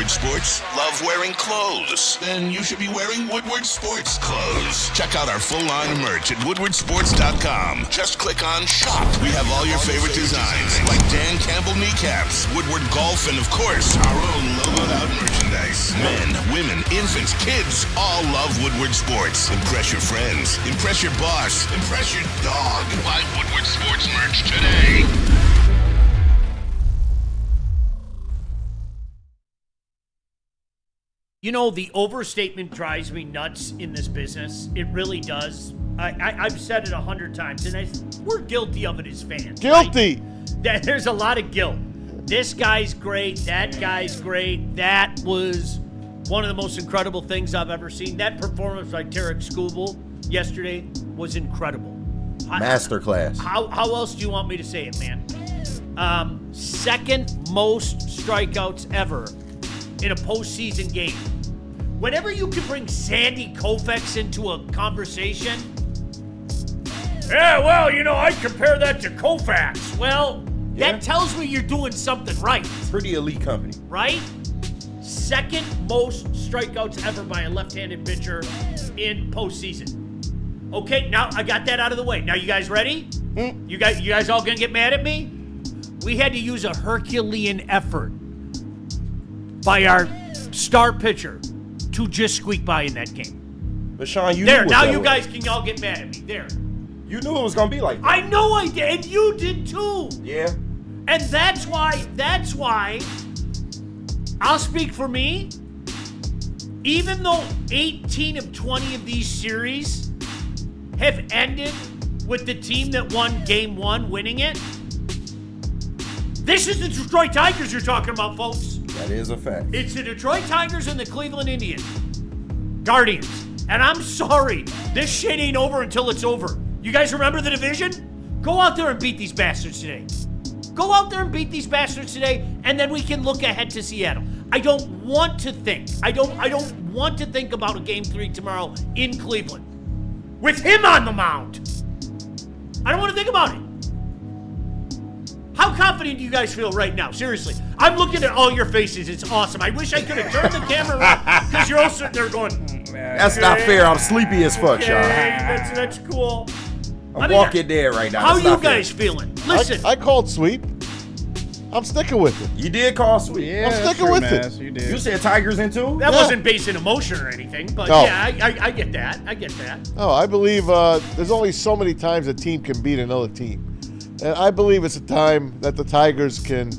Woodward Sports? Love wearing clothes? Then you should be wearing Woodward Sports clothes. Check out our full line of merch at woodwardsports.com. Just click on Shop. We have all your favorite designs, like Dan Campbell kneecaps, Woodward Golf, and of course, our own logoed out merchandise. Men, women, infants, kids all love Woodward Sports. Impress your friends. Impress your boss. Impress your dog. Buy Woodward Sports merch today. You know, the overstatement drives me nuts in this business. It really does. I've said it 100 times, and we're guilty of it as fans. Guilty. Right? There's a lot of guilt. This guy's great. That guy's great. That was one of the most incredible things I've ever seen. That performance by Tarek SKUBAL yesterday was incredible. Masterclass. How else do you want me to say it, man? Second most strikeouts ever in a postseason game. Whenever you can bring Sandy Koufax into a conversation, yeah, well, you know, I'd compare that to Koufax. Well, that tells me you're doing something right. Pretty elite company. Right? Second most strikeouts ever by a left-handed pitcher in postseason. Okay, now I got that out of the way. Now you guys ready? You guys all gonna get mad at me? We had to use a Herculean effort by our star pitcher to just squeak by in that game. But Sean, you there, knew now it you was guys can all get mad at me. There. You knew it was gonna be like that. I know I did, and you did too. Yeah. And that's why I'll speak for me. Even though 18 of 20 of these series have ended with the team that won game one winning it, this is the Detroit Tigers you're talking about, folks. That is a fact. It's the Detroit Tigers and the Cleveland Indians. Guardians. And I'm sorry, this shit ain't over until it's over. You guys remember the division? Go out there and beat these bastards today. Go out there and beat these bastards today, and then we can look ahead to Seattle. I don't want to think. I don't want to think about a game 3 tomorrow in Cleveland with him on the mound. I don't want to think about it. How confident do you guys feel right now? Seriously. I'm looking at all your faces. It's awesome. I wish I could have turned the camera around because you're all sitting there going, That's not fair. I'm sleepy as fuck, Sean. That's cool. I'm walking there right now. How That's you not fair. guys feeling? Listen. I called sweep. I'm sticking with it. You did call sweep. I'm sticking with it. You did. You said Tigers in two? That wasn't based in emotion or anything, but No. yeah, I get that. I get that. No, I believe there's only so many times a team can beat another team. And I believe it's a time that the Tigers can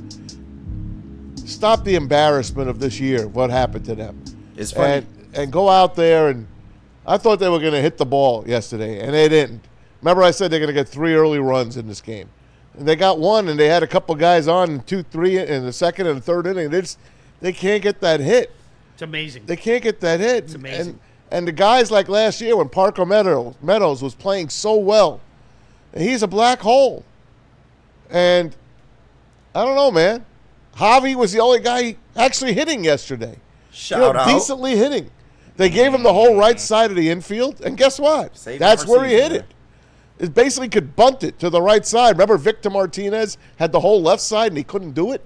stop the embarrassment of this year, what happened to them. It's funny. And go out there, and I thought they were going to hit the ball yesterday, and they didn't. Remember I said they're going to get 3 early runs in this game. And they got 1, and they had a couple guys on in 2, 3 in the second and third inning. They can't get that hit. It's amazing. They can't get that hit. It's amazing. And the guys like last year when Parker Meadows was playing so well, and he's a black hole. And I don't know, man. Javi was the only guy actually hitting yesterday. Shout out. Decently hitting. They gave him the whole right side of the infield, and guess what? That's where he hit it. It basically could bunt it to the right side. Remember Victor Martinez had the whole left side, and he couldn't do it?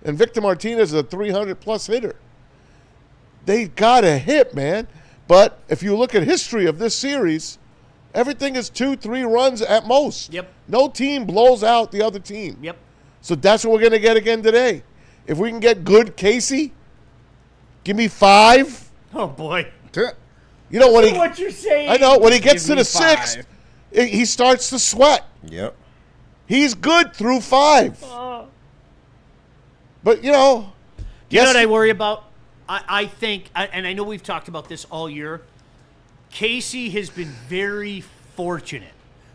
And Victor Martinez is a 300-plus hitter. They got to hit, man. But if you look at history of this series, everything is 2, 3 runs at most. Yep. No team blows out the other team. Yep. So that's what we're going to get again today. If we can get good Casey, give me 5. Oh, boy. You know what What you're saying. I know when he gets to Give me the 6th, 5. he starts to sweat. Yep. He's good through 5. But You know what I worry about? I think, and I know we've talked about this all year, Casey has been very fortunate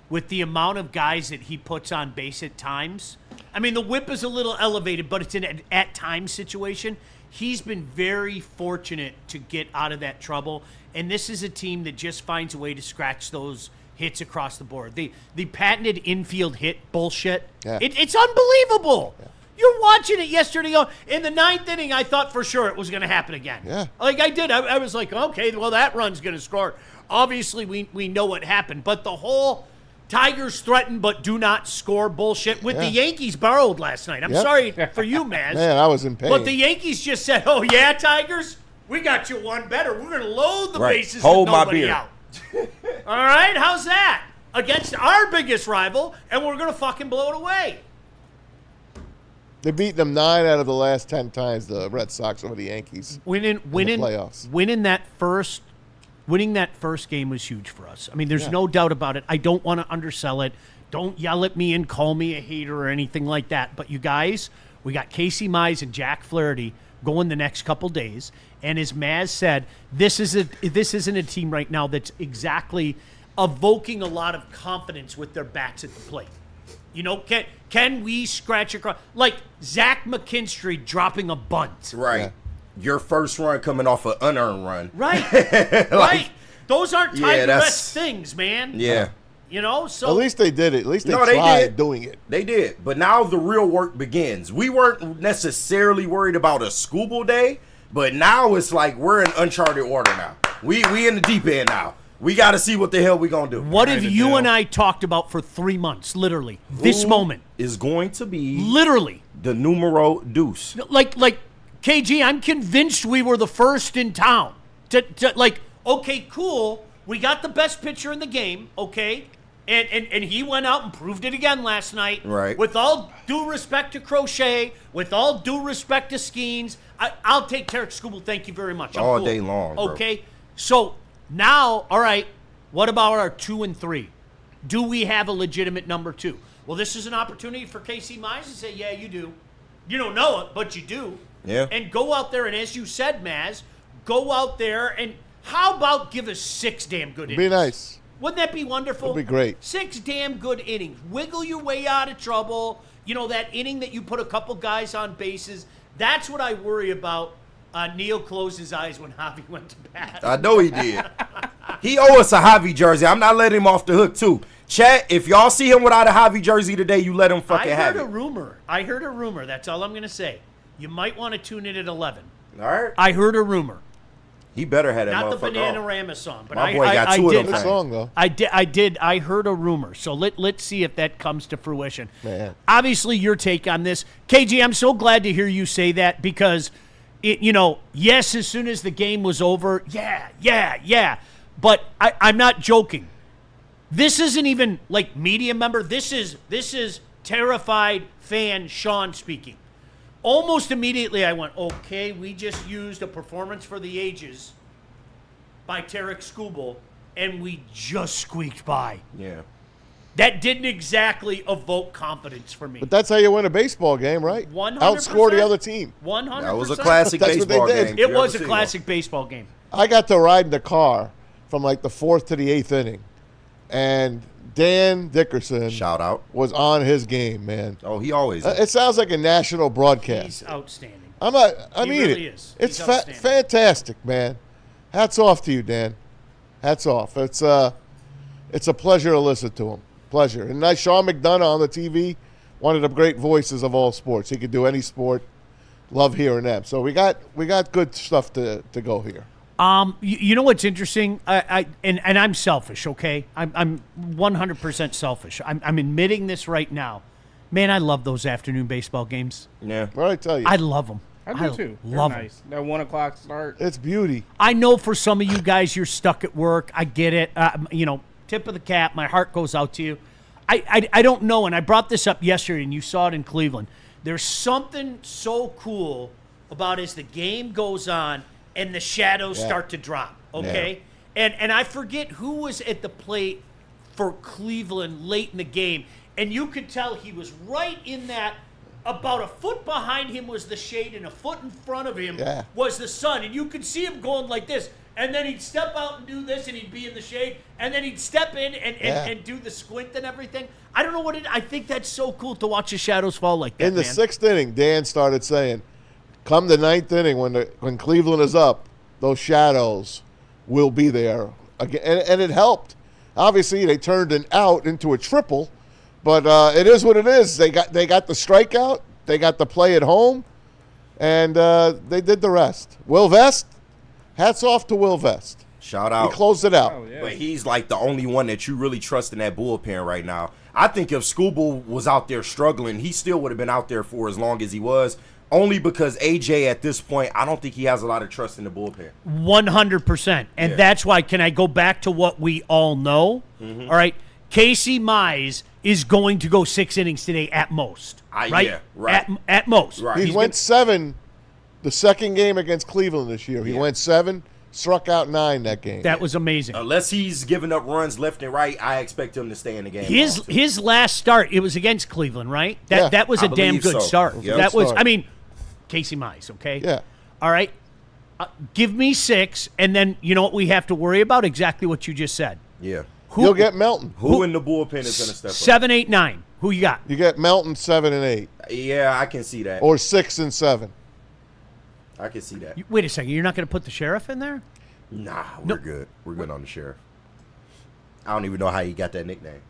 with the amount of guys that he puts on base at times. I mean, the whip is a little elevated, but it's an at-times situation. He's been very fortunate to get out of that trouble, and this is a team that just finds a way to scratch those hits across the board. The patented infield hit bullshit, it's unbelievable. Yeah. You're watching it yesterday. In the 9th inning, I thought for sure it was going to happen again. Yeah. Like I did. I was like, okay, well, that run's going to score. Obviously, we know what happened. But the whole Tigers threaten but do not score bullshit with the Yankees borrowed last night. I'm sorry for you, Maz. Man, I was in pain. But the Yankees just said, oh, yeah, Tigers? We got you one better. We're going to load the bases Hold with my nobody beer. out. All right? How's that? Against our biggest rival, and we're going to fucking blow it away. They beat them 9 out of the last 10 times, the Red Sox over the Yankees. Winning playoffs. Winning that first game was huge for us. I mean, there's no doubt about it. I don't want to undersell it. Don't yell at me and call me a hater or anything like that. But you guys, we got Casey Mize and Jack Flaherty going the next couple days. And as Maz said, this isn't a team right now that's exactly evoking a lot of confidence with their bats at the plate. You know, can we scratch across? Like Zach McKinstry dropping a bunt. Right. Yeah. Your first run coming off an unearned run. Right. Right. Those aren't Tiger-esque things, man. Yeah. You know, so At least they did it. At least they No, they tried did. doing it. They did. But now the real work begins. We weren't necessarily worried about a SKUBAL day, but now it's like we're in uncharted water now. We in the deep end now. We got to see what the hell we going to do. what have you and I talked about for 3 months, literally? This Who moment. is going to be Literally. the numero deuce. Like KG, I'm convinced we were the first in town. To like, okay, cool. We got the best pitcher in the game, okay? And he went out and proved it again last night. Right. With all due respect to Crochet, with all due respect to Skeens, I'll take Tarek SKUBAL. Thank you very much. I'm All cool. day long, bro. Okay. So now, all right, what about our 2 and 3? Do we have a legitimate number 2? Well, this is an opportunity for Casey Mize to say, yeah, you do. You don't know it, but you do. Yeah. And go out there, and as you said, Maz, go out there and how about give us 6 damn good innings? Be nice. Wouldn't that be wonderful? That'd be great. 6 damn good innings. Wiggle your way out of trouble. You know, that inning that you put a couple guys on bases. That's what I worry about. Neil closed his eyes when Javi went to bat. I know he did. He owe us a Javi jersey. I'm not letting him off the hook, too. Chat, if y'all see him without a Javi jersey today, you let him fucking have it. I heard a rumor. That's all I'm going to say. You might want to tune in at 11. All right. I heard a rumor. He better have that Not the motherfucker on. Bananarama song, but My boy got two of did. them Good song, though. I heard a rumor. So let's see if that comes to fruition. Man. Obviously, your take on this. KG, I'm so glad to hear you say that because, yes, as soon as the game was over, yeah. But I'm not joking. This isn't even like media member. This is terrified fan Sean speaking. Almost immediately I went, okay, we just used a performance for the ages by Tarek SKUBAL, and we just squeaked by. Yeah. That didn't exactly evoke confidence for me. But that's how you win a baseball game, right? 100%. Outscore the other team. 100%. That was a classic That's what they baseball did. game. It You was ever a seen classic baseball game. I got to ride in the car from like the 4th to the 8th inning, and Dan Dickerson one? Shout out. was on his game, man. Oh, he always is. It sounds like a national broadcast. He's outstanding. I He mean really it. is. It's He's outstanding. fantastic, man. Hats off to you, Dan. Hats off. It's a pleasure to listen to him. Pleasure. And nice Sean McDonough on the TV, one of the great voices of all sports. He could do any sport. Love hearing them. So we got good stuff to go here. You know what's interesting? And I'm selfish, okay? I'm 100% selfish. I'm admitting this right now. Man, I love those afternoon baseball games. Yeah. What did I tell you? I love them. I do too. They're Love 'em. nice. That 1 o'clock start. It's beauty. I know for some of you guys, you're stuck at work. I get it. Tip of the cap. My heart goes out to you. I don't know, and I brought this up yesterday, and you saw it in Cleveland. There's something so cool about as the game goes on and the shadows start to drop, okay? And I forget who was at the plate for Cleveland late in the game, and you could tell he was right in that. About a foot behind him was the shade, and a foot in front of him was the sun. And you could see him going like this. And then he'd step out and do this, and he'd be in the shade. And then he'd step in and do the squint and everything. I don't know what I think that's so cool to watch the shadows fall like that, In the man. 6th inning, Dan started saying, come the 9th inning when Cleveland is up, those shadows will be there again. And it helped. Obviously, they turned an out into a triple. But it is what it is. They got the strikeout. They got the play at home. And they did the rest. Will Vest, hats off to Will Vest. Shout out. He closed it out. Oh, yeah. But he's like the only one that you really trust in that bullpen right now. I think if SKUBAL was out there struggling, he still would have been out there for as long as he was. Only because AJ at this point, I don't think he has a lot of trust in the bullpen. 100%. And that's why, can I go back to what we all know? All right. Casey Mize is going to go 6 innings today at most. Right? Yeah, right. At most. Right. He went 7 the second game against Cleveland this year. He went 7, struck out 9 that game. That was amazing. Unless he's giving up runs left and right, I expect him to stay in the game. His last start, it was against Cleveland, right? That was a damn good start. Yep. That was, Start. I mean, Casey Mize, okay? Yeah. All right. Give me 6, and then you know what we have to worry about? Exactly what you just said. Yeah. You'll get Melton. Who in the bullpen is going to step up? 7, 8, 9. Who you got? You get Melton 7 and 8, Yeah, I can see that. or 6 and 7. I can see that. Wait a second. You're not going to put the sheriff in there? Nah, we're good. We're good on the sheriff. I don't even know how he got that nickname.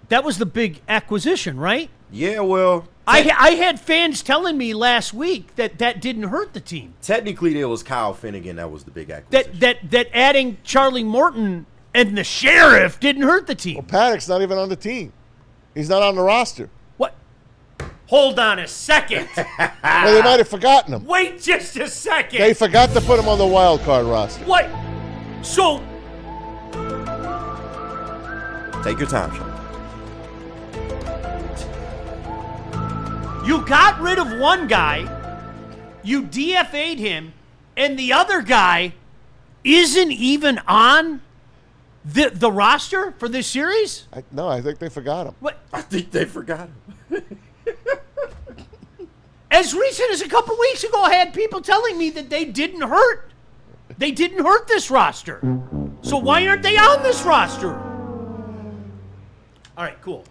That was the big acquisition, right? Yeah, well, I had fans telling me last week that didn't hurt the team. technically it was Kyle Finnegan that was the big acquisition. That adding Charlie Morton and the sheriff didn't hurt the team. Well, Paddock's not even on the team. He's not on the roster. What? Hold on a second. Well, they might have forgotten him. Wait just a second. They forgot to put him on the wild card roster. What? So Take your time, Sean. you got rid of one guy, you DFA'd him, and the other guy isn't even on the roster for this series? No, I think they forgot him. What? I think they forgot him. As recent as a couple weeks ago, I had people telling me that they didn't hurt. They didn't hurt this roster. So why aren't they on this roster? All right, cool.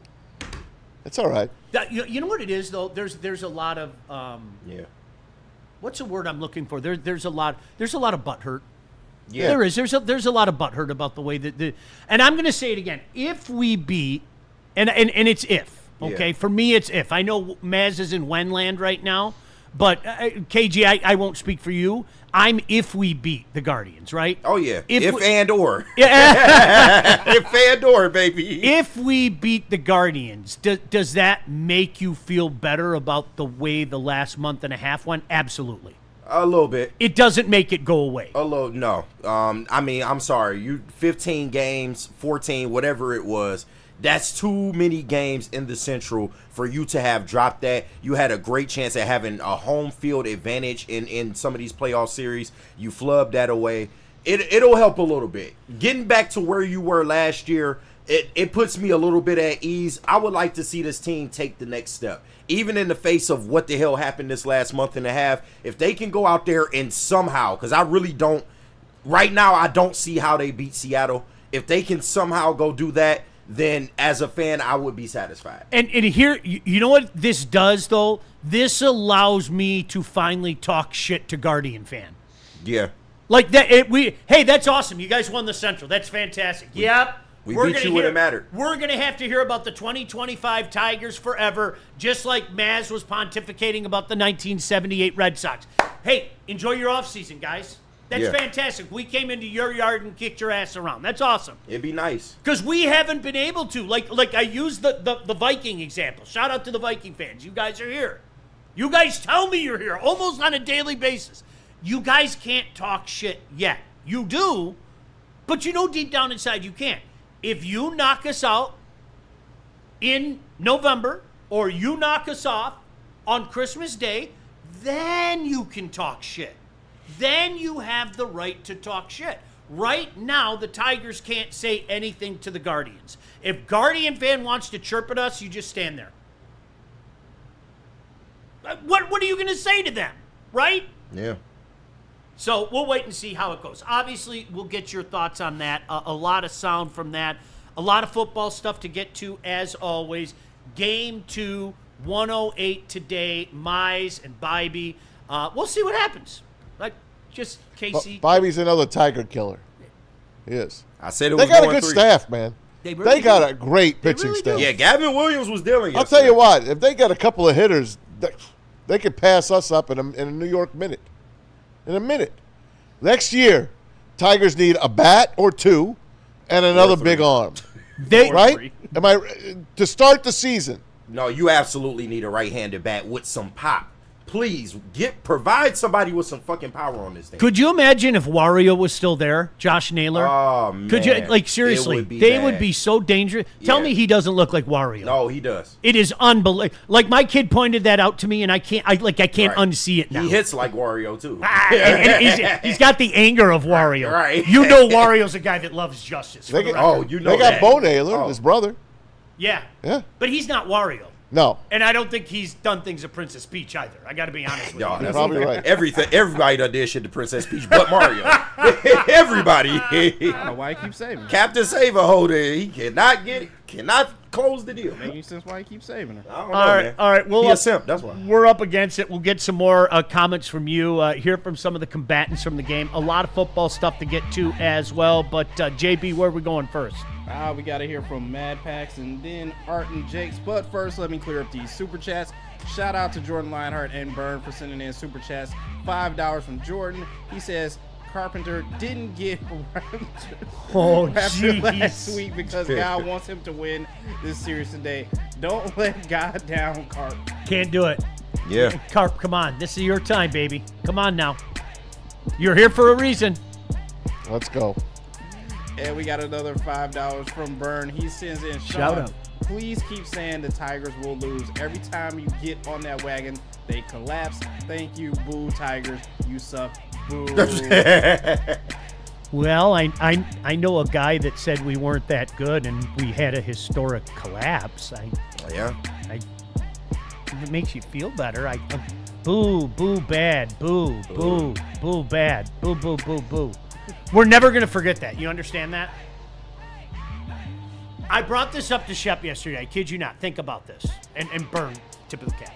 It's all right. You know what it is though? There's a lot of Yeah. what's the word I'm looking for? There's a lot of butt hurt. Yeah. There is. There's a lot of butt hurt about the way that and I'm gonna say it again. If we beat, and it's if. Okay, Yeah. for me it's if. I know Maz is in Wenland right now, but KG, I won't speak for you. I'm if we beat the Guardians, right? Oh, yeah. If If we- and or. Yeah. If and or, baby. If we beat the Guardians, does that make you feel better about the way the last month and a half went? Absolutely. A little bit. It doesn't make it go away. A little, no. I mean, I'm sorry. You 15 games, 14, whatever it was. That's too many games in the Central for you to have dropped that. You had a great chance at having a home field advantage in some of these playoff series. You flubbed that away. It'll help a little bit. Getting back to where you were last year, it puts me a little bit at ease. I would like to see this team take the next step. Even in the face of what the hell happened this last month and a half, if they can go out there and somehow, because I really don't, right now I don't see how they beat Seattle. If they can somehow go do that, then as a fan, I would be satisfied. And here, you know what this does, though? This allows me to finally talk shit to Guardian fan. Yeah. Like that, hey, that's awesome. You guys won the Central. That's fantastic. Yep. We We're beat gonna you when it mattered. We're going to have to hear about the 2025 Tigers forever, just like Maz was pontificating about the 1978 Red Sox. Hey, enjoy your offseason, guys. That's Yeah. fantastic. We came into your yard and kicked your ass around. That's awesome. It'd be nice. Because we haven't been able to. Like I used the Viking example. Shout out to the Viking fans. You guys are here. You guys tell me you're here almost on a daily basis. You guys can't talk shit yet. You do, but you know deep down inside you can't. If you knock us out in November or you knock us off on Christmas Day, then you can talk shit. Then you have the right to talk shit. Right now, the Tigers can't say anything to the Guardians. If Guardian fan wants to chirp at us, you just stand there. What are you going to say to them, right? Yeah. So we'll wait and see how it goes. Obviously, we'll get your thoughts on that. A lot of sound from that. A lot of football stuff to get to, as always. Game 2, 108 today. Mize and Bybee. We'll see what happens. Like, just Casey. Bybie's another Tiger killer. He is. I said it They was got a going good 3. staff, man. They really got do. a great pitching really do. staff. Yeah, Gavin Williams was dealing. I'll tell you what, if they got a couple of hitters, they could pass us up in a New York minute. in a minute. Next year, Tigers need a bat or two and another big arm. Right? To start the season? No, you absolutely need a right-handed bat with some pop. Please provide somebody with some fucking power on this thing. Could you imagine if Wario was still there, Josh Naylor? Oh man, could you seriously? They would be so dangerous. Tell me he doesn't look like Wario. No, he does. It is unbelievable. Like my kid pointed that out to me, and I can't unsee it now. He hits like Wario too. And he's got the anger of Wario. Right. You know Wario's a guy that loves justice. They they got Bo Naylor, his brother. Yeah. Yeah. But he's not Wario. No. And I don't think he's done things to Princess Peach either. I got to be honest with you. That's probably right. Everybody done did shit to Princess Peach but Mario. Everybody. I don't know why he keeps saving. Captain Save a holder. He cannot close the deal. Making sense why he keeps saving her. I don't know, man. All right. He a simp, that's why. We're up against it. We'll get some more comments from you, hear from some of the combatants from the game. A lot of football stuff to get to as well. But, JB, where are we going first? We got to hear from Mad Pax and then Art and Jakes. But first, let me clear up these super chats. Shout out to Jordan Lionheart and Byrne for sending in super chats. $5 from Jordan. He says Carpenter didn't get after last week because God wants him to win this series today. Don't let God down, Carp. Can't do it. Yeah. Carp, come on. This is your time, baby. Come on now. You're here for a reason. Let's go. And we got another $5 from Byrne. He sends in, Shout out. Please keep saying the Tigers will lose. Every time you get on that wagon, they collapse. Thank you, boo Tigers. You suck. Boo. Well, I know a guy that said we weren't that good and we had a historic collapse. It makes you feel better. Boo bad. Boo bad. Boo. We're never going to forget that. You understand that? I brought this up to Shep yesterday. I kid you not. Think about this. And Burn, tip of the cap.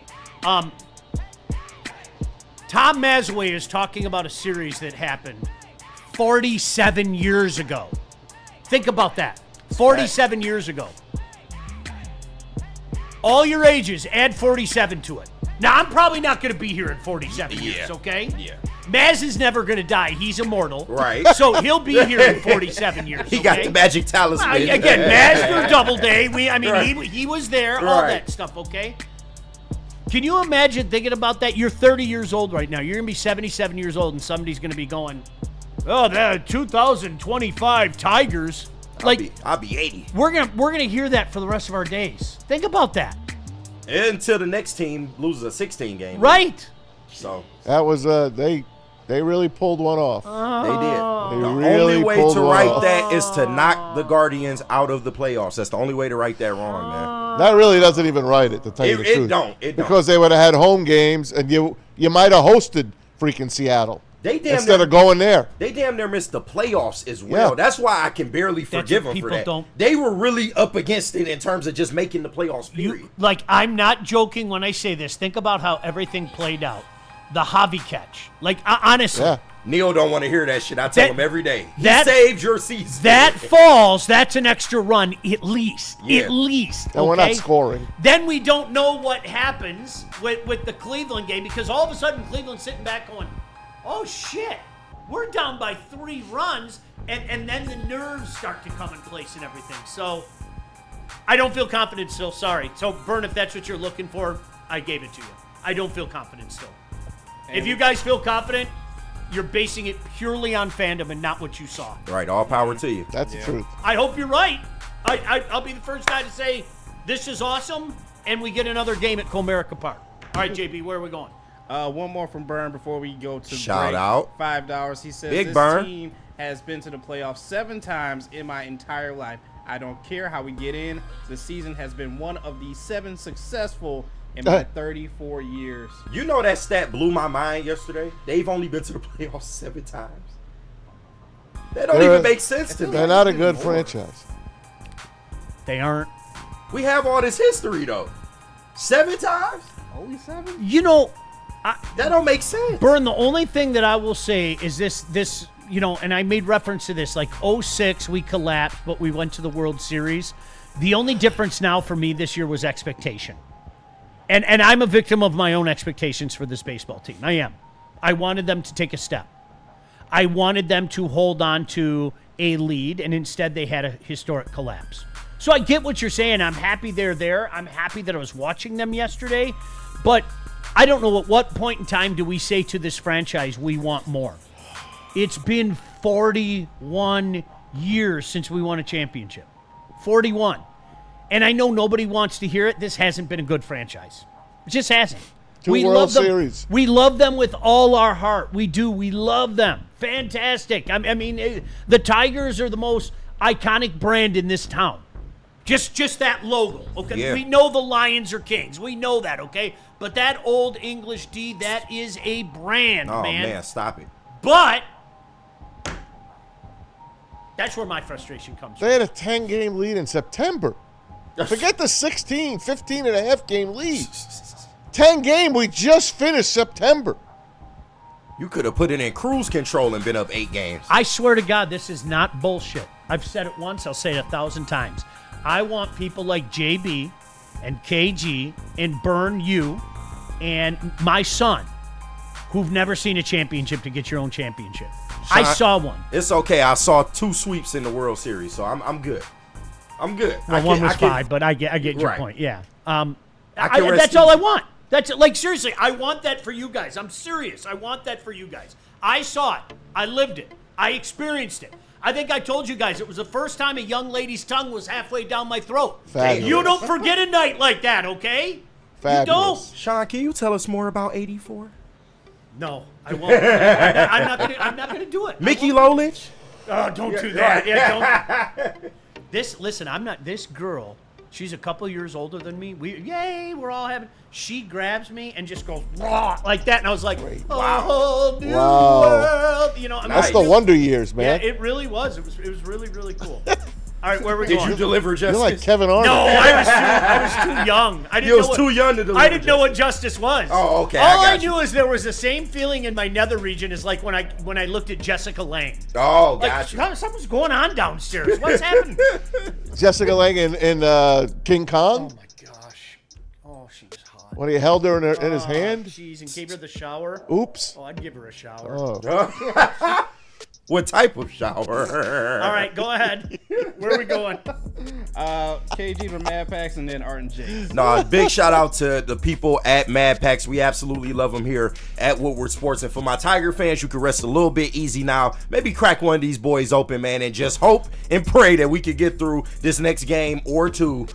Tom Mazaway is talking about a series that happened 47 years ago. Think about that. 47 years ago. All your ages, add 47 to it. Now, I'm probably not going to be here in 47 years, okay? Yeah. Maz is never going to die. He's immortal. Right. So he'll be here in 47 years, He got the magic talisman. Again, Maz, Doubleday. He was there, all that stuff, okay? Can you imagine thinking about that? You're 30 years old right now. You're going to be 77 years old, and somebody's going to be going, oh, the 2025 Tigers. I'll be 80. We're gonna hear that for the rest of our days. Think about that. Until the next team loses a 16 game. Right. So that was they really pulled one off. They did. They The really only way pulled to one right off. that is to knock the Guardians out of the playoffs. That's the only way to right that wrong, man. That really doesn't even right it, to tell you the truth. It don't. Because they would have had home games, and you might have hosted freaking Seattle instead of going there. They damn near missed the playoffs as well. Yeah. That's why I can barely forgive them for that. They were really up against it in terms of just making the playoffs, period. I'm not joking when I say this. Think about how everything played out. The Javi catch. Honestly. Yeah. Neil don't want to hear that shit. I tell him every day. He saved your season. That falls. That's an extra run, at least. Yeah. At least. And we're not scoring. Then we don't know what happens with the Cleveland game, because all of a sudden Cleveland's sitting back going, oh, shit. We're down by 3 runs, and then the nerves start to come in place and everything. So I don't feel confident still. Sorry. So, Byrne, if that's what you're looking for, I gave it to you. I don't feel confident still. If you guys feel confident, you're basing it purely on fandom and not what you saw. Right, all power to you. That's the truth. I hope you're right. I'll be the first guy to say this is awesome, and we get another game at Comerica Park. All right, JB, where are we going? One more from Byrne before we go to Shout break. out. $5. He says, Big this Byrne. team has been to the playoffs 7 times in my entire life. I don't care how we get in. The season has been one of the 7 successful in my 34 years. You know that stat blew my mind yesterday? They've only been to the playoffs 7 times. That don't even make sense to me. They're not a good franchise. They aren't. We have all this history, though. 7 times? Only 7? You know, that don't make sense. Byrne, the only thing that I will say is this, and I made reference to this, 06, we collapsed, but we went to the World Series. The only difference now for me this year was expectation. And I'm a victim of my own expectations for this baseball team. I am. I wanted them to take a step. I wanted them to hold on to a lead, and instead they had a historic collapse. So I get what you're saying. I'm happy they're there. I'm happy that I was watching them yesterday. But I don't know at what point in time do we say to this franchise, we want more. It's been 41 years since we won a championship. 41. And I know nobody wants to hear it. This hasn't been a good franchise. It just hasn't. Two World Series. We love them with all our heart. We do. We love them. Fantastic. I mean, the Tigers are the most iconic brand in this town. Just that logo, okay? Yeah. We know the Lions are kings. We know that, okay? But that Old English D, that is a brand, Oh, man. man, stop it. But that's where my frustration comes from. They had a 10-game lead in September. Forget the 16, 15-and-a-half game lead. 10-game, we just finished September. You could have put it in cruise control and been up 8 games. I swear to God, this is not bullshit. I've said it once, I'll say it 1,000 times. I want people like JB and KG and Burn you and my son who've never seen a championship to get your own championship. I saw one. It's okay. I saw 2 sweeps in the World Series, so I'm good. I'm good. Well, one was 5, but I get your Right. point. Yeah. can That's all I want. That's like, seriously, I want that for you guys. I'm serious. I want that for you guys. I saw it. I lived it. I experienced it. I think I told you guys it was the first time a young lady's tongue was halfway down my throat. Fabulous. You don't forget a night like that, okay? Fabulous. You don't. Sean, can you tell us more about 84? No, I won't. I'm not gonna do it. Mickey Lolich? Oh, don't do that. Yeah, don't. Listen, I'm not. This girl, she's a couple years older than me. We're all having. She grabs me and just goes raw like that, and I was like, oh, new world. You know, I mean, That's the Wonder Years, man. Yeah, it really was. It was really, really cool. All right, where are we Did going? you deliver justice? You're like Kevin Arnold. No, I was too young. You was too young to deliver I didn't know what justice was. Oh, okay, All I I got you. knew is there was the same feeling in my nether region as like when I looked at Jessica Lange. Oh, Like, gotcha. something's going on downstairs. What's happening? Jessica Lange in King Kong. Oh my gosh. Oh, she was hot. When he held her in his hand. Jeez, and gave her the shower. Oops. Oh, I'd give her a shower. Oh. What type of shower? All right, go ahead. Where are we going? KG from Mad Packs and then Art and Jake. No, big shout out to the people at Mad Packs. We absolutely love them here at Woodward Sports. And for my Tiger fans, you can rest a little bit easy now. Maybe crack one of these boys open, man, and just hope and pray that we can get through this next game or two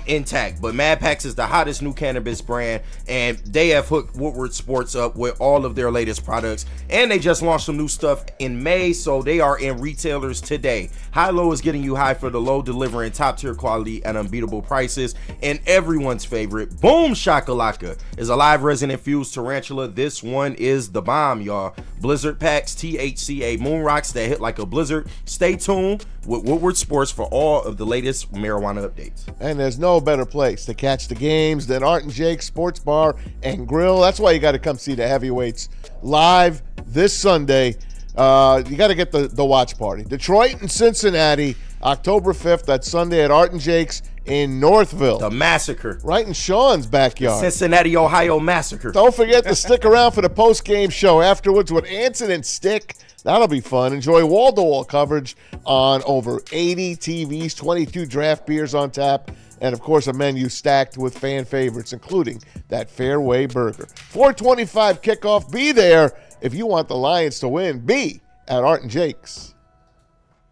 intact. But Mad Packs is the hottest new cannabis brand, and they have hooked Woodward Sports up with all of their latest products. And they just launched some new stuff in May, so they are in retailers today. High Low is getting you high for the low, delivering top tier quality at unbeatable prices. And everyone's favorite, Boom Shakalaka, is a live resin infused tarantula. This one is the bomb, y'all. Blizzard packs, THCA moon rocks that hit like a blizzard. Stay tuned with Woodward Sports for all of the latest marijuana updates. And there's no better place to catch the games than Art and Jake's Sports Bar and Grill. That's why you got to come see the heavyweights live this Sunday. You got to get the watch party. Detroit and Cincinnati, October 5th. That's Sunday at Art and Jake's in Northville. The massacre. Right in Sean's backyard. Cincinnati, Ohio massacre. Don't forget to stick around for the post-game show afterwards with Anson and Stick. That'll be fun. Enjoy wall-to-wall coverage on over 80 TVs, 22 draft beers on tap, and, of course, a menu stacked with fan favorites, including that Fairway Burger. 4:25 kickoff. Be there if you want the Lions to win. Be at Art and Jake's.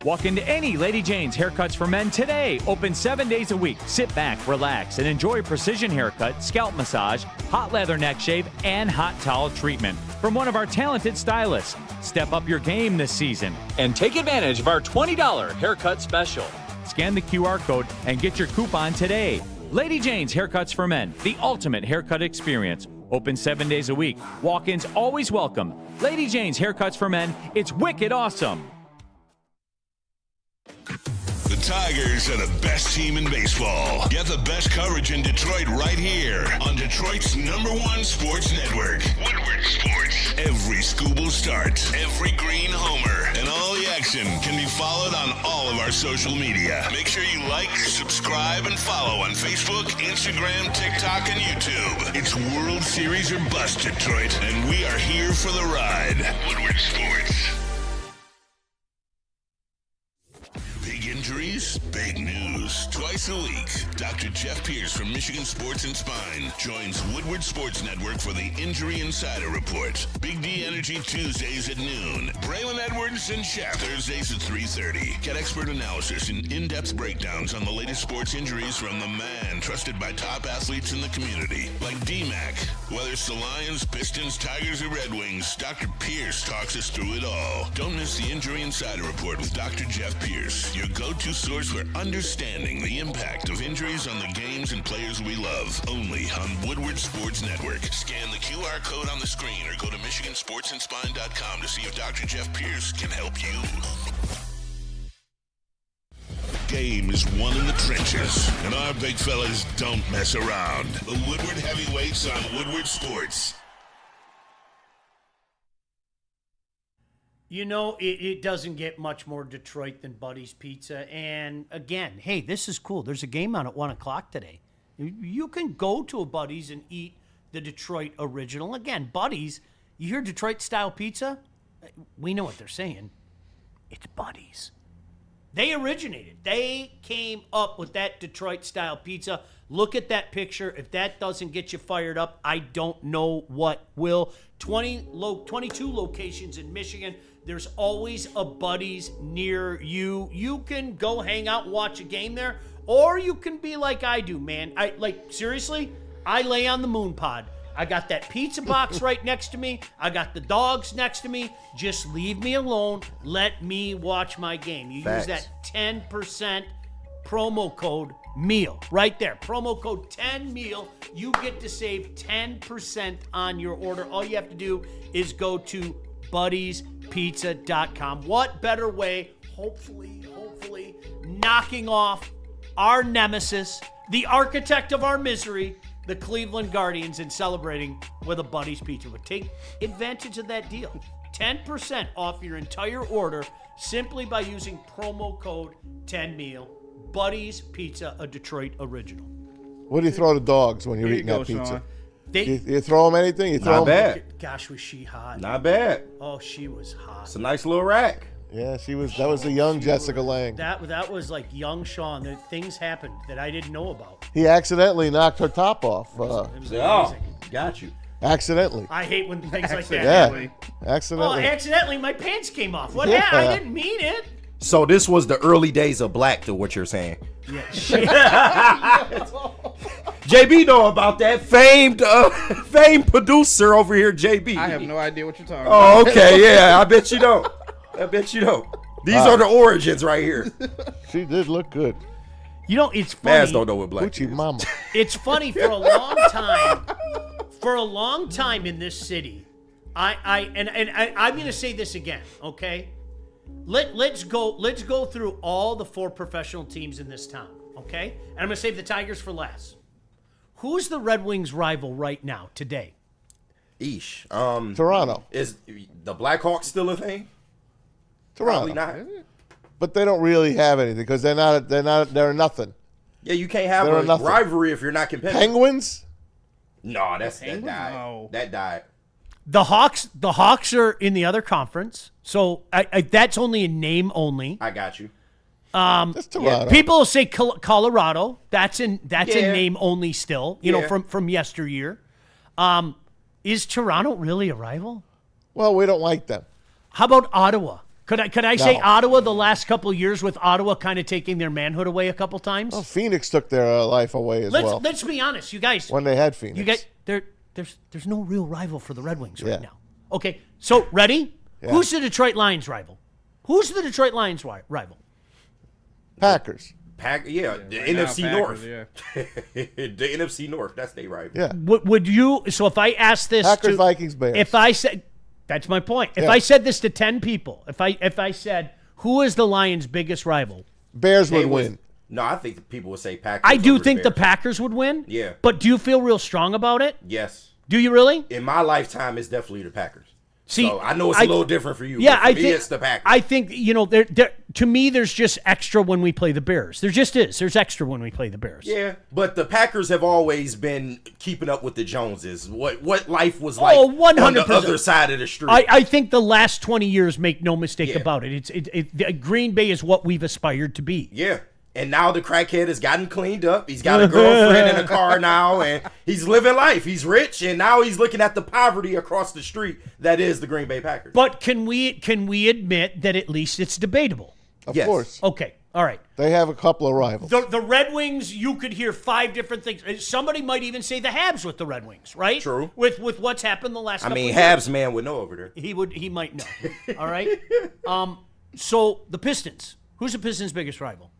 Walk into any Lady Jane's Haircuts for Men today. Open 7 days a week. Sit back, relax, and enjoy precision haircut, scalp massage, hot leather neck shave, and hot towel treatment from one of our talented stylists. Step up your game this season and take advantage of our $20 haircut special. Scan the QR code and get your coupon today. Lady Jane's Haircuts for Men, the ultimate haircut experience. Open 7 days a week. Walk-ins always welcome. Lady Jane's Haircuts for Men, it's wicked awesome. The Tigers are the best team in baseball. Get the best coverage in Detroit right here on Detroit's #1 sports network, Woodward Sports. Every SKUBAL start, every green homer, and all the action can be followed on all of our social media. Make sure you like, subscribe, and follow on Facebook, Instagram, TikTok, and YouTube. It's World Series or bust, Detroit, and we are here for the ride. Woodward Sports. Big injuries, big news. Twice a week, Dr. Jeff Pierce from Michigan Sports and Spine joins Woodward Sports Network for the Injury Insider Report. Big D Energy Tuesdays at noon. Braylon Edwards and Shaq Thursdays at 3:30. Get expert analysis and in-depth breakdowns on the latest sports injuries from the man trusted by top athletes in the community, like D-Mac. Whether it's the Lions, Pistons, Tigers, or Red Wings, Dr. Pierce talks us through it all. Don't miss the Injury Insider Report with Dr. Jeff Pierce, your go-to source for understanding the impact of injuries on the games and players we love. Only on Woodward Sports Network. Scan the QR code on the screen or go to MichiganSportsandSpine.com to see if Dr. Jeff Pierce can help you. Game is won in the trenches, and our big fellas don't mess around. The Woodward Heavyweights on Woodward Sports. You know, it doesn't get much more Detroit than Buddy's Pizza. And again, hey, this is cool. There's a game on at 1 o'clock today. You can go to a Buddy's and eat the Detroit original. Again, Buddy's, you hear Detroit-style pizza? We know what they're saying. It's Buddy's. They originated. They came up with that Detroit-style pizza. Look at that picture. If that doesn't get you fired up, I don't know what will. 22 locations in Michigan. There's always a Buddy's near you. You can go hang out and watch a game there, or you can be like I do, man. Seriously, I lay on the moon pod. I got that pizza box right next to me. I got the dogs next to me. Just leave me alone. Let me watch my game. You Facts. use that 10% promo code MEAL right there. Promo code 10MEAL. You get to save 10% on your order. All you have to do is go to buddiespizza.com. What better way, hopefully, knocking off our nemesis, the architect of our misery, the Cleveland Guardians, and celebrating with a Buddy's Pizza. But take advantage of that deal. 10% off your entire order simply by using promo code 10MEAL. Buddy's Pizza, a Detroit original. What do you throw to dogs when you're Here you eating go, that pizza? Sean. You throw them anything? You throw Not bad. Gosh, was she hot. Not bad. Oh, she was hot. It's a nice little rack. Yeah, she was. That was the young Jessica Lange. That was like young Sean. Things happened that I didn't know about. He accidentally knocked her top off. It was Oh, amazing. got you. Accidentally. I hate when things like that Yeah. happen. Oh, Accidentally. accidentally, my pants came off. What Yeah. happened? I didn't mean it. So this was the early days of black, to what you're saying. Yeah, shit. JB know about that. Famed producer over here, JB. I have no idea what you're talking about. Oh, okay, yeah. I bet you don't. These are the origins right here. She did look good. You know, it's funny. Maz don't know what black Gucci is. mama. It's funny for a long time. For a long time in this city, I'm going to say this again, okay? Let's go through all the 4 professional teams in this town, okay? And I'm going to save the Tigers for last. Who's the Red Wings rival right now today? Eesh. Toronto. Is the Blackhawks still a thing? Toronto. Probably not. But they don't really have anything because they're nothing. Yeah, you can't have They're a nothing. rivalry if you're not competitive. Penguins? No, that Penguins? died. No. That died. The Hawks are in the other conference, so that's only in name only. I got you. That's Toronto. People will say Colorado. That's in Yeah. name only still. You know, from yesteryear. Is Toronto really a rival? Well, we don't like them. How about Ottawa? Could I say No. Ottawa the last couple of years with Ottawa kind of taking their manhood away a couple times? Well, Phoenix took their life away as well Let's be honest, you guys. when they had Phoenix. You guys, there's no real rival for the Red Wings right Yeah. now. Okay, so ready? Yeah. Who's the Detroit Lions rival? Who's the Detroit Lions rival? Packers. The Right NFC now, North. Packers, The NFC North. That's their rival. Yeah. Would you? So if I asked this Packers, to Vikings, Bears. if I said, that's my point. If Yeah. I said this to 10 people, if I said, who is the Lions' biggest rival? Bears would win. No, I think people would say Packers. I do over think the Bears. Packers would win. Yeah. But do you feel real strong about it? Yes. Do you really? In my lifetime, it's definitely the Packers. See, so I know it's a little different for you. Yeah, but for I me, think it's the Packers. I think there. To me, there's just extra when we play the Bears. There just is. There's extra when we play the Bears. Yeah, but the Packers have always been keeping up with the Joneses. What life was like 100%. on the other side of the street. I think the last 20 years make no mistake about it. Green Bay is what we've aspired to be. Yeah. And now the crackhead has gotten cleaned up. He's got a girlfriend and a car now, and he's living life. He's rich, and now he's looking at the poverty across the street that is the Green Bay Packers. But can we admit that at least it's debatable? Of course. Okay. All right. They have a couple of rivals. The Red Wings, you could hear 5 different things. Somebody might even say the Habs with the Red Wings, right? True. With what's happened the last couple of years. Habs man would know over there. He might know. All right. So the Pistons. Who's the Pistons' biggest rival?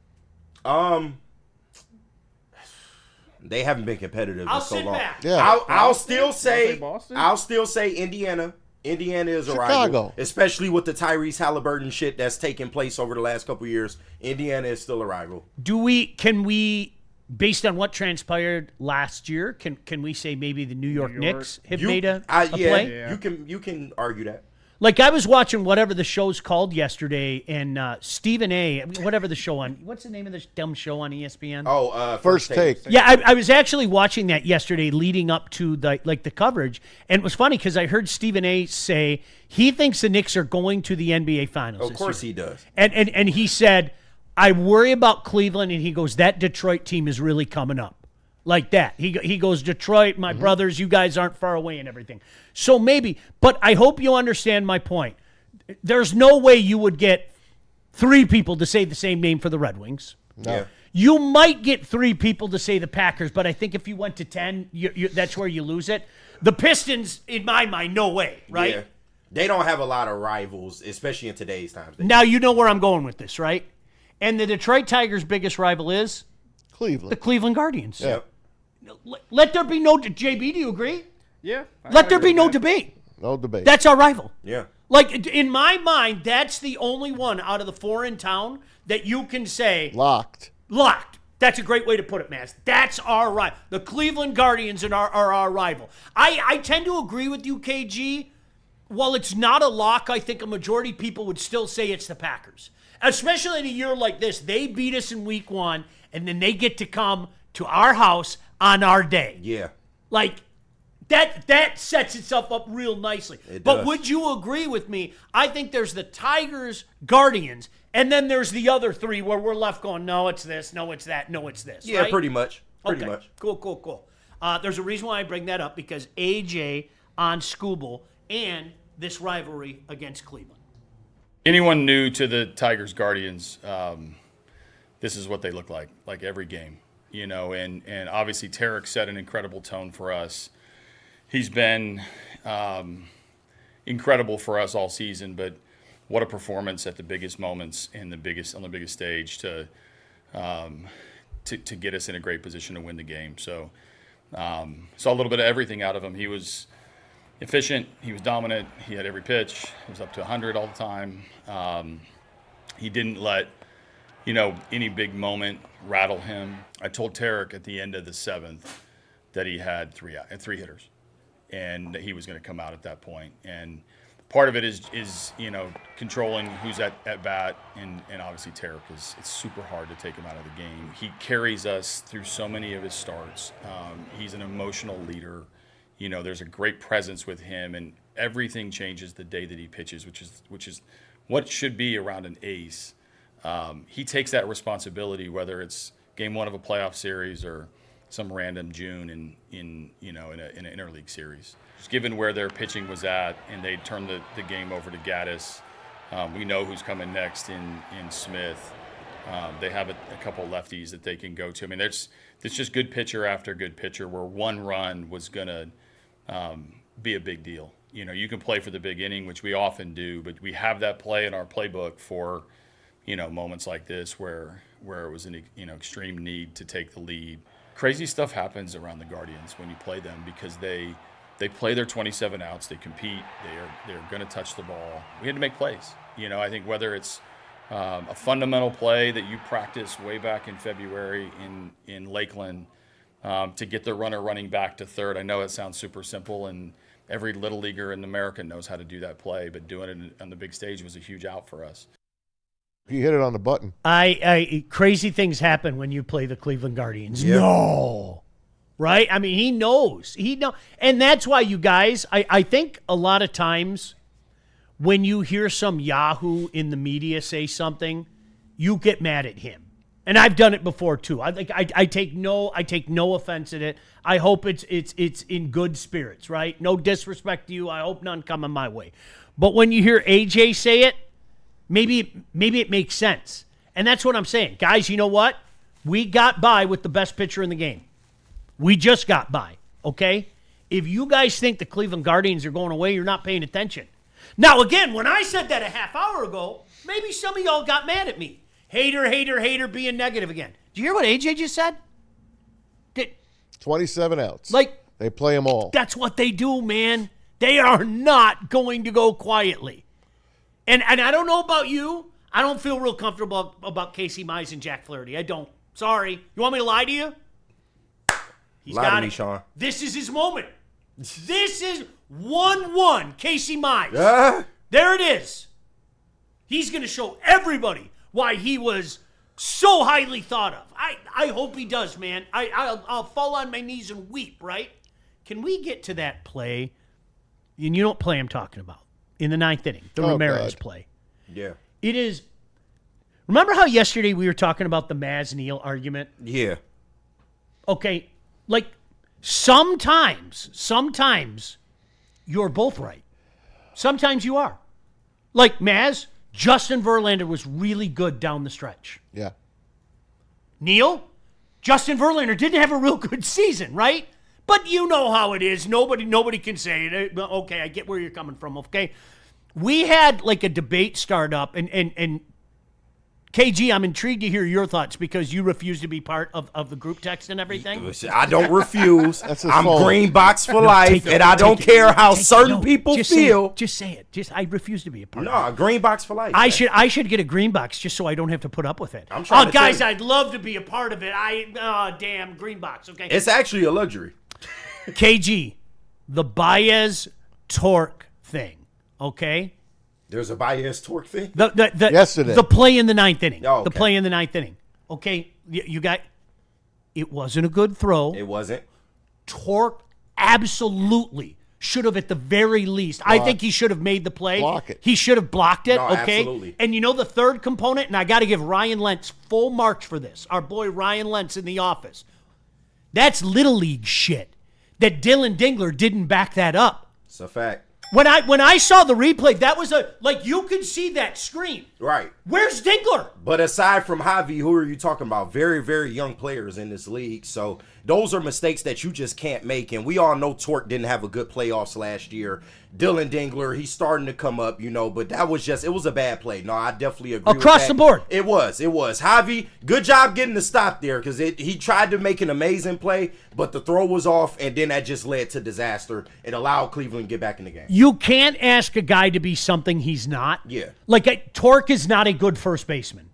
They haven't been competitive in so long. Back. Yeah. I'll still say Boston? I'll still say Indiana. Indiana is a Chicago. rival, especially with the Tyrese Halliburton shit that's taken place over the last couple of years. Indiana is still a rival. Can we, based on what transpired last year, can we say maybe the New York Knicks have made a play? Yeah. You can argue that. Like I was watching whatever the show's called yesterday, and Stephen A. Whatever the show on, what's the name of this dumb show on ESPN? Oh, First Take. Yeah, I was actually watching that yesterday, leading up to the coverage, and it was funny because I heard Stephen A. say he thinks the Knicks are going to the NBA Finals. Of course he does. And he said, I worry about Cleveland, and he goes, that Detroit team is really coming up. Like that. He goes, Detroit, my brothers, you guys aren't far away and everything. So maybe, but I hope you understand my point. There's no way you would get 3 people to say the same name for the Red Wings. No. Yeah. You might get 3 people to say the Packers, but I think if you went to 10, that's where you lose it. The Pistons, in my mind, no way, right? Yeah. They don't have a lot of rivals, especially in today's times. Now you know where I'm going with this, right? And the Detroit Tigers' biggest rival is Cleveland. the Cleveland Guardians. Yeah. Let there be no JB. Do you agree? Yeah. Let there be no debate. No debate. That's our rival. Yeah. Like in my mind, that's the only one out of the 4 in town that you can say Locked. That's a great way to put it, Maz. That's our rival. The Cleveland Guardians are our rival. I tend to agree with you, KG. While it's not a lock, I think a majority of people would still say it's the Packers. Especially in a year like this. They beat us in week 1, and then they get to come to our house on our day. Yeah. Like, that sets itself up real nicely. But does. would you agree with me? I think there's the Tigers, Guardians, and then there's the other 3 where we're left going, no, it's this, no, it's that, no, it's this. Yeah, right? pretty much. Pretty Okay. much. Cool. There's a reason why I bring that up, because AJ on SKUBAL and this rivalry against Cleveland. Anyone new to the Tigers Guardians, this is what they look like every game, and obviously Tarek set an incredible tone for us. He's been incredible for us all season, but what a performance at the biggest moments and on the biggest stage to get us in a great position to win the game. So saw a little bit of everything out of him. He was efficient. He was dominant. He had every pitch. He was up to 100 all the time. He didn't let, any big moment rattle him. I told Tarek at the end of the 7th that he had 3 hitters, and that he was going to come out at that point. And part of it is controlling who's at bat, and obviously Tarek it's super hard to take him out of the game. He carries us through so many of his starts. He's an emotional leader. There's a great presence with him, and everything changes the day that he pitches, which is what should be around an ace. He takes that responsibility, whether it's game 1 of a playoff series or some random June in an interleague series. Just given where their pitching was at, and they turned the game over to Gaddis. We know who's coming next in Smith. They have a couple lefties that they can go to. I mean, it's just good pitcher after good pitcher, where 1 run was going to be a big deal. You can play for the big inning, which we often do, but we have that play in our playbook for, moments like this where it was an extreme need to take the lead. Crazy stuff happens around the Guardians when you play them, because they play their 27 outs, they compete, they're going to touch the ball. We had to make plays. I think whether it's a fundamental play that you practiced way back in February in Lakeland to get the runner running back to third. I know it sounds super simple, and every little leaguer in America knows how to do that play, but doing it on the big stage was a huge out for us. He hit it on the button. Crazy things happen when you play the Cleveland Guardians. Yeah. No. Right? I mean, he knows. And that's why you guys, I think a lot of times when you hear some Yahoo in the media say something, you get mad at him. And I've done it before too. I take no offense at it. I hope it's in good spirits, right? No disrespect to you. I hope none coming my way. But when you hear AJ say it, maybe it makes sense. And that's what I'm saying. Guys, you know what? We got by with the best pitcher in the game. We just got by, okay? If you guys think the Cleveland Guardians are going away, you're not paying attention. Now, again, when I said that a half hour ago, maybe some of y'all got mad at me. Hater, being negative again. Did you hear what AJ just said? 27 outs. Like, they play them all. That's what they do, man. They are not going to go quietly. And I don't know about you. I don't feel real comfortable about Casey Mize and Jack Flaherty. I don't. Sorry. You want me to lie to you? He's Lie got to me, it. Sean. This is his moment. This is 1-1 Casey Mize. There it is. He's going to show everybody why he was so highly thought of. I hope he does, man. I'll fall on my knees and weep, right? Can we get to that play? And you know what play I'm talking about. In the ninth inning, the Ramirez play. Yeah. It is. Remember how yesterday we were talking about the Maz-Neal argument? Yeah. Okay, like sometimes you're both right. Sometimes you are. Like Maz, Justin Verlander was really good down the stretch. Yeah. Neil, Justin Verlander didn't have a real good season, right? But you know how it is. Nobody can say it. Okay, I get where you're coming from, okay? We had like a debate start up, and KG, I'm intrigued to hear your thoughts because you refuse to be part of the group text and everything. I don't refuse. I'm fault. green box for life, and I don't care how certain people feel. Just say it. I refuse to be a part of it. No, green box for life. I should get a green box just so I don't have to put up with it. I'm trying to guys, tell you. I'd love to be a part of it. Damn, green box, okay? It's actually a luxury. KG, the Baez Torque thing, okay? There's a Baez Torque thing? Yesterday. The play in the ninth inning. Oh, okay. The play in the ninth inning. Okay, you got it wasn't a good throw. It wasn't. Torque absolutely should have at the very least. I think he should have made the play. Block it. He should have blocked it, No, okay? absolutely. And you know the third component, and I got to give Ryan Lentz full marks for this. Our boy Ryan Lentz in the office. That's little league shit. That Dylan Dingler didn't back that up. It's a fact. When I saw the replay, that was you could see that screen. Right. Where's Dingler? But aside from Javi, who are you talking about? Very, very young players in this league. So those are mistakes that you just can't make. And we all know Torque didn't have a good playoffs last year. Dylan Dingler, he's starting to come up, but that was it was a bad play. No, I definitely agree with that. Across the board. It was. Javi, good job getting the stop there because he tried to make an amazing play, but the throw was off, and then that just led to disaster. It allowed Cleveland to get back in the game. You can't ask a guy to be something he's not. Yeah. Torque is not a good first baseman.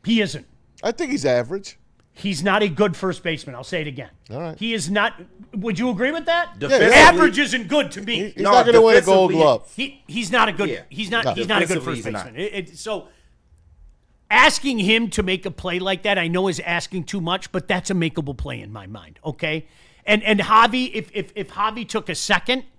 He isn't. I think he's average. He's not a good first baseman. I'll say it again. All right. He is not. Would you agree with that? Defensively- Average isn't good to me. He's not going to win a Gold defensively- Glove. He's not a good. Yeah. He's not a good Defensively, first he's not. baseman. So asking him to make a play like that, I know is asking too much, but that's a makeable play in my mind. Okay. And Javi, if Javi took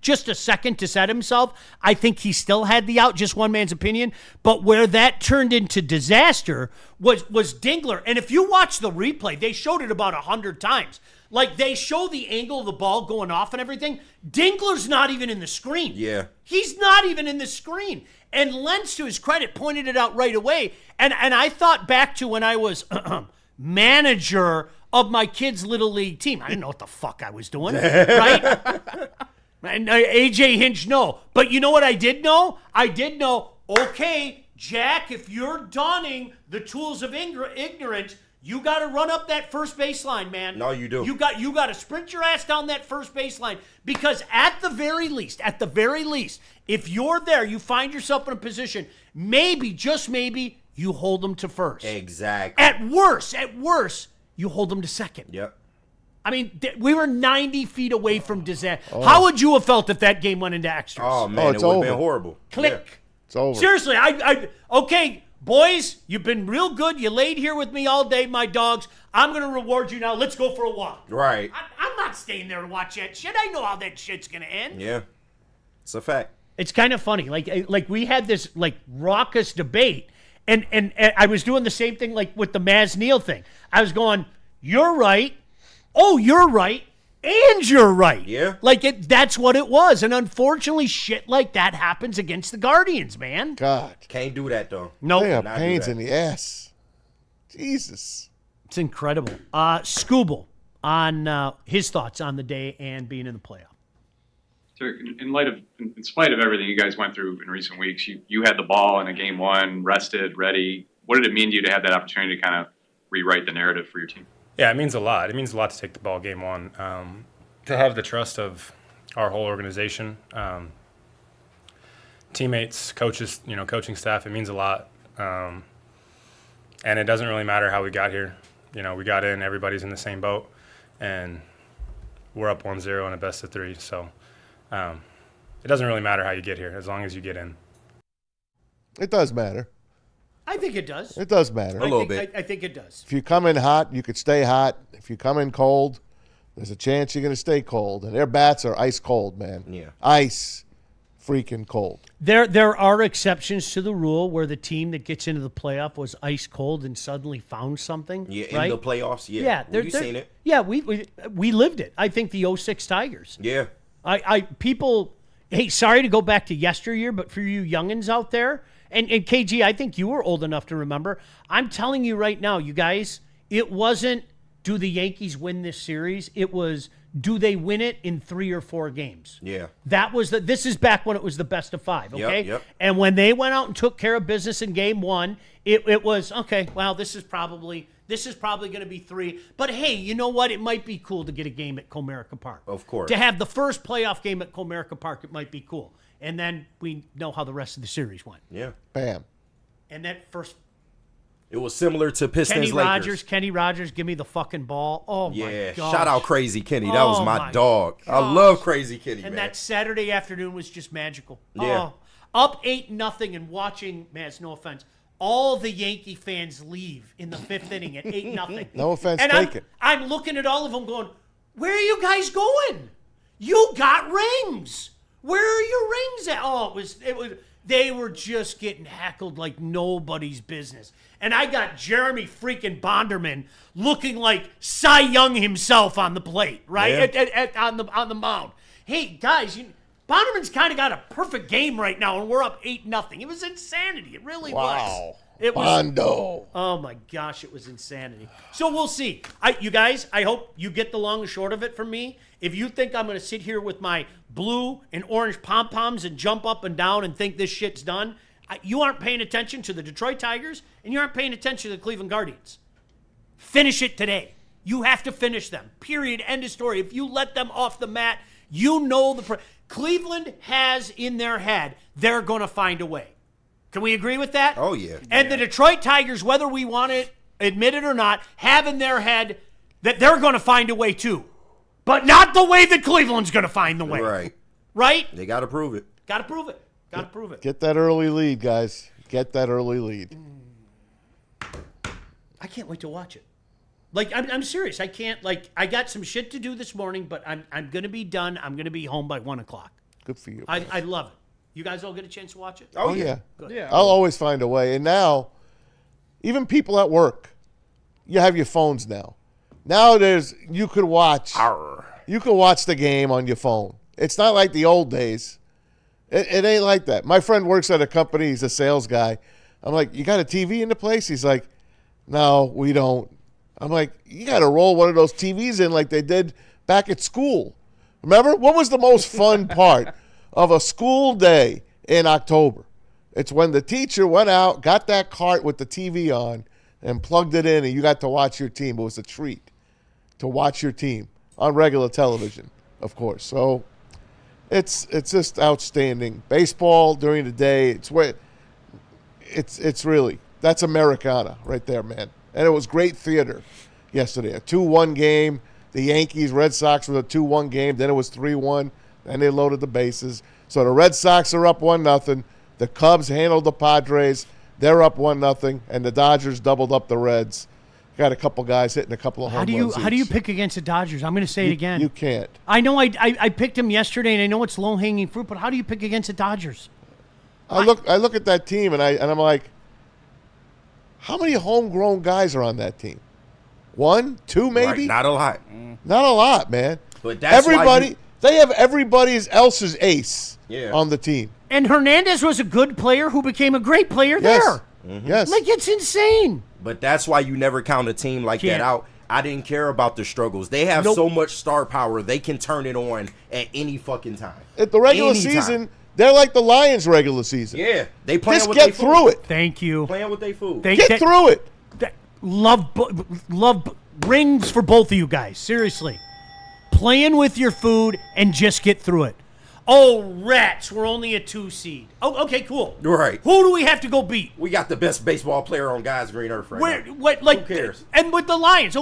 just a second to set himself, I think he still had the out, just one man's opinion. But where that turned into disaster was Dingler. And if you watch the replay, they showed it about 100 times. Like, they show the angle of the ball going off and everything. Dingler's not even in the screen. Yeah. He's not even in the screen. And Lentz, to his credit, pointed it out right away. And I thought back to when I was manager of my kids' little league team. I didn't know what the fuck I was doing, right? And AJ Hinch, no. But you know what I did know? I did know, okay, Jack, if you're donning the tools of ignorance, you got to run up that first baseline, man. No, you do. You got to sprint your ass down that first baseline because at the very least, if you're there, you find yourself in a position, maybe, just maybe, you hold them to first. Exactly. At worst, you hold them to second. Yep. I mean, we were 90 feet away from disaster. How would you have felt if that game went into extras? Oh, man, it's it would have over. been horrible. Click. Yeah. It's over. Seriously, okay, boys, you've been real good. You laid here with me all day, my dogs. I'm going to reward you now. Let's go for a walk. Right. I'm not staying there to watch that shit. I know how that shit's going to end. Yeah. It's a fact. It's kind of funny. Like we had this like raucous debate, and I was doing the same thing like with the Maz Neal thing. I was going, you're right. Oh, you're right. And you're right. Yeah. That's what it was. And unfortunately, shit like that happens against the Guardians, man. God. Can't do that, though. No. They are Not do pains that. in the ass. Jesus. It's incredible. SKUBAL on his thoughts on the day and being in the playoff. So in spite of everything you guys went through in recent weeks, you had the ball in a game one, rested, ready. What did it mean to you to have that opportunity to kind of rewrite the narrative for your team? Yeah, it means a lot. It means a lot to take the ball game one. To have the trust of our whole organization, teammates, coaches, coaching staff, it means a lot. And it doesn't really matter how we got here. We got in, everybody's in the same boat, and we're up 1-0 in a best of 3. So it doesn't really matter how you get here as long as you get in. It does matter. I think it does. It does matter. A little bit. I think it does. If you come in hot, you could stay hot. If you come in cold, there's a chance you're going to stay cold. And their bats are ice cold, man. Yeah. Ice freaking cold. There are exceptions to the rule where the team that gets into the playoff was ice cold and suddenly found something. Yeah, right? in the playoffs, yeah. Yeah, You've seen it. Yeah, we lived it. I think the 06 Tigers. Yeah. People, hey, sorry to go back to yesteryear, but for you youngins out there, and KG, I think you were old enough to remember. I'm telling you right now, you guys, it wasn't do the Yankees win this series. It was do they win it in 3 or 4 games. Yeah. That was this is back when it was the best of 5, okay? Yep. And when they went out and took care of business in game 1, it was, okay, well, this is probably going to be 3. But hey, you know what? It might be cool to get a game at Comerica Park. Of course. To have the first playoff game at Comerica Park, it might be cool. And then we know how the rest of the series went. Yeah. Bam. And that first It was similar to Pistons Lakers. Kenny Rogers, give me the fucking ball. Oh, my Yeah. God. Shout out Crazy Kenny. That was Oh, my my dog. I gosh. love Crazy Kenny, And man. that Saturday afternoon was just magical. Yeah. Oh, up 8-0 and watching, man, it's no offense, all the Yankee fans leave in the 5th inning at 8-0. No offense and taken. I'm looking at all of them going, where are you guys going? You got rings. Where are your rings at? Oh, it was. They were just getting heckled like nobody's business. And I got Jeremy freaking Bonderman looking like Cy Young himself on the plate, right? Yeah. On the mound. Hey, guys, Bonderman's kind of got a perfect game right now, and we're up 8-0. It was insanity. It really was. It was. Bondo. Oh my gosh, it was insanity. So we'll see. You guys, I hope you get the long and short of it from me. If you think I'm going to sit here with my blue and orange pom-poms and jump up and down and think this shit's done, you aren't paying attention to the Detroit Tigers and you aren't paying attention to the Cleveland Guardians. Finish it today. You have to finish them. Period. End of story. If you let them off the mat, you know Cleveland has in their head they're going to find a way. Can we agree with that? Oh, yeah. And the Detroit Tigers, whether we want to admit it or not, have in their head that they're going to find a way too. But not the way that Cleveland's going to find the way. Right. Right? They got to prove it. Got to prove it. Got to prove it. Get that early lead, guys. Get that early lead. I can't wait to watch it. Like, I'm serious. I can't, I got some shit to do this morning, but I'm going to be done. I'm going to be home by 1 o'clock. Good for you. I love it. You guys all get a chance to watch it? Oh, yeah. Good. Yeah. I'll always find a way. And now, even people at work, you have your phones now. Now you could watch the game on your phone. It's not like the old days. It ain't like that. My friend works at a company. He's a sales guy. I'm like, you got a TV in the place? He's like, no, we don't. I'm like, you got to roll one of those TVs in like they did back at school. Remember? What was the most fun part of a school day in October? It's when the teacher went out, got that cart with the TV on, and plugged it in, and you got to watch your team. It was a treat to watch your team on regular television, of course. So it's just outstanding. Baseball during the day, it's really That's Americana right there, man. And it was great theater yesterday. A 2-1 game. The Yankees, Red Sox was a 2-1 game. Then it was 3-1. Then they loaded the bases. So the Red Sox are up 1-0. The Cubs handled the Padres. They're up 1-0. And the Dodgers doubled up the Reds. Got a couple guys hitting a couple of home runs How do you each. pick against the Dodgers? I'm going to say it again. You can't. I know I picked them yesterday, and I know it's low-hanging fruit, but how do you pick against the Dodgers? I look at that team, and I'm like, how many homegrown guys are on that team? 1, 2, maybe? Right, not a lot. Not a lot, man. But that's why they have everybody else's ace on the team. And Hernandez was a good player who became a great player there. Yes. Like, it's insane. But that's why you never count a team like that out. I didn't care about the struggles. They have so much star power, they can turn it on at any fucking time. At the regular season, they're like the Lions' regular season. Yeah, they playing Just with get through it. Thank you. Playing with their food. Get through it. Love rings for both of you guys. Seriously. Playing with your food and just get through it. Oh, rats, we're only a 2 seed. Oh, okay, cool. Right. Who do we have to go beat? We got the best baseball player on God's green earth right now. Who cares? And with the Lions,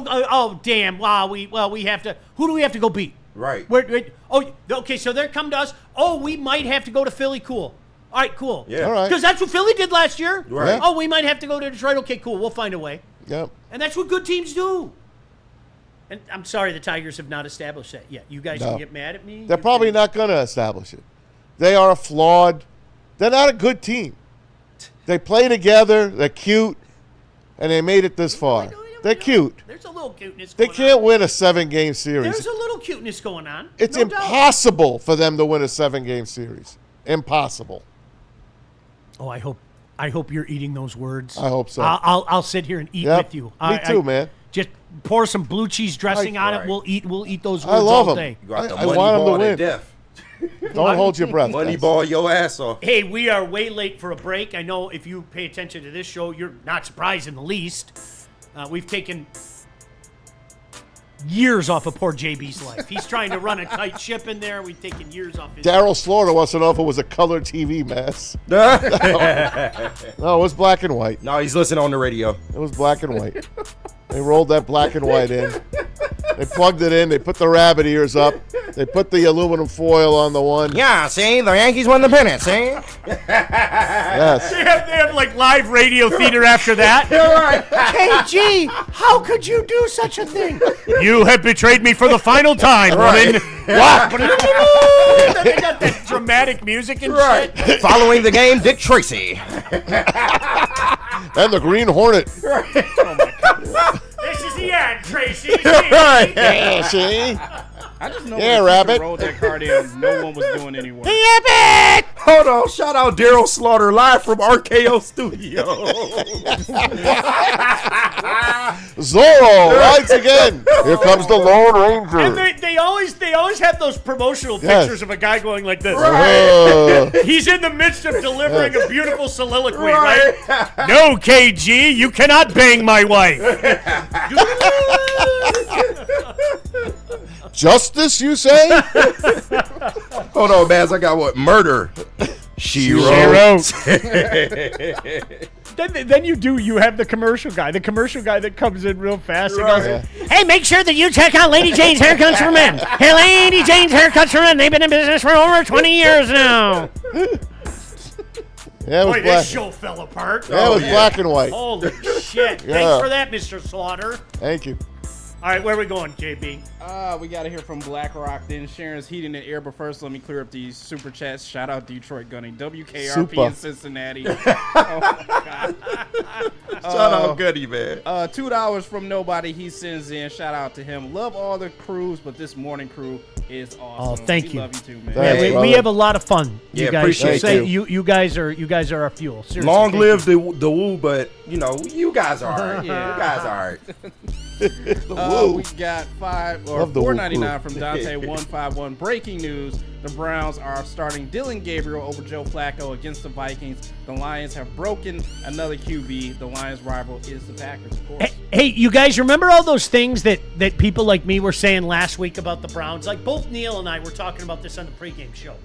damn, wow, we have to. Who do we have to go beat? Right. Okay, so they're coming to us. Oh, we might have to go to Philly. Cool. All right, cool. Yeah. All right. Because that's what Philly did last year. Right. Yeah. Oh, we might have to go to Detroit. Okay, cool. We'll find a way. Yep. And that's what good teams do. And I'm sorry the Tigers have not established that yet. You guys can get mad at me. They're probably not going to establish it. They are flawed. They're not a good team. They play together. They're cute. And they made it this far. They're cute. There's a little cuteness They going can't on. win a 7-game series. There's a little cuteness going on. It's no doubt. impossible for them to win a 7-game series. Impossible. Oh, I hope you're eating those words. I hope so. I'll sit here and eat with you. Me too, man. Just pour some blue cheese dressing on it. We'll eat those words I love all them. day. You got the I money want 'em to ball win. death. Don't hold your breath. Money guys. ball your ass off. Hey, we are way late for a break. I know if you pay attention to this show, you're not surprised in the least. We've taken years off of poor JB's life. He's trying to run a tight ship in there. We've taken years off his Daryl Slaughter wants to know if it was a color TV mess. No, it was black and white. No, he's listening on the radio. It was black and white. They rolled that black and white in. They plugged it in. They put the rabbit ears up. They put the aluminum foil on the one. Yeah, see? The Yankees won the pennant, see? Yes. They have like live radio theater after that. KG, how could you do such a thing? You have betrayed me for the final time, woman. Then they got that dramatic music and shit. Following the game, Dick Tracy. And the Green Hornet. This is the end, Tracy. Yeah, see? I just know Yeah, when Rabbit. rolled that card in, no one was doing any work. Hold on. Shout out Daryl Slaughter live from RKO Studio. Zorro rides again. Here comes the Lone Ranger. And they always have those promotional pictures of a guy going like this. He's in the midst of delivering a beautiful soliloquy, right? No, KG, you cannot bang my wife. Justice, you say? Hold on, Baz. I got what? Murder. She wrote. Then you have the commercial guy that comes in real fast and goes, hey, make sure that you check out Lady Jane's Haircuts for Men. Hey, Lady Jane's Haircuts for Men. They've been in business for over 20 years now. Yeah, it was Boy, black. this show fell apart. Yeah, it was black and white. Holy shit. Yeah. Thanks for that, Mr. Slaughter. Thank you. All right, where are we going, JB? We got to hear from BlackRock, then Sharon's Heating and Air. But first, let me clear up these super chats. Shout out Detroit Gunning, WKRP Super. in Cincinnati. Oh, my God. Shout out Goody, man. $2 from nobody. He sends in. Shout out to him. Love all the crews, but this morning crew is awesome. Oh, thank we you. Love you too, man. Thanks, we brother. have a lot of fun. Yeah, You guys appreciate say you. you guys are our fuel. Seriously, Long thank live you. the woo, but you know, you guys are all right. Yeah. You guys are all right. We got Love the woo $4.99 crew. from Dante151. Breaking news: the Browns are starting Dillon Gabriel over Joe Flacco against the Vikings. The Lions have broken another QB. The Lions' rival is the Packers, of course. Hey, you guys remember all those things that people like me were saying last week about the Browns? Like both Neil and I were talking about this on the pregame show.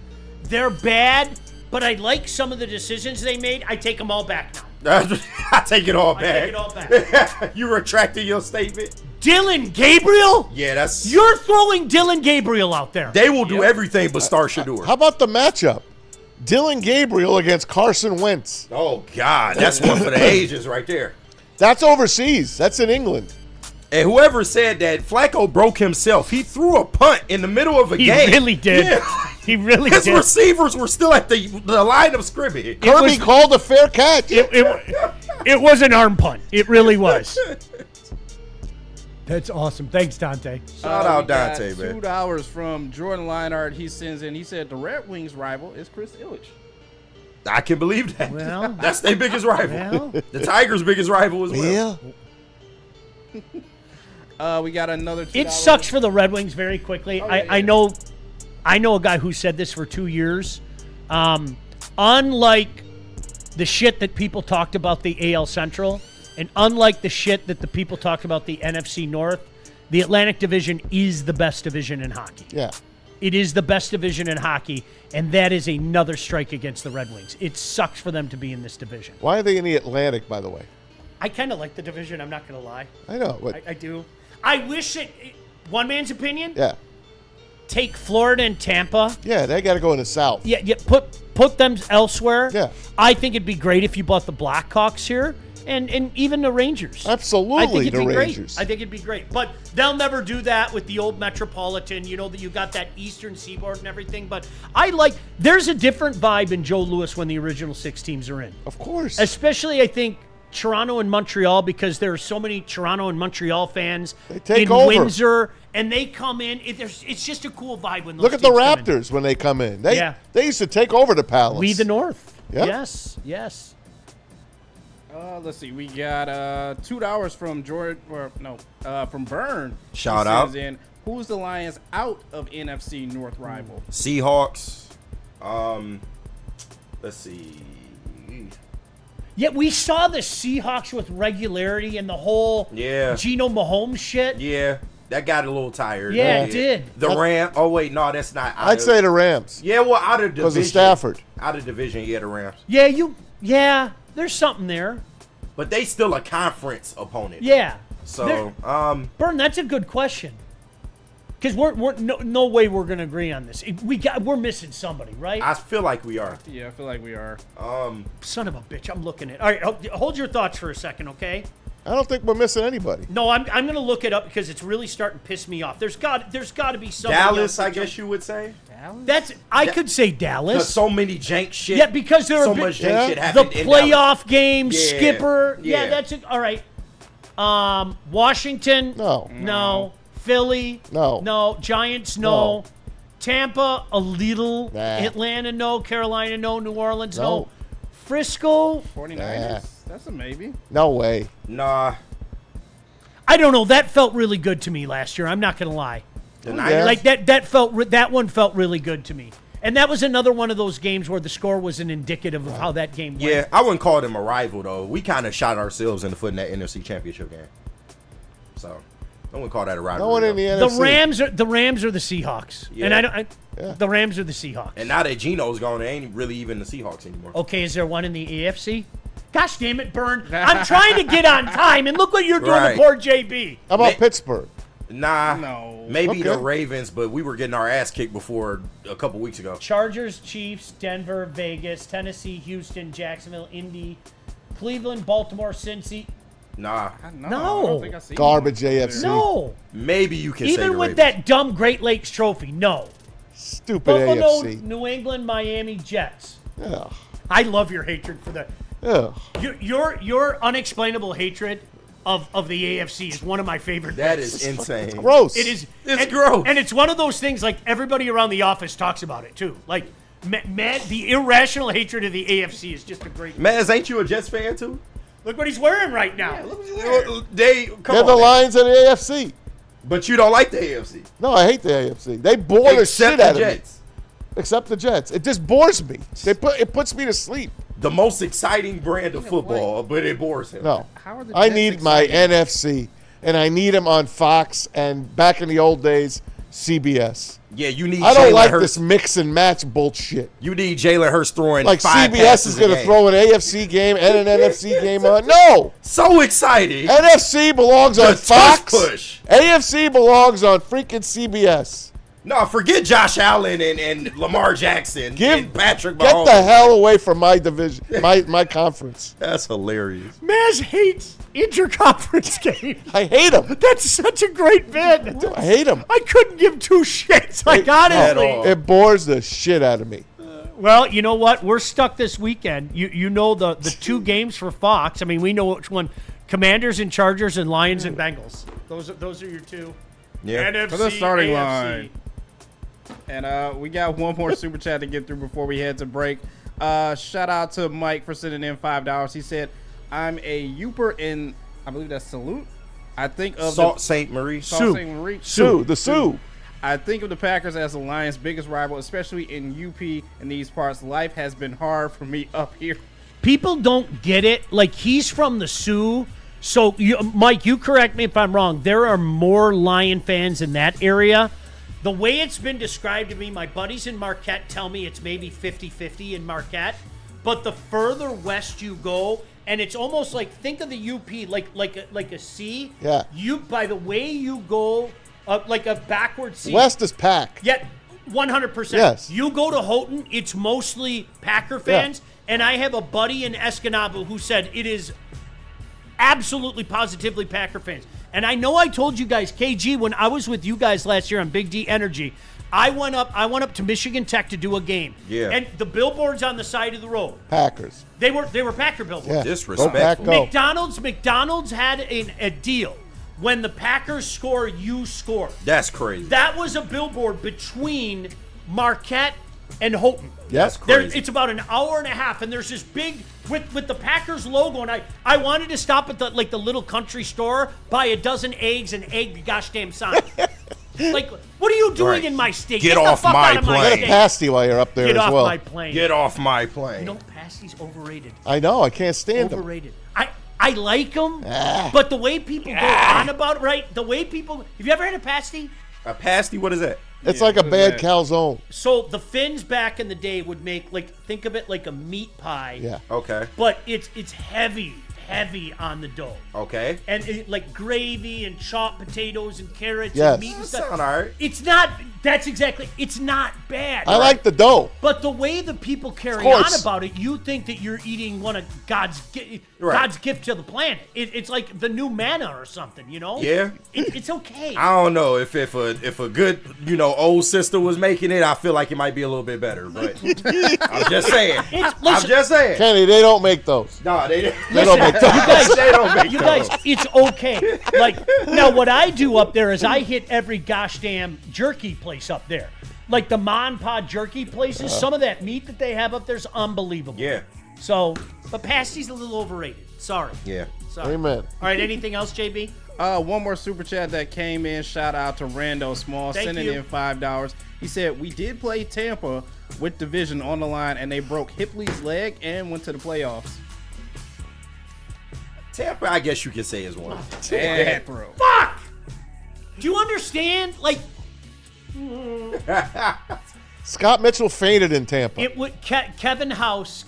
They're bad, but I like some of the decisions they made. I take them all back now. I take it all I back. take it all back. You retracted your statement? Dillon Gabriel? Yeah, that's... You're throwing Dillon Gabriel out there. They will do everything but start Shador. How about the matchup? Dillon Gabriel against Carson Wentz. Oh, God. That's one for the ages right there. That's overseas. That's in England. And whoever said that Flacco broke himself, he threw a punt in the middle of a game. He really did. Yeah. He really His did. receivers were still at the line of scrimmage. Kirby called a fair catch. It was an arm punt. It really was. That's awesome. Thanks, Dante. Shout out We got Dante, man. $2 from Jordan Lionheart. He sends in. He said the Red Wings rival is Chris Ilitch. I can believe that. Well, that's their biggest rival. well. The Tigers' biggest rival as well. We got another $2. It sucks for the Red Wings very quickly. I know a guy who said this for 2 years. Unlike the shit that people talked about the AL Central, and unlike the shit that the people talked about the NFC North, the Atlantic Division is the best division in hockey. Yeah. It is the best division in hockey, and that is another strike against the Red Wings. It sucks for them to be in this division. Why are they in the Atlantic, by the way? I kind of like the division. I'm not going to lie. I know. But I do. I wish it. One man's opinion. yeah. Take Florida and Tampa. Yeah, they got to go in the South. Yeah. Put them elsewhere. Yeah. I think it'd be great if you bought the Blackhawks here and even the Rangers. Absolutely, I think it'd the be Rangers. great. I think it'd be great. But they'll never do that with the old Metropolitan. You know that you got that Eastern Seaboard and everything. But there's a different vibe in Joe Louis when the original 6 teams are in. Of course. Especially, I think, Toronto and Montreal, because there are so many Toronto and Montreal fans take in over. Windsor, and they come in. It's just a cool vibe when those Look at the teams come in. Raptors when they come in. They Yeah. they used to take over the Palace. We the North. Yeah. Yes. Let's see. We got $2 from from Burn. Shout He out. sends in, who's the Lions out of NFC North rival? Seahawks. Let's see. Yeah, we saw the Seahawks with regularity and the whole Geno Mahomes shit. Yeah, that got a little tired. Yeah, it did. The Rams. Oh wait, no, that's not. I'd say the Rams. Yeah, well, out of division. Because of Stafford. Out of division, yeah, the Rams. Yeah, there's something there. But they still a conference opponent. Yeah. So, Burn, that's a good question. Because we're no way we're gonna agree on this. We're missing somebody, right? I feel like we are. Yeah, I feel like we are. Son of a bitch, I'm looking at. All right, hold your thoughts for a second, okay? I don't think we're missing anybody. No, I'm gonna look it up because it's really starting to piss me off. There's got to be somebody Dallas, else I guess you would say. That's I could say Dallas. Because so many jank shit. Yeah, because there so are much jank shit the happened in playoff game, Yeah, skipper. Yeah, yeah. that's it. All right. Washington. No. Philly. No. Giants. No. Tampa. A little. Nah. Atlanta. No. Carolina. No. New Orleans. No. No. Frisco. 49ers. That's a maybe. No way. Nah. I don't know. That felt really good to me last year. I'm not gonna lie. The Niners. Like that one felt really good to me. And that was another one of those games where the score wasn't indicative of how that game went. Yeah, I wouldn't call them a rival though. We kind of shot ourselves in the foot in that NFC Championship game. So I wouldn't call that a rival. No one in the NFC. The Rams are the Seahawks. Yeah. And the Rams are the Seahawks. And now that Geno's gone, they ain't really even the Seahawks anymore. Okay, is there one in the AFC? Gosh damn it, Burn. I'm trying to get on time, and look what you're doing Right. to poor JB. How about Pittsburgh? Nah. No. Maybe the Okay. Ravens, but we were getting our ass kicked before a couple weeks ago. Chargers, Chiefs, Denver, Vegas, Tennessee, Houston, Jacksonville, Indy, Cleveland, Baltimore, Cincy. Nah. No. No. I don't think I see Garbage one. AFC. No. Maybe you can say Even the with Ravens. that dumb Great Lakes trophy, no. Stupid Buffalo, AFC. New England, Miami, Jets. Ugh. I love your hatred for the Ugh. your unexplainable hatred of the AFC is one of my favorite That things. is insane. Gross. It is. It's gross. And it's one of those things like everybody around the office talks about it too. Like mad, the irrational hatred of the AFC is just a great. Maz, ain't you a Jets fan too? Look what he's wearing right now. Come They're on, the man. Lions of the AFC. But you don't like the AFC. No, I hate the AFC. They bore the Except shit the out of me. Jets. Except the Jets. It just bores me. It puts me to sleep. The most exciting brand of football, but it bores him. No. How are the I Jets need my exciting? NFC, and I need them on Fox. And back in the old days, CBS. Yeah, you need. I don't Jalen like Hurts. this mix and match bullshit. You need Jalen Hurts throwing Like 5 CBS passes is going a to game. throw an AFC game and an NFC game on. No, So exciting. NFC belongs The on tush Fox. push. AFC belongs on freaking CBS. No, forget Josh Allen and Lamar Jackson and Patrick Get Mahomes. the hell away from my division, my conference. That's hilarious. Maz hates interconference games. I hate them. That's such a great bit. I hate them. I couldn't give two shits. Like, honestly. It bores the shit out of me. Well, you know what? We're stuck this weekend. You know the two games for Fox. I mean, we know which one. Commanders and Chargers and Lions and Bengals. Those are your two. Yeah. NFC, For the starting AFC. line. And we got one more super chat to get through before we head to break. Shout out to Mike for sending in $5. He said, I'm a Youper in, I believe that's Salute. I think of Sault Ste. Marie. Sault Ste. Marie. Sioux. I think of the Packers as the Lions' biggest rival, especially in UP in these parts. Life has been hard for me up here. People don't get it. Like, he's from the Sioux. So, Mike, you correct me if I'm wrong. There are more Lion fans in that area. The way it's been described to me, my buddies in Marquette tell me it's maybe 50-50 in Marquette. But the further west you go, and it's almost like, think of the UP like a C. Yeah. By the way you go, like a backward C. West is Pack. Yet, 100%. Yes. You go to Houghton, it's mostly Packer fans. Yeah. And I have a buddy in Escanaba who said it is absolutely, positively Packer fans. And I know I told you guys, KG, when I was with you guys last year on Big D Energy, I went up to Michigan Tech to do a game. Yeah. And the billboards on the side of the road. Packers. They were Packer billboards. Yeah. Disrespectful. Go Pack, go. McDonald's had a deal. When the Packers score, you score. That's crazy. That was a billboard between Marquette and Houghton. Yes, crazy. It's about an hour and a half, and there's this big with the Packers logo, and I wanted to stop at the little country store, buy a dozen eggs, and egg the gosh damn sign. Like, what are you doing Right. in my state? Get the off fuck my out of my plane. Get a state. pasty while you're up there Get as off well. my plane. Get off my plane. You know, pasties overrated. I know. I can't stand them. Overrated. I like them, but the way people go on about it, right? The way people. Have you ever had a pasty? A pasty? What is that? It's like a bad calzone. So the Finns back in the day would make, like, think of it like a meat pie. Yeah. Okay. But it's heavy on the dough. Okay. And like gravy and chopped potatoes and carrots Yes. and meat and That stuff. sound all right. It's not. That's exactly. It's not bad. I like the dough. But the way the people carry Of course. on about it, you think that you're eating one of God's gift to the planet. It's like the new manna or something, you know? Yeah. It's okay. I don't know if a good old sister was making it, I feel like it might be a little bit better. But I'm just saying. I'm just saying. Kenny, they don't make those. No, they don't make those. They don't make You those. guys, it's okay. Like, now what I do up there is I hit every gosh damn jerky place up there. Like the Mon Pa jerky places, some of that meat that they have up there is unbelievable. Yeah. So, but pasty's a little overrated. Sorry. Yeah. Sorry. Amen. All right, anything else, JB? One more super chat that came in. Shout out to Rando Small, Thank sending you. in $5. He said, we did play Tampa with division on the line, and they broke Hipley's leg and went to the playoffs. Tampa, I guess you could say is one. Bad throw. Fuck! Do you understand? Like, Scott Mitchell fainted in Tampa. it would Kevin House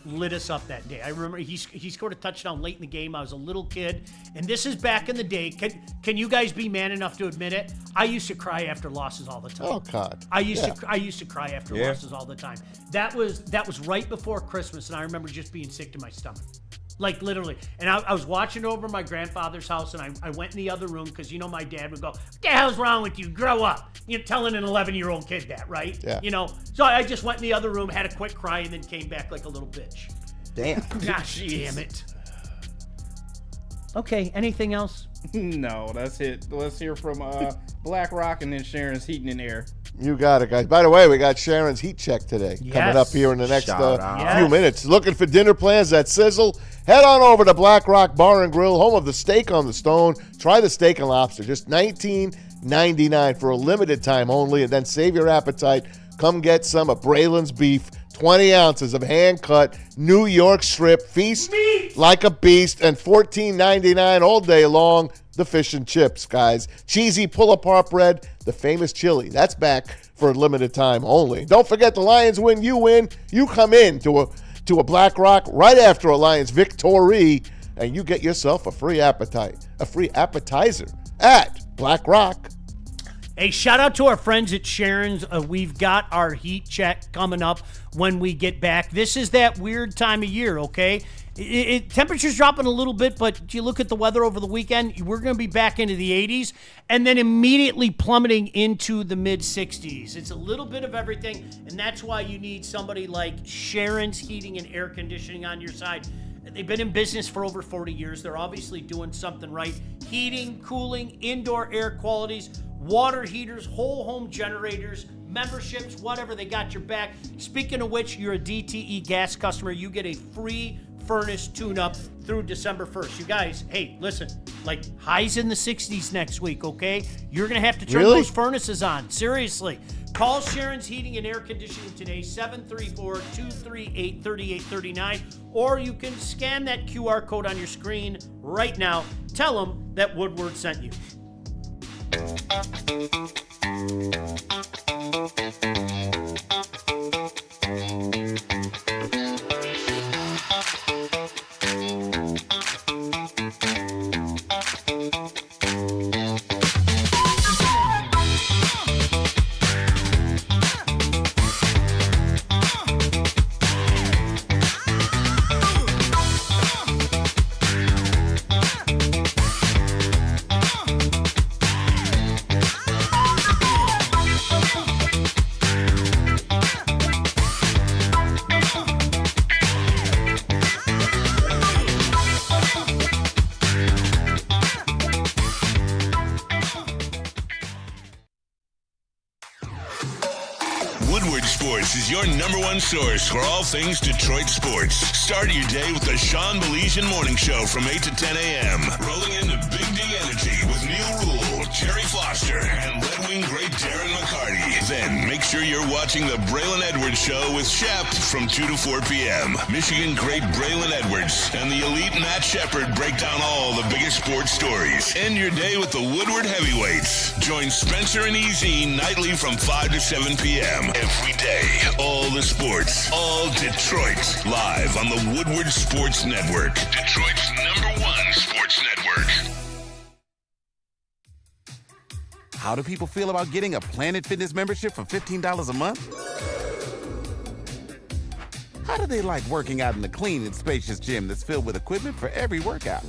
lit us up that day. I remember he scored a touchdown late in the game. I was a little kid, and this is back in the day. Can you guys be man enough to admit it? I used to cry after losses all the time. Oh God. I used to cry after Yeah. losses all the time. That was right before Christmas, and I remember just being sick to my stomach. Like, literally. And I was watching over my grandfather's house, and I went in the other room because, my dad would go, what the hell's wrong with you? Grow up. Telling an 11-year-old kid that, right? Yeah. So I just went in the other room, had a quick cry, and then came back like a little bitch. Damn. Gosh damn it. Okay, anything else? No, that's it. Let's hear from Black Rock and then Sharon's Heating and Air. You got it, guys. By the way, we got Sharon's heat check today coming up here in the next Shout out. few Yes. minutes. Looking for dinner plans that sizzle? Head on over to Black Rock Bar and Grill, home of the steak on the stone. Try the steak and lobster, just $19.99 for a limited time only, and then save your appetite. Come get some of Braylon's beef, 20 ounces of hand-cut New York strip. Feast like a beast, and $14.99 all day long. the fish and chips, guys. Cheesy pull-apart bread, the famous chili. That's back for a limited time only. Don't forget, the Lions win, you win. You come in to a Black Rock right after a Lions victory, and you get yourself a free appetizer at Black Rock. Hey, shout out to our friends at Sharon's. We've got our heat check coming up when we get back. This is that weird time of year, okay? Temperature's dropping a little bit, but you look at the weather over the weekend, we're going to be back into the 80s and then immediately plummeting into the mid-60s. It's a little bit of everything, and that's why you need somebody like Sharon's Heating and Air Conditioning on your side. They've been in business for over 40 years. They're obviously doing something right. Heating, cooling, indoor air qualities, water heaters, whole home generators, memberships, whatever, they got your back. Speaking of which, you're a DTE gas customer, you get a free furnace tune-up through December 1st. You guys, hey, listen, like highs in the 60s next week, okay? You're going to have to turn those furnaces on. Seriously. Call Sharon's Heating and Air Conditioning today, 734-238-3839, or you can scan that QR code on your screen right now. Tell them that Woodward sent you. Woodward Sports is your number one source for all things Detroit sports. Start your day with the Sean Baligian Morning Show from 8 to 10 a.m. Rolling into Big D Energy with Neil Rule, Jerry Foster, and Red Wing great Darren McCarty. Then make sure you're watching the Braylon Edwards Show with Shep from 2 to 4 p.m. Michigan great Braylon Edwards and the elite Matt Shepard break down all the biggest sports stories. End your day with the Woodward Heavyweights. Join Spencer and EZ nightly from 5 to 7 p.m. Every day, all the sports, all Detroit, live on the Woodward Sports Network. Detroit's #1 sports network. How do people feel about getting a Planet Fitness membership for $15 a month? How do they like working out in a clean and spacious gym that's filled with equipment for every workout?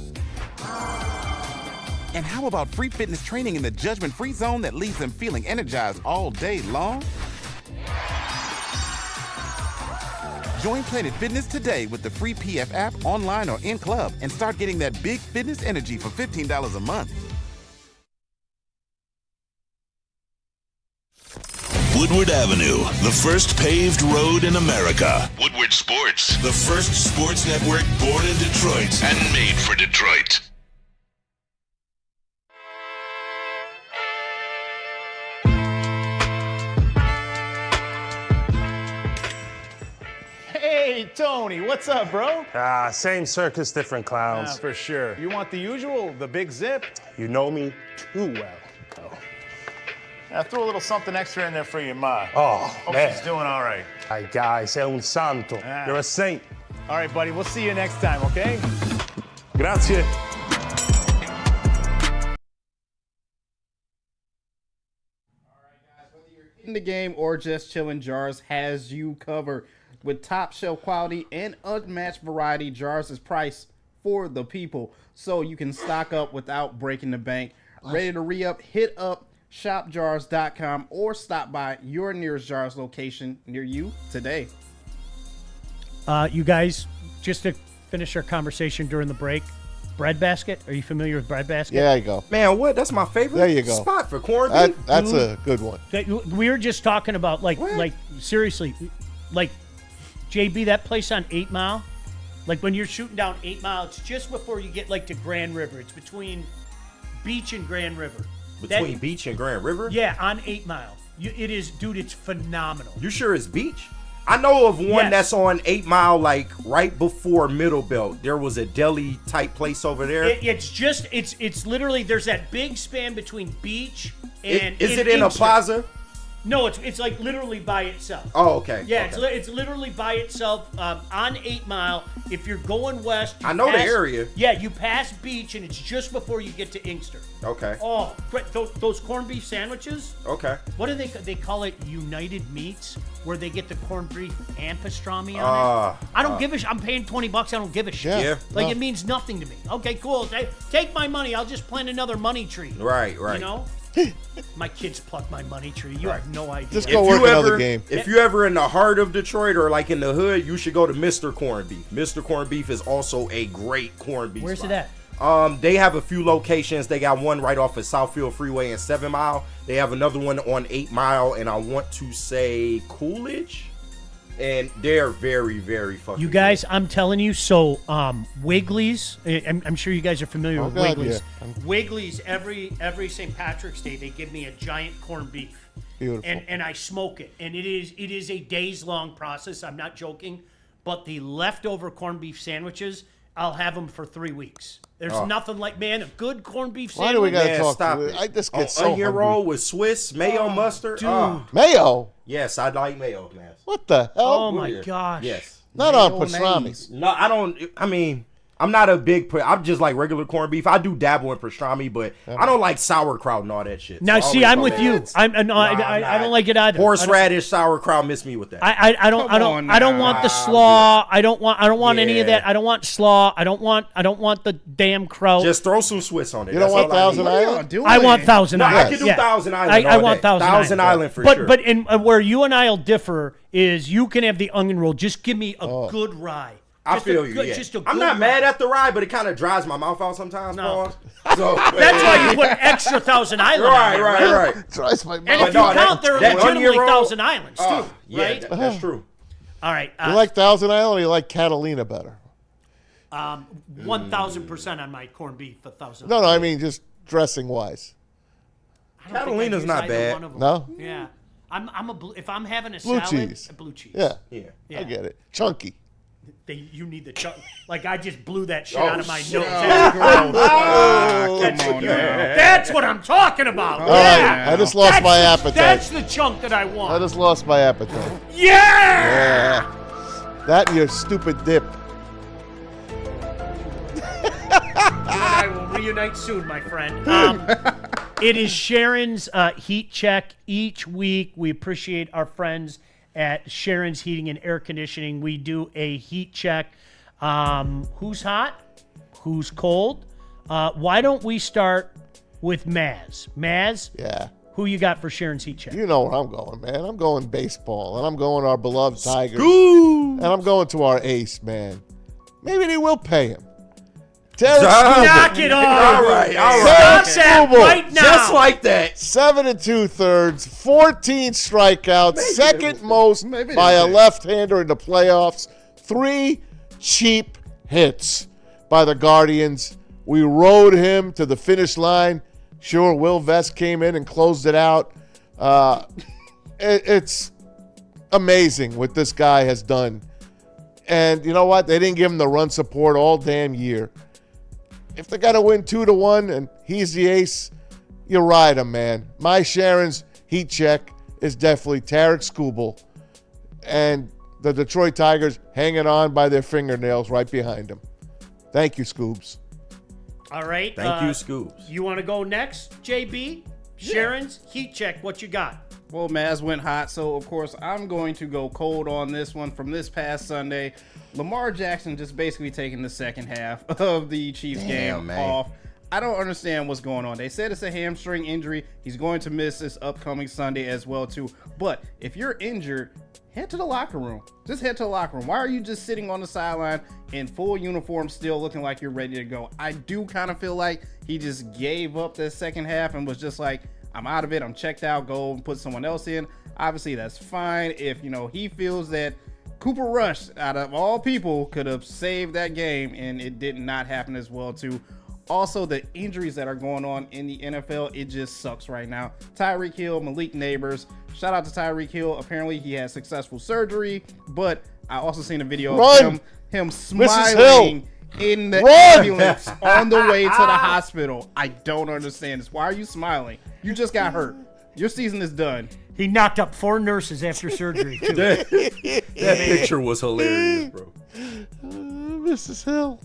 And how about free fitness training in the judgment-free zone that leaves them feeling energized all day long? Join Planet Fitness today with the free PF app, online or in club, and start getting that big fitness energy for $15 a month. Woodward Avenue, the first paved road in America. Woodward Sports, the first sports network born in Detroit and made for Detroit. Hey, Tony, what's up, bro? Same circus, different clowns. For sure. You want the usual, the big zip? You know me too well. I threw a little something extra in there for your ma. Oh, Hope man. she's doing all right. Ay, guy, sei un santo. You're a saint. All right, buddy, we'll see you next time, okay? Grazie. In the game or just chilling, Jars has you covered. With top shelf quality and unmatched variety, Jars is priced for the people, so you can stock up without breaking the bank. Ready to re-up? Hit up shopjars.com or stop by your nearest Jars location near you today. You guys, just to finish our conversation during the break, Breadbasket. Are you familiar with Breadbasket? Yeah, you go. Man, what? That's my favorite There you go. spot for corned beef. That's a good one. We were just talking about, like seriously, like, JB, that place on 8 Mile, like when you're shooting down 8 Mile, it's just before you get like to Grand River. It's between Beach and Grand River. Between Beach and Grand River? Yeah, on 8 Mile. It is, dude, it's phenomenal. You sure it's Beach? I know of one that's on 8 Mile, like right before Middle Belt. There was a deli type place over there. It's literally, there's that big span between Beach and Is it in a plaza? No, it's like literally by itself. Oh, okay. Yeah, okay. it's literally by itself on 8 Mile. If you're going west, I know the area. Yeah, you pass Beach, and it's just before you get to Inkster. Okay. Oh, great. Those corned beef sandwiches. Okay. What do they call it? United Meats, where they get the corned beef and pastrami on it. I don't give a shit. I'm paying $20. I don't give a shit. Yeah. Like, it means nothing to me. Okay, cool. Take my money. I'll just plant another money tree. Right. You know? My kids pluck my money tree. You have no idea. Just go work another game. If you're ever in the heart of Detroit or like in the hood, you should go to Mr. Corned Beef. Mr. Corned Beef is also a great corned beef Where's spot. it at? They have a few locations. They got one right off of Southfield Freeway and 7 Mile. They have another one on 8 Mile, and I want to say Coolidge. And they're very, very fucking You guys, good. I'm telling you, so Wiggly's, I'm sure you guys are familiar with Wiggly's. Yeah. Wiggly's, every St. Patrick's Day, they give me a giant corned beef. Beautiful. And I smoke it. And it is a days-long process. I'm not joking. But the leftover corned beef sandwiches, I'll have them for 3 weeks. There's nothing like, man, a good corned beef sandwich. Why do we got to Man, talk? stop it. This gets so onion hungry. roll with Swiss, mayo, mustard. dude. Mayo? Yes, I like mayo, man. What the hell? Oh, my gosh. Yes. Not on pastrami. No, I don't. I mean, I'm not a big. I'm just like regular corned beef. I do dabble in pastrami, but I don't like sauerkraut and all that shit. Now, So see, I I'm always with go you. that. I don't like it either. Horseradish, sauerkraut, miss me with that. I don't want the slaw. I don't want any of that. I don't want slaw. I don't want the damn kraut. Just throw some Swiss on it. You don't want Thousand Island? I want Thousand Island. I can do Thousand Island. I want Thousand Island for but, sure. But in where you and I'll differ is you can have the onion roll. Just give me a good rye. I feel you. Yeah. I'm not mad at the rye, but it kind of dries my mouth out sometimes. No. So that's why you put extra Thousand Island. Right. Dries my mouth. And if you count, they're legitimately Thousand Islands too, right? That's true. All right. You like Thousand Island or you like Catalina better? 1,000% on my corned beef. 1,000. No, I mean just dressing wise. Catalina's not bad. No? Yeah. If I'm having a Blue salad, cheese. blue cheese. Yeah. Yeah. I get it. Chunky. You need the chunk. Like I just blew that shit out of my nose. Come on now. That's what I'm talking about. All right. I just lost my appetite. That's the chunk that I want. I just lost my appetite. Yeah! That and your stupid dip. You and I will reunite soon, my friend. It is Sharon's heat check each week. We appreciate our friends at Sharon's Heating and Air Conditioning. We do a heat check. Who's hot? Who's cold? Why don't we start with Maz? Maz? Yeah. Who you got for Sharon's heat check? You know where I'm going, man. I'm going baseball, and I'm going our beloved Tigers. And I'm going to our ace, man. Maybe they will pay him. Knock it off. All right. Stop that right now. Just like that. 7 2/3, 14 strikeouts, second most by a left-hander in the playoffs. 3 cheap hits by the Guardians. We rode him to the finish line. Sure, Will Vest came in and closed it out. It's amazing what this guy has done. And you know what? They didn't give him the run support all damn year. If they're going to win 2-1 and he's the ace, you ride him, man. My Sharon's heat check is definitely Tarek SKUBAL and the Detroit Tigers hanging on by their fingernails right behind him. Thank you, Scoobs. All right. Thank you, Scoobs. You want to go next, JB? Sharon's heat check. What you got? Well, Maz went hot, so of course I'm going to go cold on this one from this past Sunday. Lamar Jackson just basically taking the second half of the Chiefs game off. I don't understand what's going on. They said it's a hamstring injury. He's going to miss this upcoming Sunday as well too. But if you're injured, head to the locker room. Just head to the locker room. Why are you just sitting on the sideline in full uniform still looking like you're ready to go? I do kind of feel like he just gave up the second half and was just like, I'm out of it. I'm checked out. Go and put someone else in. Obviously, that's fine. If, he feels that Cooper Rush, out of all people, could have saved that game, and it did not happen as well, too. Also, the injuries that are going on in the NFL, it just sucks right now. Tyreek Hill, Malik Neighbors. Shout out to Tyreek Hill. Apparently, he had successful surgery, but I also seen a video of him smiling in the ambulance on the way to the hospital. I don't understand this. Why are you smiling? You just got hurt. Your season is done. He knocked up 4 nurses after surgery, too. That picture was hilarious, bro. Mrs. Hill.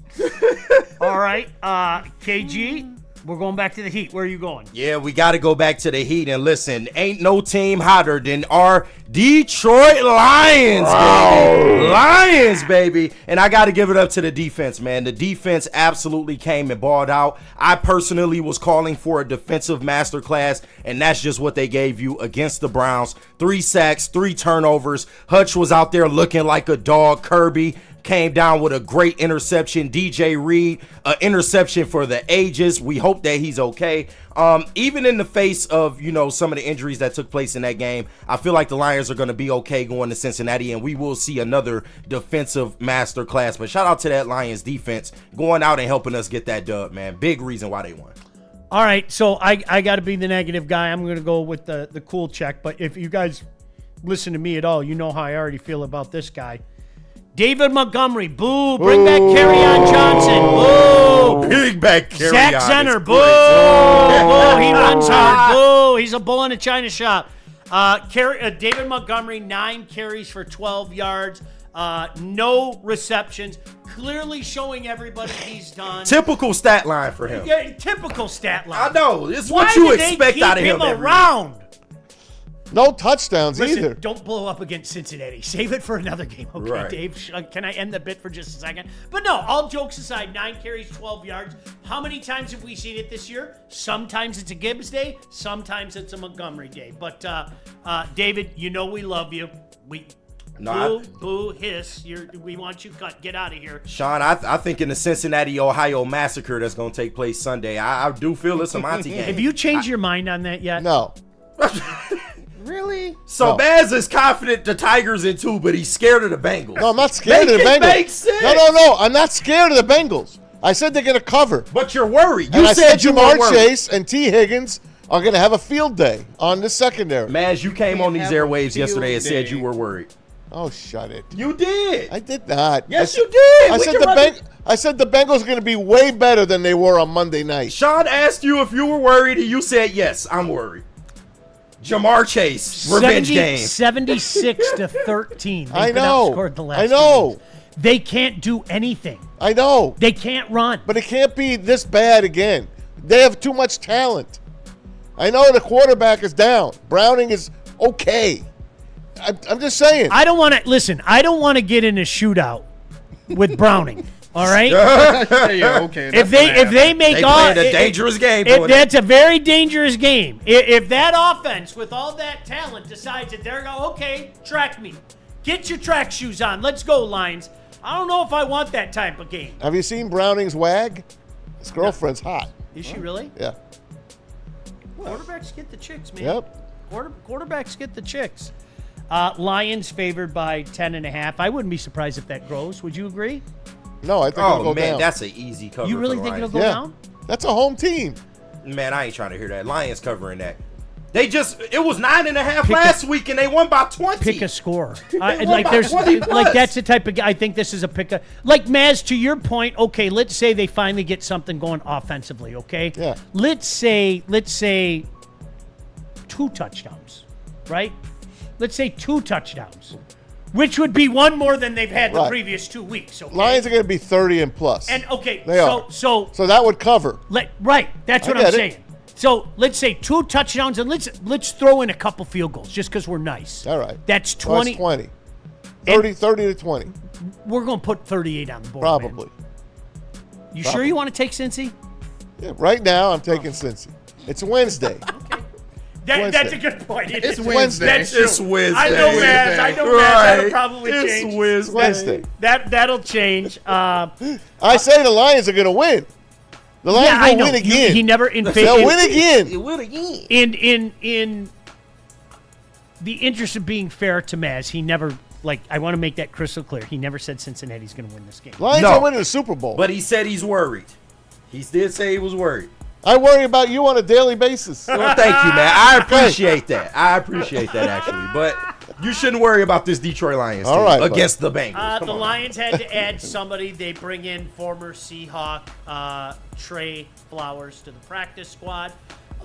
All right, KG, we're going back to the Heat. Where are you going? Yeah, we got to go back to the Heat. And listen, ain't no team hotter than our Detroit Lions, baby. Lions, baby. And I got to give it up to the defense, man. The defense absolutely came and balled out. I personally was calling for a defensive masterclass, and that's just what they gave you against the Browns. 3 sacks, 3 turnovers. Hutch was out there looking like a dog. Kirby came down with a great interception. DJ Reed, an interception for the ages. We hope that he's okay. Even in the face of, some of the injuries that took place in that game, I feel like the Lions are going to be okay going to Cincinnati, and we will see another defensive masterclass. But shout out to that Lions defense going out and helping us get that dub, man. Big reason why they won. All right, so I got to be the negative guy. I'm going to go with the cool check. But if you guys listen to me at all, you know how I already feel about this guy. David Montgomery, boo. Bring back Kerryon Johnson, boo. Bring back Kerryon. Zach Zenner, boo. Boo. He runs hard, boo. He's a bull in a china shop. David Montgomery, 9 carries for 12 yards. No receptions. Clearly showing everybody he's done. Typical stat line for him. Yeah, typical stat line. I know. It's what you expect out of him. Why did they keep him around? No touchdowns Listen, either. Don't blow up against Cincinnati. Save it for another game, okay, right. Dave? Can I end the bit for just a second? But no, all jokes aside, 9 carries, 12 yards. How many times have we seen it this year? Sometimes it's a Gibbs day. Sometimes it's a Montgomery day. But, David, we love you. Boo, hiss. We want you cut. Get out of here. Sean, I think in the Cincinnati, Ohio massacre that's going to take place Sunday, I do feel it's a Monty game. Have you changed your mind on that yet? No. Really? So No. Baz is confident the Tigers in 2, but he's scared of the Bengals. No, I'm not scared of the Bengals. Make sense. No. I'm not scared of the Bengals. I said they're going to cover. But you're worried. I said you were Jamar worried. Chase and T. Higgins are going to have a field day on the secondary. Maz, you came on these airwaves yesterday and day. said you were worried. Oh, shut it. You did. I did not. Yes, you did. I said the Bengals are going to be way better than they were on Monday night. Sean asked you if you were worried, and you said, yes, I'm worried. Jamar Chase, revenge game. 76-13. I know. Outscored the last I know. games. They can't do anything. I know. They can't run. But it can't be this bad again. They have too much talent. I know the quarterback is down. Browning is okay. I'm just saying. I don't want to get in a shootout with Browning. All right. Yeah, okay. If they make playing a dangerous game. That's a very dangerous game. If that offense with all that talent decides that they're going, okay, track me, get your track shoes on, let's go Lions. I don't know if I want that type of game. Have you seen Browning's wag? His girlfriend's hot. Is she really? Yeah. Quarterbacks get the chicks, man. Yep. Quarterbacks get the chicks. Lions favored by 10.5. I wouldn't be surprised if that grows. Would you agree? No, I think it'll go down. That's an easy cover. You really for the think it'll Lions. go down? That's a home team. Man, I ain't trying to hear that. Lions covering that. It was 9.5 last week, and they won by 20. Pick a score. Won by 20 plus. That's the type of. I think this is a pick. Like Maz, to your point. Okay, let's say they finally get something going offensively. Okay. Yeah. Let's say 2 touchdowns, right? Let's say 2 touchdowns, which would be 1 more than they've had the previous 2 weeks. Okay? Lions are going to be 30 and plus. And okay, They are. so that would cover. Right. That's what I'm get it. saying. So let's say 2 touchdowns, and let's throw in a couple field goals just because we're nice. All right. That's Well, 20. that's 20. 30 to 20. We're going to put 38 on the board. Probably. Man. You sure you want to take Cincy? Yeah, right now, I'm taking Cincy. It's Wednesday. That's a good point. It's Wednesday. That's true. It's Wednesday. I know, Maz. That'll probably change. It's Wednesday. That'll change. I say the Lions are going to win. The Lions will win again. He never They'll win again. You win again. In the interest of being fair to Maz, he never I want to make that crystal clear. He never said Cincinnati's going to win this game. Lions are winning the Super Bowl. But he said he's worried. He did say he was worried. I worry about you on a daily basis. Well, thank you, man. I appreciate that. Actually. But you shouldn't worry about this Detroit Lions team against the Bengals. The Lions had to add somebody. They bring in former Seahawk Trey Flowers to the practice squad.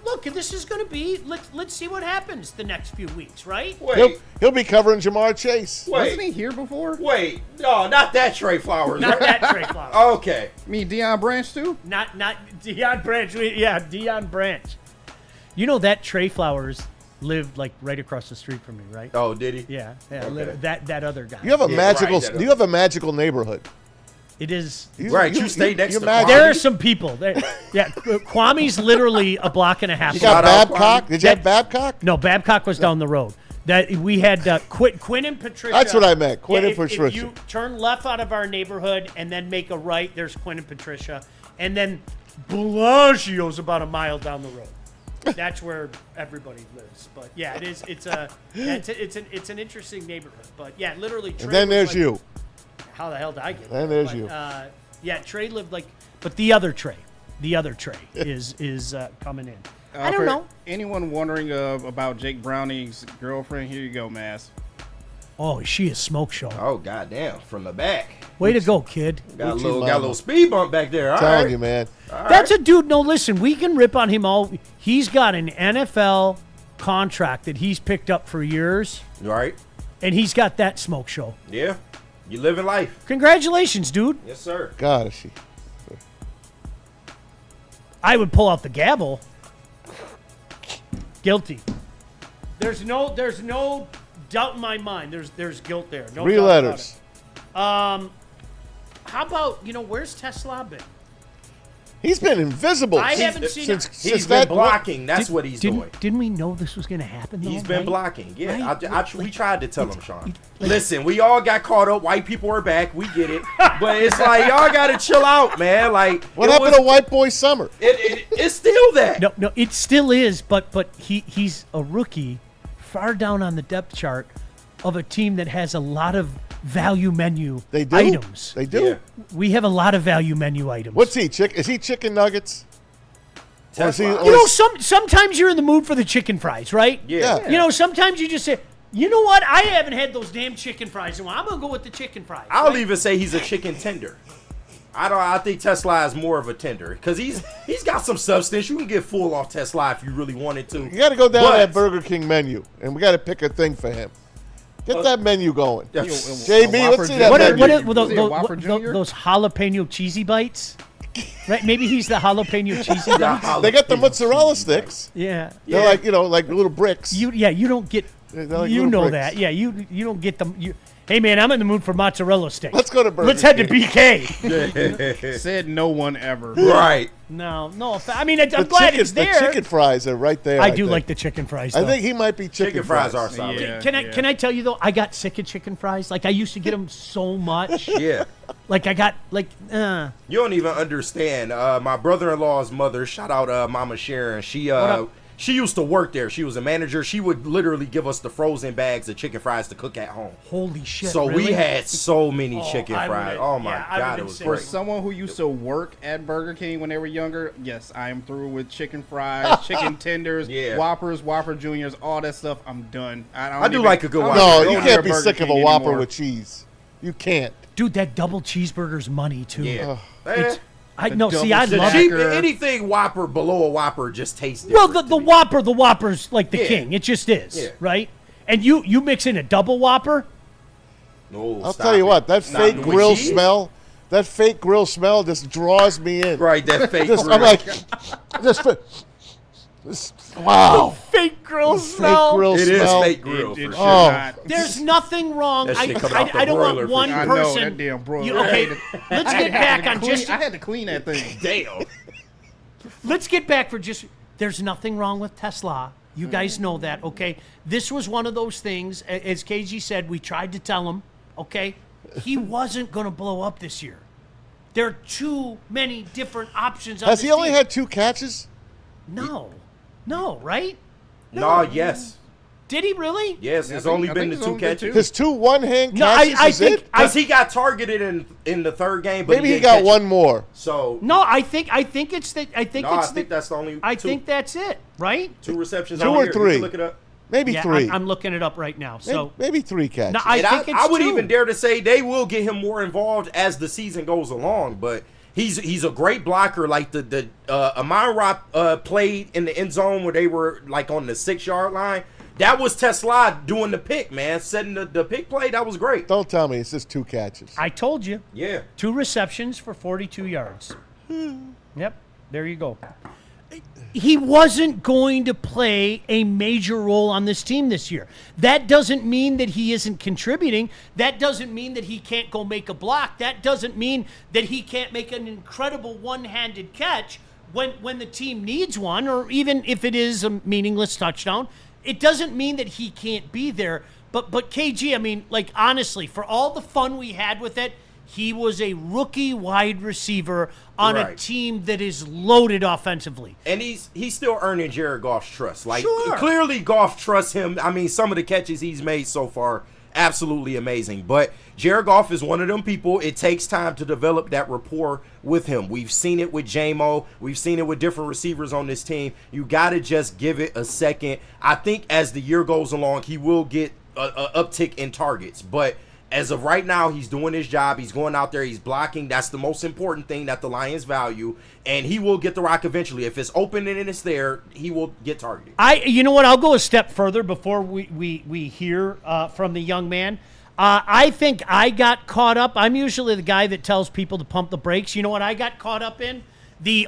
Look, this is going to be. Let's see what happens the next few weeks, right? He'll be covering Jamar Chase. Wasn't he here before? Wait, no, not that Trey Flowers. Not that Trey Flowers. Okay. You mean Deion Branch too? Not Deion Branch. Yeah, Deion Branch. You know that Trey Flowers lived like right across the street from me, right? Oh, did he? Yeah. Okay. That other guy. You have a magical. You have a magical neighborhood. It is right. You stay next to Kwame. There are some people. Yeah, Kwame's literally a block and a half. You got Babcock? Did you have Babcock? No, Babcock was down the road. That we had Quinn and Patricia. That's what I meant. Quinn and Patricia. If you turn left out of our neighborhood and then make a right, there's Quinn and Patricia, and then Bellagio's about a mile down the road. That's where everybody lives. But yeah, it is. It's an interesting neighborhood. But yeah, literally. And then there's you. How the hell did I get there? And there's you. Yeah, Trey lived like, but the other Trey is coming in. I don't know. Anyone wondering about Jake Browning's girlfriend? Here you go, Mass. Oh, is she a smoke show? Oh, goddamn! From the back. Way to go, kid. Got a little speed bump back there. I'm telling you, man. That's a dude. No, listen, we can rip on him all. He's got an NFL contract that he's picked up for years. Right. And he's got that smoke show. Yeah. You living life. Congratulations, dude. Yes, sir. God, is she. I would pull out the gavel. Guilty. There's no doubt in my mind. There's guilt there. No 3 doubt letters. About it. How about, where's Tesla been? He's been invisible. I haven't seen him. He's been blocking. That's what he's doing. Didn't we know this was going to happen? He's been blocking. Yeah, Right? we tried to tell him, Sean. Listen, we all got caught up. White people are back. We get it. But it's like, y'all got to chill out, man. Like, what happened to White Boy Summer? It's still that. No, it still is. But he's a rookie, far down on the depth chart of a team that has a lot of value menu items. They do. Yeah. We have a lot of value menu items. What's he? Is he chicken nuggets? Or is he, sometimes you're in the mood for the chicken fries, right? Yeah. Sometimes you just say, you know what? I haven't had those damn chicken fries in a while. I'm gonna go with the chicken fries. I'll even say he's a chicken tender. I think Tesla is more of a tender because he's got some substance. You can get full off Tesla if you really wanted to. You got to go down that Burger King menu, and we got to pick a thing for him. Get that menu going. JB, let's see that menu. Those jalapeno cheesy bites? Right? Maybe he's the jalapeno cheesy bites. They got the mozzarella sticks. Yeah. They're like little bricks. You don't get. Like you know bricks. that. Yeah. You don't get them. Hey man, I'm in the mood for mozzarella sticks. Let's go to Burger Let's head to King. BK. Said no one ever. Right. No. I mean, I'm glad it's there. The chicken fries are right there. I do like the chicken fries. Though. I think he might be chicken fries. Are solid. Yeah, Can I tell you though? I got sick of chicken fries. Like I used to get them so much. Yeah. Like I got You don't even understand. My brother-in-law's mother, shout out Mama Sharon. She used to work there. She was a manager. She would literally give us the frozen bags of chicken fries to cook at home. Holy shit! So really? we had so many chicken fries. Oh my God, it was For great. someone who used to work at Burger King when they were younger, yes, I am through with chicken fries, chicken tenders, Whoppers, Whopper Juniors, all that stuff. I'm done. I do like a good Whopper. No, you can't be sick of a Whopper with cheese. You can't. Dude, that double cheeseburger's money too. Yeah. I love cheap, anything Whopper below a Whopper just tastes well, different. the Whopper's like the king. It just is, right? And you mix in a double Whopper. No, I'll tell you what, that fake grill smell. That fake grill smell just draws me in. Right, that fake grill. I'm like, wow. Fake grill smell. Fake grill it smell. is fake grill for sure. There's nothing wrong. I don't want one person. I know, that damn broiler. Let's get back on just. I had to clean that thing. Damn. Let's get back for just. There's nothing wrong with Tesla. You guys know that, okay? This was one of those things, as KG said, we tried to tell him, okay? He wasn't going to blow up this year. There are too many different options. Has he only had 2 catches? No, right? No, yes. Did he really? Yes, it's only been the 2 catches. His 2 one-hand No, catches I is think it? Because he got targeted in the 3rd game, but Maybe he didn't got catch one it. more. So No, I think it's the. I think no, it's I think that's the only. I 2. think that's it, right? 2 receptions. 2 on or here. 3. You can look it up. Maybe Yeah, 3. I'm looking it up right now. So maybe 3 catches. No, I And think it's I would 2. even dare to say they will get him more involved as the season goes along. But he's a great blocker. Like the Amon-Ra played in the end zone where they were like on the 6-yard line. That was Tesla doing the pick, man, setting the pick play. That was great. Don't tell me it's just 2 catches. I told you. Yeah. 2 receptions for 42 yards. Yep, there you go. He wasn't going to play a major role on this team this year. That doesn't mean that he isn't contributing. That doesn't mean that he can't go make a block. That doesn't mean that he can't make an incredible one-handed catch when the team needs one, or even if it is a meaningless touchdown. It doesn't mean that he can't be there. But KG, I mean, like, honestly, for all the fun we had with it, he was a rookie wide receiver on a team that is loaded offensively. And he's still earning Jared Goff's trust. Like, Sure. clearly Goff trusts him. I mean, some of the catches he's made so far, absolutely amazing. But Jared Goff is one of them people. It takes time to develop that rapport with him. We've seen it with J-Mo. We've seen it with different receivers on this team. You got to just give it a second. I think as the year goes along, he will get an uptick in targets. But as of right now, he's doing his job. He's going out there. He's blocking. That's the most important thing that the Lions value. And he will get the rock eventually. If it's open and it's there, he will get targeted. You know what? I'll go a step further before we hear from the young man. I think I got caught up. I'm usually the guy that tells people to pump the brakes. You know what I got caught up in?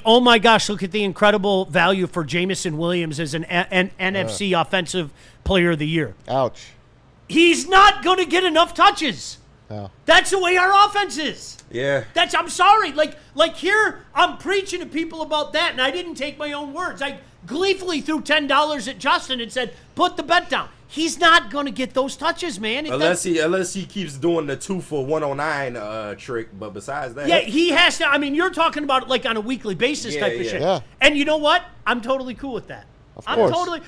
Oh my gosh, look at the incredible value for Jamison Williams as an NFC Offensive Player of the Year. Ouch. He's not going to get enough touches. No. That's the way our offense is. Yeah. I'm sorry. Like here, I'm preaching to people about that, and I didn't take my own words. I gleefully threw $10 at Justin and said, put the bet down. He's not going to get those touches, man. Unless he keeps doing the 2 for 109 trick. But besides that, yeah, he has to. I mean, you're talking about like on a weekly basis type of shit. Yeah. And you know what? I'm totally cool with that. Of course.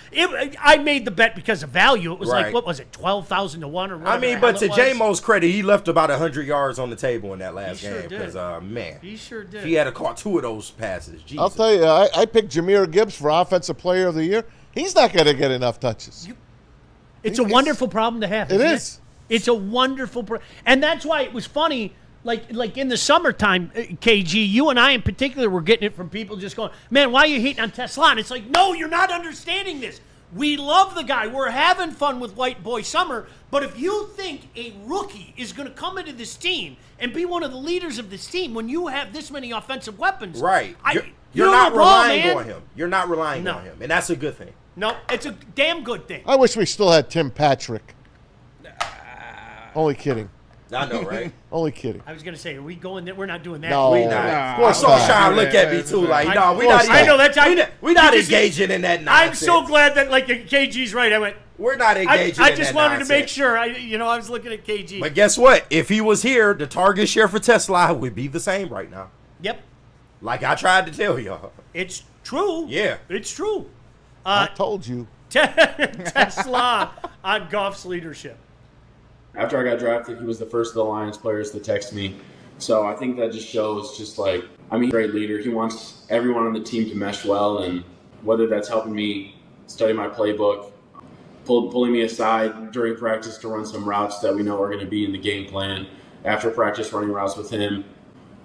I made the bet because of value. It was Right. like, what was it, 12,000 to 1 or whatever. I mean, the but hell to it was. J-Mo's credit, he left about 100 yards on the table in that last He sure game. did. Because, man, He sure did. if he had caught 2 of those passes, Jesus. I'll tell you, I picked Jahmyr Gibbs for Offensive Player of the Year. He's not going to get enough touches. It's a wonderful problem to have. It isn't is. It's a wonderful and that's why it was funny. Like in the summertime, KG, you and I in particular were getting it from people just going, man, why are you hating on Tesla? And it's like, no, you're not understanding this. We love the guy. We're having fun with White Boy Summer. But if you think a rookie is going to come into this team and be one of the leaders of this team when you have this many offensive weapons, Right. you're not the ball, relying man. on him. You're not relying on him. And that's a good thing. No, it's a damn good thing. I wish we still had Tim Patrick. Only kidding. I know, right? Only kidding. I was going to say, are we going there? We're not doing that. No. We not. Of I course saw not. Sean look at me too, like, no, we not. I know that's. We not engaging in that nonsense. I'm so glad that like KG's right. I went. We're not engaging. I just wanted nonsense. to make sure. I was looking at KG. But guess what? If he was here, the target share for Tesla would be the same right now. Yep. Like I tried to tell y'all. It's true. Yeah. It's true. I told you. Tesla on Goff's leadership. After I got drafted, he was the first of the Lions players to text me. So I think that just shows he's a great leader. He wants everyone on the team to mesh well, and whether that's helping me study my playbook, pulling me aside during practice to run some routes that we know are going to be in the game plan. After practice, running routes with him,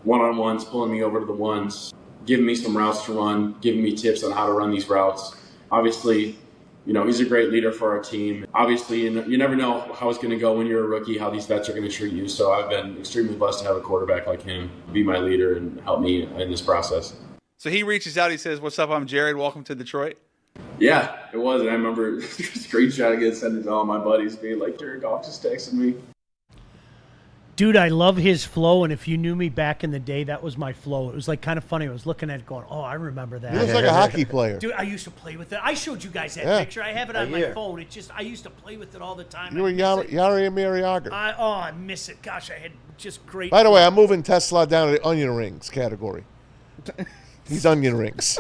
one-on-ones, pulling me over to the ones, giving me some routes to run, giving me tips on how to run these routes. Obviously, he's a great leader for our team. Obviously, you never know how it's going to go when you're a rookie, how these vets are going to treat you. So I've been extremely blessed to have a quarterback like him be my leader and help me in this process. So he reaches out, he says, "What's up? I'm Jared. Welcome to Detroit." Yeah, it was. And I remember screenshotting it, sending it to all my buddies, being like, Jared Goff just texted me. Dude, I love his flow, and if you knew me back in the day, that was my flow. It was like kind of funny. I was looking at it going, oh, I remember that. He looks like a hockey player. Dude, I used to play with it. I showed you guys that picture. I have it on my phone. It's just, I used to play with it all the time. You were Yari Mariaga. I miss it. Gosh, I had just great. By the way, I'm moving Tesla down to the onion rings category. He's onion rings.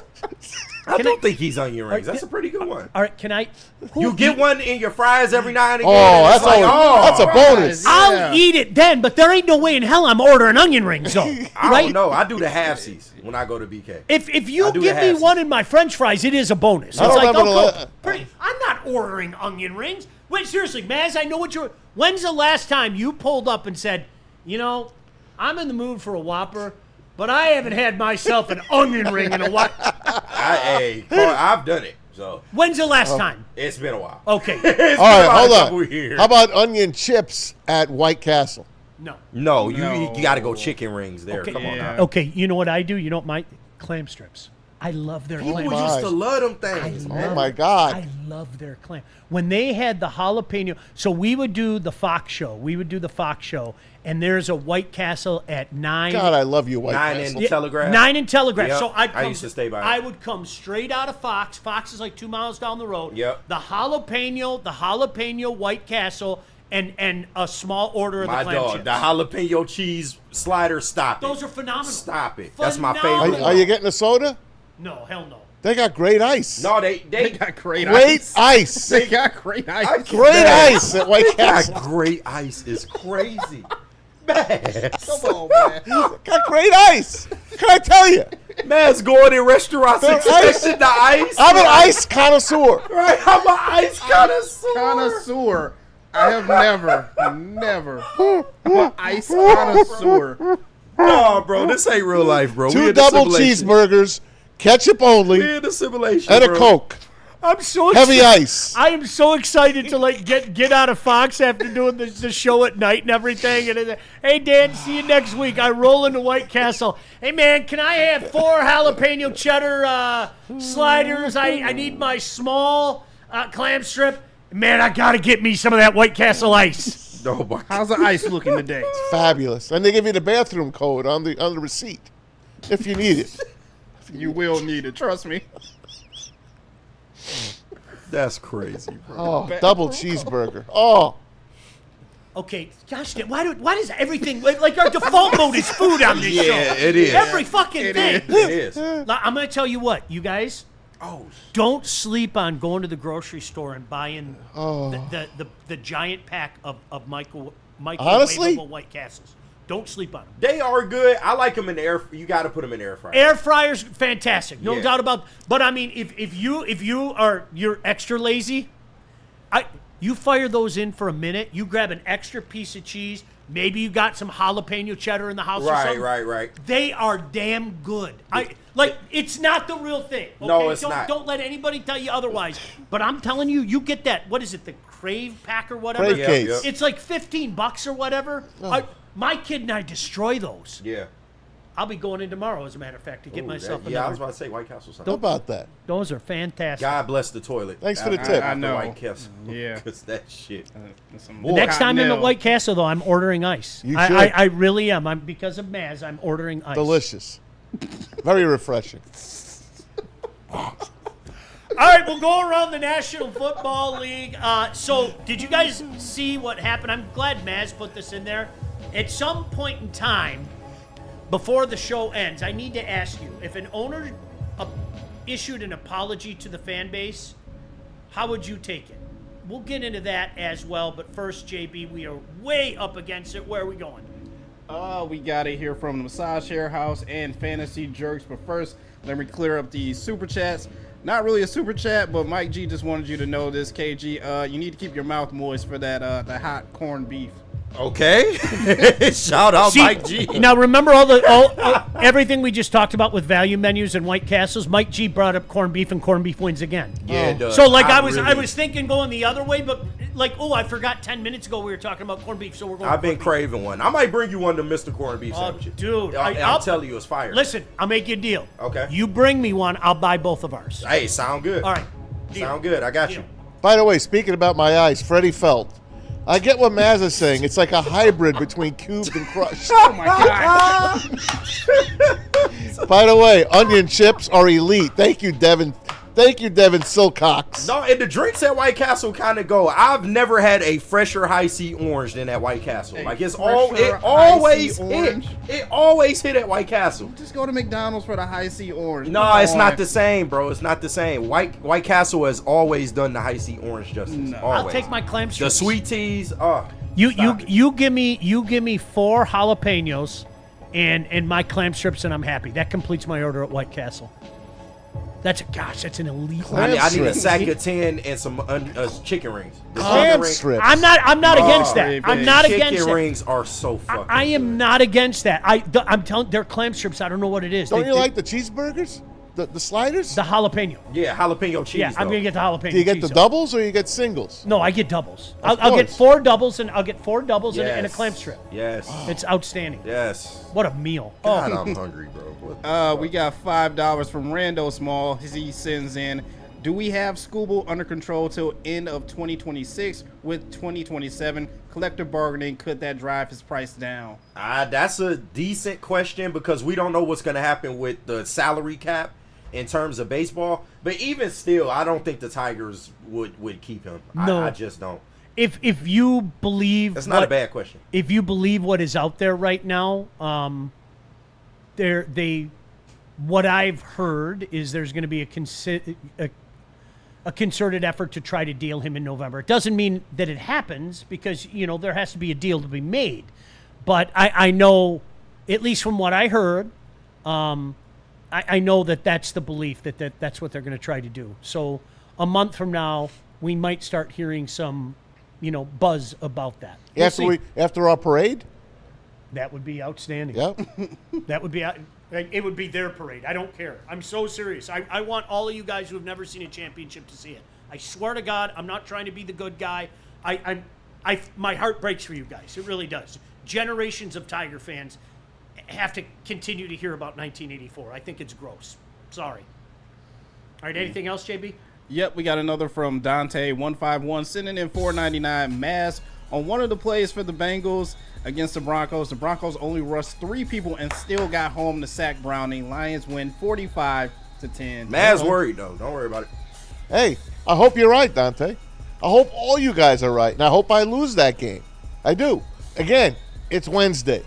I don't think he's onion rings. That's a pretty good one. All right, can I? You get one in your fries every now and again. Oh, and that's it's like, that's a bonus. I'll eat it then, but there ain't no way in hell I'm ordering onion rings, though. I right? don't know. I do the halfsies when I go to BK. If you give me one in my French fries, it is a bonus. It's like, I'm not ordering onion rings. Wait, seriously, Maz, I know what you're. When's the last time you pulled up and said, you know, I'm in the mood for a Whopper, but I haven't had myself an onion ring in a while. Hey, Carl, I've done it. So when's the last time? It's been a while. Okay. All right, hold on. How about onion chips at White Castle? No, you got to go chicken rings there. Okay. Come on now. Okay, you know what I do? You know what my clam strips. I love their clam. People used to love them things. Oh my God. I love their clam. When they had the jalapeno, so we would do the Fox show. And there's a White Castle at 9. God, I love you, White 9 Castle. and Telegraph. 9 and Telegraph. Yep. So I used to stay by it. I would come straight out of Fox. Fox is like 2 miles down the road. Yep. The jalapeno White Castle, and a small order of the clam chips. The jalapeno cheese slider. Stop it. Those are phenomenal. Stop it. Phenomenal. That's my favorite. Are you getting a soda? No, hell no. They got great ice. No, they got great ice. They got great ice. Great ice at White Castle. Great ice is crazy. Man. Come on, man. Got great ice. Can I tell you? Man's going in restaurants expecting the ice. I'm an ice connoisseur. Right, I'm an ice connoisseur. Connoisseur. I have never. I'm an ice connoisseur. No, bro, this ain't real life, bro. 2 double cheeseburgers, ketchup only, we in the simulation, and a bro. Coke. I'm so heavy ice. I am so excited to like get out of Fox after doing the show at night and everything. And hey, Dan, see you next week. I roll into White Castle. Hey, man, can I have 4 jalapeno cheddar sliders? I need my small clam strip. Man, I gotta get me some of that White Castle ice. Oh my God. How's the ice looking today? It's fabulous, and they give you the bathroom code on the receipt if you need it. You will need it. Trust me. That's crazy, bro. Oh, double cheeseburger. Oh. Okay, gosh, why does everything like our default mode is food on this show? Yeah, it is. Every fucking thing. It is. I'm gonna tell you what, you guys. Don't sleep on going to the grocery store and buying the giant pack of microwavable White Castles. Don't sleep on them. They are good. I like them in the air. You got to put them in the air fryer. Air fryer's fantastic, no doubt about. But I mean, if you're extra lazy, you fire those in for a minute. You grab an extra piece of cheese. Maybe you got some jalapeno cheddar in the house or something. Right. They are damn good. It's not the real thing. Okay? No, it's not. Don't let anybody tell you otherwise. But I'm telling you, you get that. What is it? The Crave pack or whatever. Crave case. It's like $15 or whatever. My kid and I destroy those. Yeah. I'll be going in tomorrow, as a matter of fact, to get myself another. Yeah, I was about to say White Castle. How about that? Those are fantastic. God bless the toilet. Thanks for the tip. I know. White Castle. Yeah. Because that shit. The next time in the White Castle, though, I'm ordering ice. You should. I really am. Because of Maz, I'm ordering ice. Delicious. Very refreshing. All right, we'll go around the National Football League. So, did you guys see what happened? I'm glad Maz put this in there. At some point in time, before the show ends, I need to ask you, if an owner issued an apology to the fan base, how would you take it? We'll get into that as well, but first, JB, we are way up against it. Where are we going? We got to hear from the Massage Hair House and Fantasy Jerks, but first, let me clear up the super chats. Not really a super chat, but Mike G just wanted you to know this, KG. You need to keep your mouth moist for that the hot corned beef. Okay. Shout out Mike G. Now remember everything we just talked about with value menus and White Castles. Mike G brought up corned beef, and corned beef wins again. Yeah, it does. So I was thinking going the other way, but I forgot 10 minutes ago we were talking about corned beef, so we're going. I've been craving one. I might bring you one to Mr. Corned Beef sandwiches. Dude, I'll tell you, it's fire. Listen, I'll make you a deal. Okay. You bring me one, I'll buy both of ours. Hey, sound good. All right. Sound good. I got you. By the way, speaking about my ice, Freddie Felt. I get what Maz is saying. It's like a hybrid between cubed and crushed. Oh my God. By the way, onion chips are elite. Thank you, Devin Thank you, Devin Silcox. No, and the drinks at White Castle kind of go. I've never had a fresher high C orange than at White Castle. Like it always hit at White Castle. Just go to McDonald's for the high C orange. No, it's not the same, bro. It's not the same. White Castle has always done the high C orange justice. No. I'll take my clam The strips. sweet teas. You give me 4 jalapenos and my clam strips, and I'm happy. That completes my order at White Castle. That's an elite. I need a sack of 10 and some chicken rings. Clam strips. I'm not against that. I'm not against it. Chicken rings are so fucking I am not against that. I'm telling, they're clam strips. I don't know what it is. Don't you like the cheeseburgers? The sliders? The jalapeno. Yeah, jalapeno cheese. Yeah, I'm gonna get the jalapeno. Do you get the doubles or you get singles? No, I get doubles. I'll get 4 doubles and and a clam strip. Yes. It's outstanding. Yes. What a meal. God, I'm hungry, bro. We got $5 from Rando Small. He sends in, do we have SKUBAL under control till end of 2026 with 2027 collective bargaining? Could that drive his price down? That's a decent question because we don't know what's going to happen with the salary cap in terms of baseball. But even still, I don't think the Tigers would keep him. No. I just don't. If you believe that's not a bad question. If you believe what is out there right now, what I've heard is there's going to be a concerted effort to try to deal him in November. It doesn't mean that it happens because there has to be a deal to be made. But I know, at least from what I heard, I know that that's the belief that's what they're going to try to do. So a month from now, we might start hearing some, buzz about that. After our parade? That would be outstanding. Yep. That would be, it would be their parade. I don't care. I'm so serious. I want all of you guys who have never seen a championship to see it. I swear to God, I'm not trying to be the good guy. My heart breaks for you guys. It really does. Generations of Tiger fans have to continue to hear about 1984. I think it's gross. Sorry. All right, anything else, JB? Yep, we got another from Dante151 sending in $4.99 mass on one of the plays for the Bengals against the Broncos. The Broncos only rushed 3 people and still got home to sack Browning. Lions win 45-10. Matt's worried though. Don't worry about it. Hey, I hope you're right, Dante. I hope all you guys are right, and I hope I lose that game. I do. Again, it's Wednesday.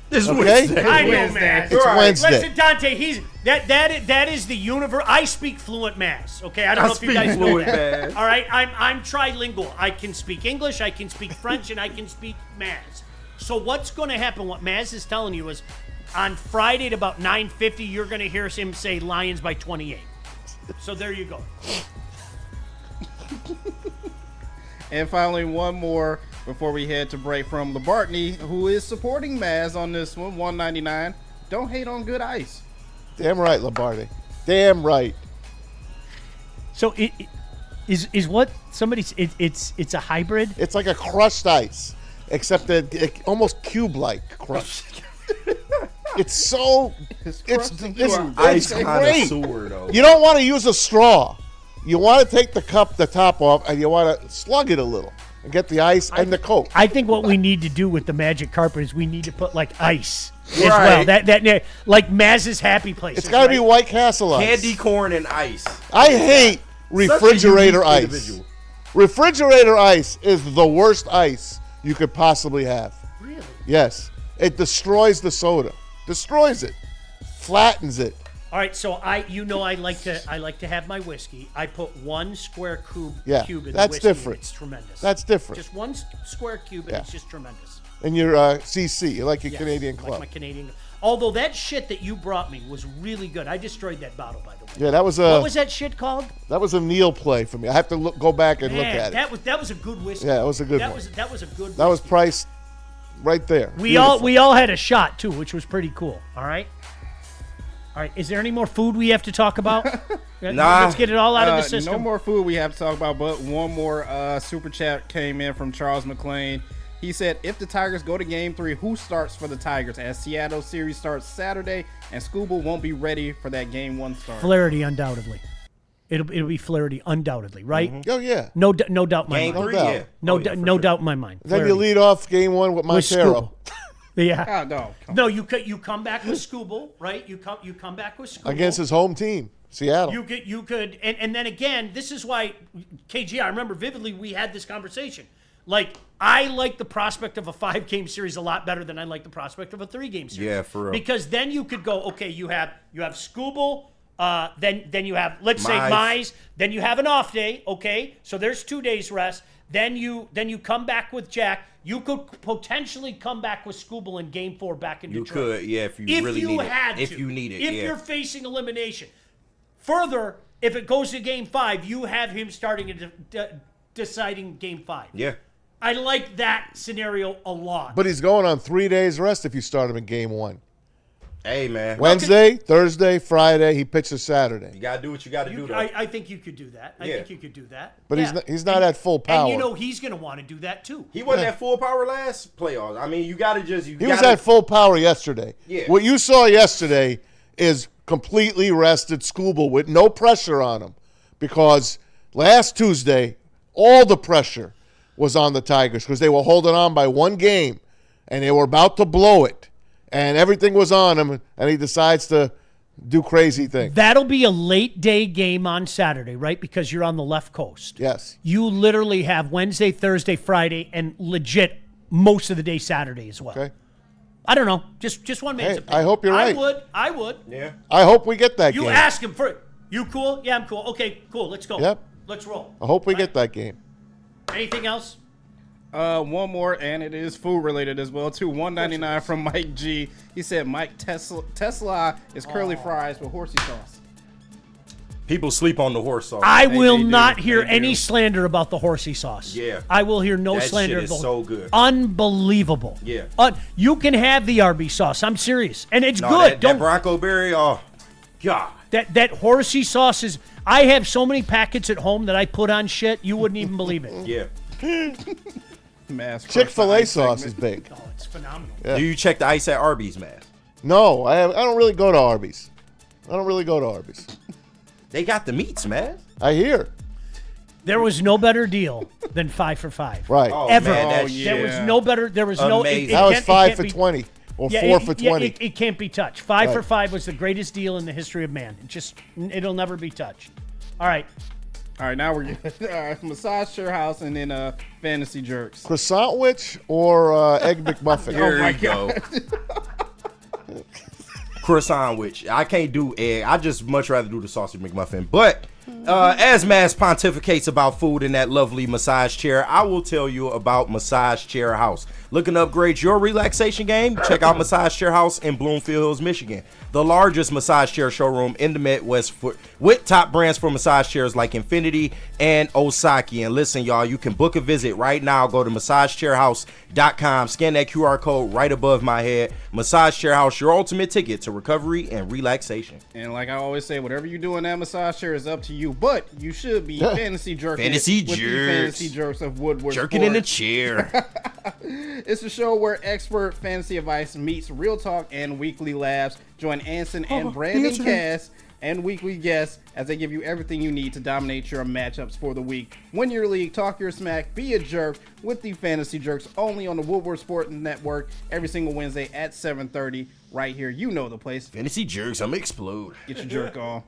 This is Wednesday. I know, man. It's Wednesday. Listen, Dante, that is the universe. I speak fluent Mass. Okay, I don't know if you guys know that. Mass. All right, I'm trilingual. I can speak English, I can speak French, and I can speak Mass. So what's going to happen? What Maz is telling you is, on Friday at about 9:50, you're going to hear him say Lions by 28. So there you go. And finally, one more before we head to break from Labartney, who is supporting Maz on this one, $1.99. Don't hate on good ice. Damn right, Labartney. Damn right. So it is what somebody's. It's a hybrid. It's like a crushed ice, except that it almost cube-like crushed. It's so it's ice great. Though. You don't want to use a straw. You want to take the top off, and you want to slug it a little and get the ice and the Coke. I think what we need to do with the magic carpet is we need to put like ice as well. That like Maz's happy place. It's got to be White Castle ice. Candy corn and ice. I hate refrigerator ice. Individual. Refrigerator ice is the worst ice you could possibly have. Really? Yes. It destroys the soda. Destroys it. Flattens it. All right, so I like to have my whiskey. I put 1 square cube in that's the whiskey. different. It's tremendous. That's different. Just 1 square cube, and it's just tremendous. And your CC, you like your Canadian Club. Like my Canadian. Although that shit that you brought me was really good. I destroyed that bottle, by the way. Yeah, that was What was that shit called? That was a Neil play for me. I have to go back and look at it. That was a good whiskey. Yeah, that was a good one. That was a good whiskey. That was priced right there. We all had a shot too, which was pretty cool. All right. All right, is there any more food we have to talk about? Nah. Let's get it all out of the system. No more food we have to talk about, but one more super chat came in from Charles McLean. He said, if the Tigers go to Game 3, who starts for the Tigers? As Seattle series starts Saturday, and SKUBAL won't be ready for that Game 1 start. Flaherty, undoubtedly. It'll be Flaherty, undoubtedly, right? Mm-hmm. Oh, yeah. No doubt in my Game mind. 3, yeah. No doubt in my mind. Then you Flaherty. lead off Game 1 with Montero. Yeah. Oh, no. No, you come back with SKUBAL, right? You come back with SKUBAL. Against his home team, Seattle. You could, and then again, this is why, KG, I remember vividly we had this conversation. Like, I like the prospect of a 5-game series a lot better than I like the prospect of a 3-game series. Yeah, for real. Because then you could go, okay, you have SKUBAL, then you have, let's say, Mize. Mize, then you have an off day, okay? So there's 2 days rest. Then you come back with Jack. You could potentially come back with SKUBAL in Game 4 back in Detroit. You could, yeah, if you really need it. If you need it, If yeah. you're facing elimination. Further, if it goes to Game 5, you have him starting and deciding Game 5. Yeah. I like that scenario a lot. But he's going on 3 days rest if you start him in Game 1. Hey, man. Wednesday, Thursday, Friday. He pitches Saturday. You got to do what you got to do, though. I think you could do that. I Yeah. think you could do that. But he's not at full power. And you know he's going to want to do that too. He wasn't at full power last playoffs. I mean, you got to just... He was at full power yesterday. Yeah. What you saw yesterday is completely rested SKUBAL with no pressure on him, because last Tuesday, all the pressure was on the Tigers because they were holding on by 1 game, and they were about to blow it, and everything was on him, and he decides to do crazy things. That'll be a late day game on Saturday, right? Because you're on the left coast. Yes. You literally have Wednesday, Thursday, Friday, and legit most of the day Saturday as well. Okay. I don't know. Just one man's opinion. I hope you're right. I would. Yeah. I hope we get that game. You ask him for you cool? Yeah, I'm cool. Okay, cool. Let's go. Yep. Let's roll. I hope we get that game. Anything else? One more, and it is food related as well too. $1.99 from Mike G. He said Mike Tesla is curly fries with horsey sauce. People sleep on the horse sauce. I will not hear any slander about the horsey sauce. Yeah. I will hear no That slander. shit is so good. Unbelievable. Yeah. You can have the RB sauce. I'm serious, and it's No, good. That Bronco Berry, oh, God. That horsey sauce is. I have so many packets at home that I put on shit you wouldn't even believe it. Yeah. Chick-fil-A sauce is big. Oh, it's phenomenal. Yeah. Do you check the ice at Arby's, man? No, I don't really go to Arby's. They got the meats, man. I hear. There was no better deal than 5 for 5. Right. Oh, Ever. man, that There was shit. no better. There was no. Amazing. That was can't- 5 can't for be- 20 or Yeah, 4 for 20. It can't be touched. 5 for Right. 5 was the greatest deal in the history of man. It'll never be touched. All right. All right, now we're good. Massage Chair House and then Fantasy Jerks. Croissant witch or egg McMuffin? There you go. Croissant witch. I can't do egg. I just much rather do the sausage McMuffin. But as Mass pontificates about food in that lovely massage chair, I will tell you about Massage Chair House. Looking to upgrade your relaxation game? Check out Massage Chair House in Bloomfield Hills, Michigan. The largest massage chair showroom in the Midwest with top brands for massage chairs like Infinity and Osaki. And listen, y'all, you can book a visit right now. Go to massagechairhouse.com. Scan that QR code right above my head. Massage Chair House, your ultimate ticket to recovery and relaxation. And like I always say, whatever you do in that massage chair is up to you. But you should be fantasy jerking. Fantasy with the jerks. fantasy jerks of Woodward. Jerking in the Sports. chair. It's a show where expert fantasy advice meets real talk and weekly laughs. Join Anson and Brandon Cass and weekly guests as they give you everything you need to dominate your matchups for the week. Win your league, talk your smack, be a jerk with the Fantasy Jerks only on the Woodward Sports Network every single Wednesday at 7:30 right here. You know the place. Fantasy Jerks, I'm explode. Get your jerk on.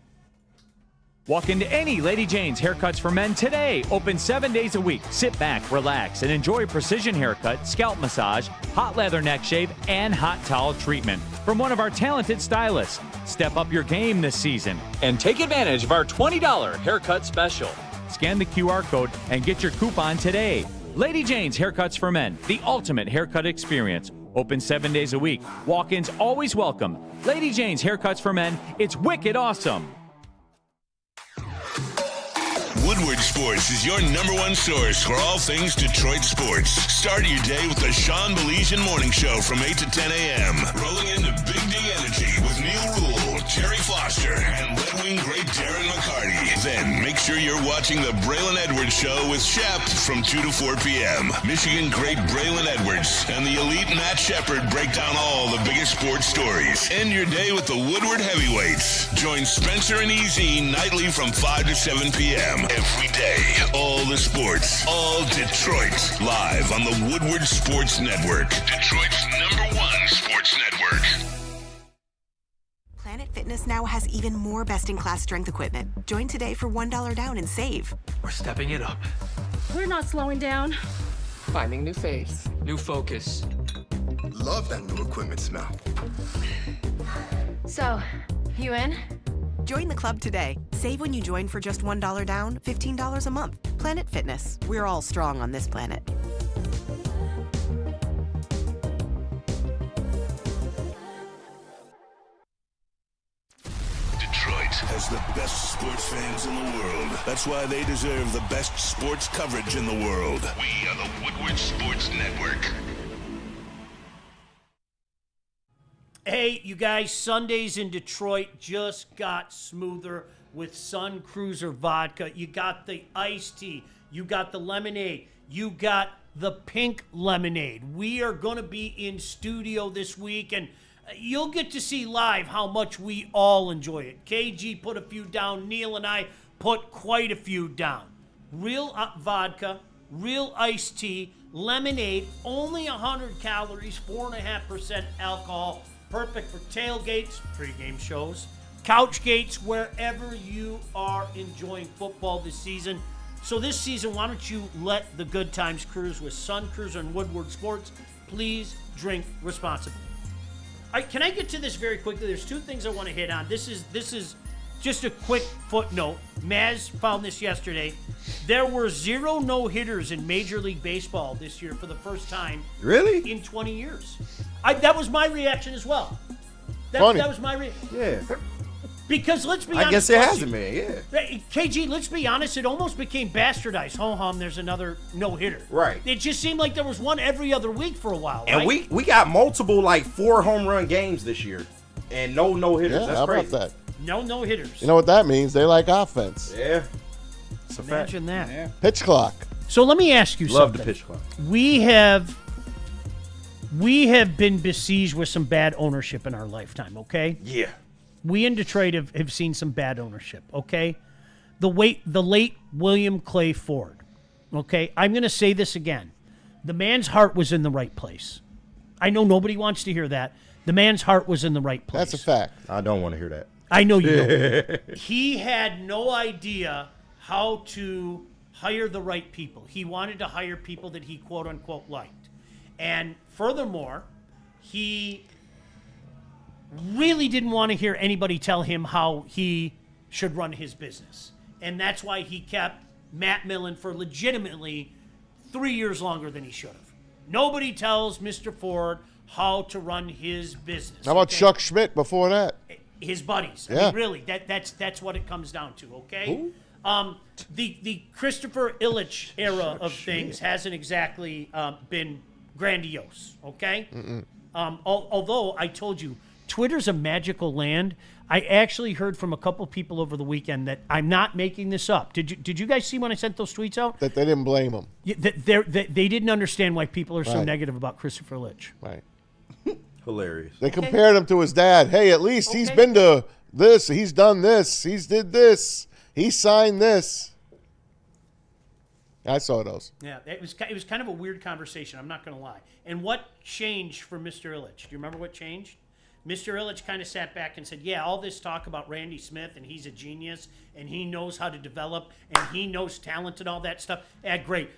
Walk into any Lady Jane's Haircuts for Men today. Open 7 days a week. Sit back, relax, and enjoy precision haircut, scalp massage, hot leather neck shave, and hot towel treatment from one of our talented stylists. Step up your game this season and take advantage of our $20 haircut special. Scan the QR code and get your coupon today. Lady Jane's Haircuts for Men, the ultimate haircut experience. Open 7 days a week. Walk-ins always welcome. Lady Jane's Haircuts for Men, it's wicked awesome. Woodward Sports is your #1 source for all things Detroit sports. Start your day with the Sean Baligian Morning Show from 8 to 10 a.m. Rolling into Big D Energy with Neil Rule, Jerry Foster, and Red Wing great Darren McCarty. Then make sure you're watching the Braylon Edwards Show with Shep from 2 to 4 p.m. Michigan great Braylon Edwards and the elite Matt Shepard break down all the biggest sports stories. End your day with the Woodward Heavyweights. Join Spencer and EZ nightly from 5 to 7 p.m. Every day, all the sports, all Detroit, live on the Woodward Sports Network. Detroit's #1 one Sports Network. Planet Fitness now has even more best-in-class strength equipment. Join today for $1 down and save. We're stepping it up. We're not slowing down. Finding new faith, new focus. Love that new equipment smell. So, you in? Join the club today. Save when you join for just $1 down, $15 a month. Planet Fitness. We're all strong on this planet. Detroit has the best sports fans in the world. That's why they deserve the best sports coverage in the world. We are the Woodward Sports Network. Hey, you guys, Sundays in Detroit just got smoother with Sun Cruiser vodka. You got the iced tea. You got the lemonade. You got the pink lemonade. We are going to be in studio this week, and you'll get to see live how much we all enjoy it. KG put a few down. Neil and I put quite a few down. Real vodka, real iced tea, lemonade, only 100 calories, 4.5% alcohol. Perfect for tailgates, pregame shows, couch gates, wherever you are enjoying football this season. So this season, why don't you let the good times cruise with Sun Cruiser and Woodward Sports? Please drink responsibly. Can I get to this very quickly? There's two things I want to hit on. This is just a quick footnote. Maz found this yesterday. There were 0 no-hitters in Major League Baseball this year for the first time. Really? In 20 years. That was my reaction as well. That was my reaction. Yeah. Because let's be honest. I guess it hasn't, man. Yeah. KG, let's be honest. It almost became bastardized. Ho-hum, there's another no-hitter. Right. It just seemed like there was one every other week for a while. And right? we got multiple, 4 home run games this year. And no no-hitters. Yeah, That's how crazy. about that? No no-hitters. You know what that means? They like offense. Yeah. It's a fact. Imagine that. Yeah. Pitch clock. So let me ask you Love something. the pitch clock. We have been besieged with some bad ownership in our lifetime, okay? Yeah. We in Detroit have seen some bad ownership, okay? The late William Clay Ford, okay? I'm going to say this again. The man's heart was in the right place. I know nobody wants to hear that. The man's heart was in the right place. That's a fact. I don't want to hear that. I know you don't. He had no idea how to hire the right people. He wanted to hire people that he quote-unquote liked. And furthermore, he really didn't want to hear anybody tell him how he should run his business. And that's why he kept Matt Millen for legitimately 3 years longer than he should have. Nobody tells Mr. Ford how to run his business. How about Chuck Schmidt before that? His buddies. I Yeah. mean, really, that's what it comes down to, okay? The Christopher Ilitch era of things hasn't exactly been grandiose, okay? Although I told you, Twitter's a magical land. I actually heard from a couple people over the weekend that I'm not making this up. Did you guys see when I sent those tweets out? That they didn't blame him. Yeah, they didn't understand why people are so Right. negative about Christopher Ilitch. Right. Hilarious. They compared him to his dad. Hey, at least he's been to this. He's done this. He's did this. He signed this. I saw those. Yeah, it was kind of a weird conversation. I'm not going to lie. And what changed for Mr. Ilitch? Do you remember what changed? Mr. Ilitch kind of sat back and said, yeah, all this talk about Randy Smith and he's a genius and he knows how to develop and he knows talent and all that stuff. Yeah, great.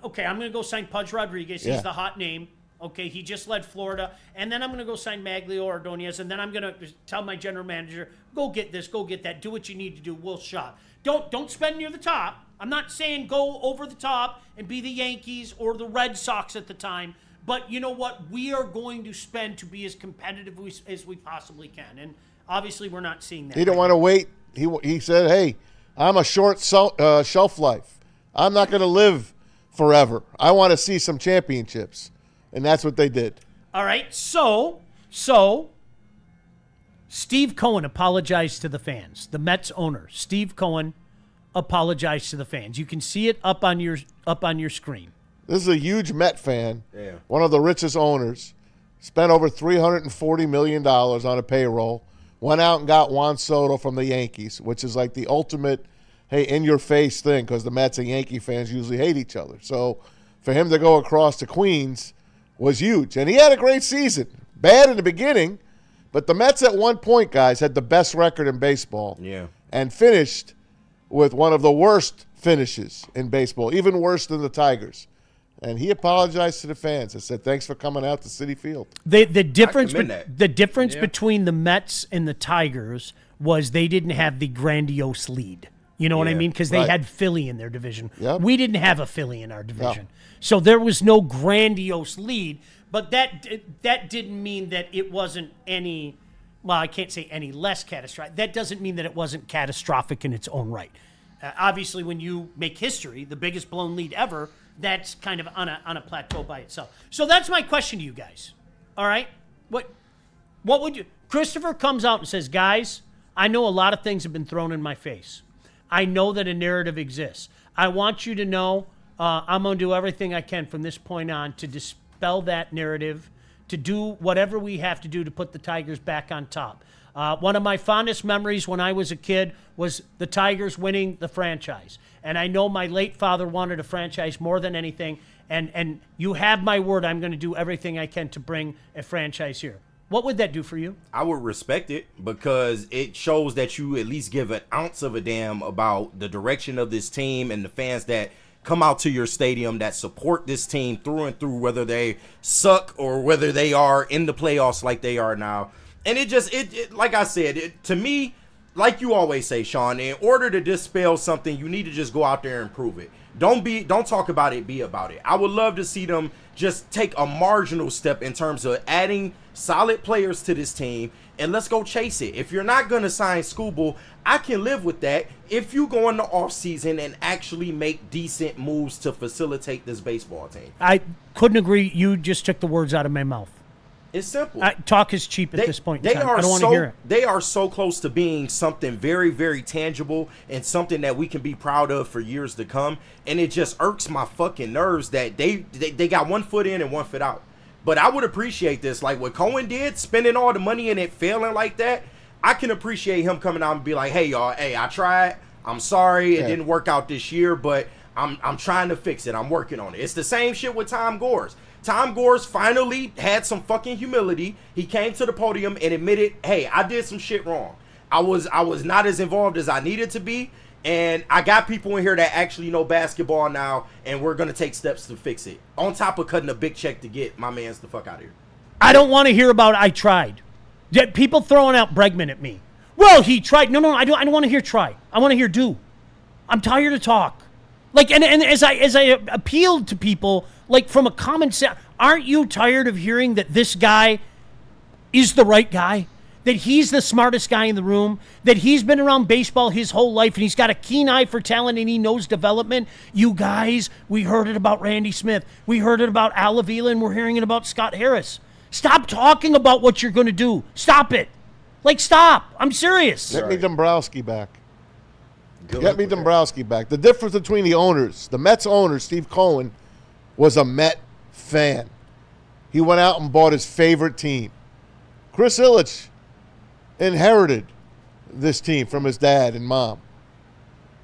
Okay, I'm going to go sign Pudge Rodriguez. Yeah. He's the hot name. Okay, he just led Florida. And then I'm going to go sign Maglio Ordonez. And then I'm going to tell my general manager, go get this, go get that. Do what you need to do. We'll shop. Don't spend near the top. I'm not saying go over the top and be the Yankees or the Red Sox at the time. But you know what? We are going to spend to be as competitive as we possibly can. And obviously we're not seeing that. He didn't want to wait. He said, hey, I'm a short shelf life. I'm not going to live forever. I want to see some championships. And that's what they did. All right. So Steve Cohen apologized to the fans. The Mets owner, Steve Cohen, apologized to the fans. You can see it up on your screen. This is a huge Met fan. Yeah. One of the richest owners. Spent over $340 million on a payroll. Went out and got Juan Soto from the Yankees, which is like the ultimate, hey, in-your-face thing, because the Mets and Yankee fans usually hate each other. So for him to go across to Queens was huge. And he had a great season. Bad in the beginning, but the Mets at one point, guys, had the best record in baseball. Yeah. And finished with one of the worst finishes in baseball, even worse than the Tigers. And he apologized to the fans and said, "Thanks for coming out to Citi Field." The difference between the Mets and the Tigers was they didn't have the grandiose lead. You know what I mean? Because they had Philly in their division. Yep. We didn't have a Philly in our division. So there was no grandiose lead, but that didn't mean that it wasn't any, well, I can't say any less catastrophic. That doesn't mean that it wasn't catastrophic in its own right. Obviously, when you make history, the biggest blown lead ever, that's kind of on a plateau by itself. So that's my question to you guys. All right? What would you... Christopher comes out and says, guys, I know a lot of things have been thrown in my face. I know that a narrative exists. I want you to know I'm going to do everything I can from this point on to dispel that narrative, to do whatever we have to do to put the Tigers back on top. One of my fondest memories when I was a kid was the Tigers winning the franchise. And I know my late father wanted a franchise more than anything. And you have my word, I'm going to do everything I can to bring a franchise here. What would that do for you? I would respect it because it shows that you at least give an ounce of a damn about the direction of this team and the fans that come out to your stadium that support this team through and through, whether they suck or whether they are in the playoffs like they are now. And it like I said, to me, like you always say, Sean, in order to dispel something, you need to just go out there and prove it. Don't talk about it, be about it. I would love to see them just take a marginal step in terms of adding solid players to this team, and let's go chase it. If you're not going to sign SKUBAL, I can live with that if you go in the offseason and actually make decent moves to facilitate this baseball team. I couldn't agree. You just took the words out of my mouth. It's simple. Talk is cheap at this point in time. I don't want to hear it. They are so close to being something very, very tangible and something that we can be proud of for years to come. And it just irks my fucking nerves that they got 1 foot in and 1 foot out. But I would appreciate this. Like what Cohen did, spending all the money and it failing like that, I can appreciate him coming out and be like, hey, y'all, hey, I tried. I'm sorry it didn't work out this year, but I'm trying to fix it. I'm working on it. It's the same shit with Tom Gores. Tom Gores finally had some fucking humility. He came to the podium and admitted, hey, I did some shit wrong. I was not as involved as I needed to be, and I got people in here that actually know basketball now, and we're going to take steps to fix it. On top of cutting a big check to get my mans the fuck out of here. I don't want to hear about I tried. People throwing out Bregman at me. Well, he tried. No, I don't want to hear try. I want to hear do. I'm tired of talk. Like, and as I appealed to people, like from a common sense, aren't you tired of hearing that this guy is the right guy? That he's the smartest guy in the room? That he's been around baseball his whole life and he's got a keen eye for talent and he knows development? You guys, we heard it about Randy Smith. We heard it about Al Avila and we're hearing it about Scott Harris. Stop talking about what you're going to do. Stop it. Like, stop. I'm serious. Get me Dombrowski back. Get me Dombrowski back. The difference between the owners, the Mets owner, Steve Cohen, was a Met fan. He went out and bought his favorite team. Chris Ilitch inherited this team from his dad and mom.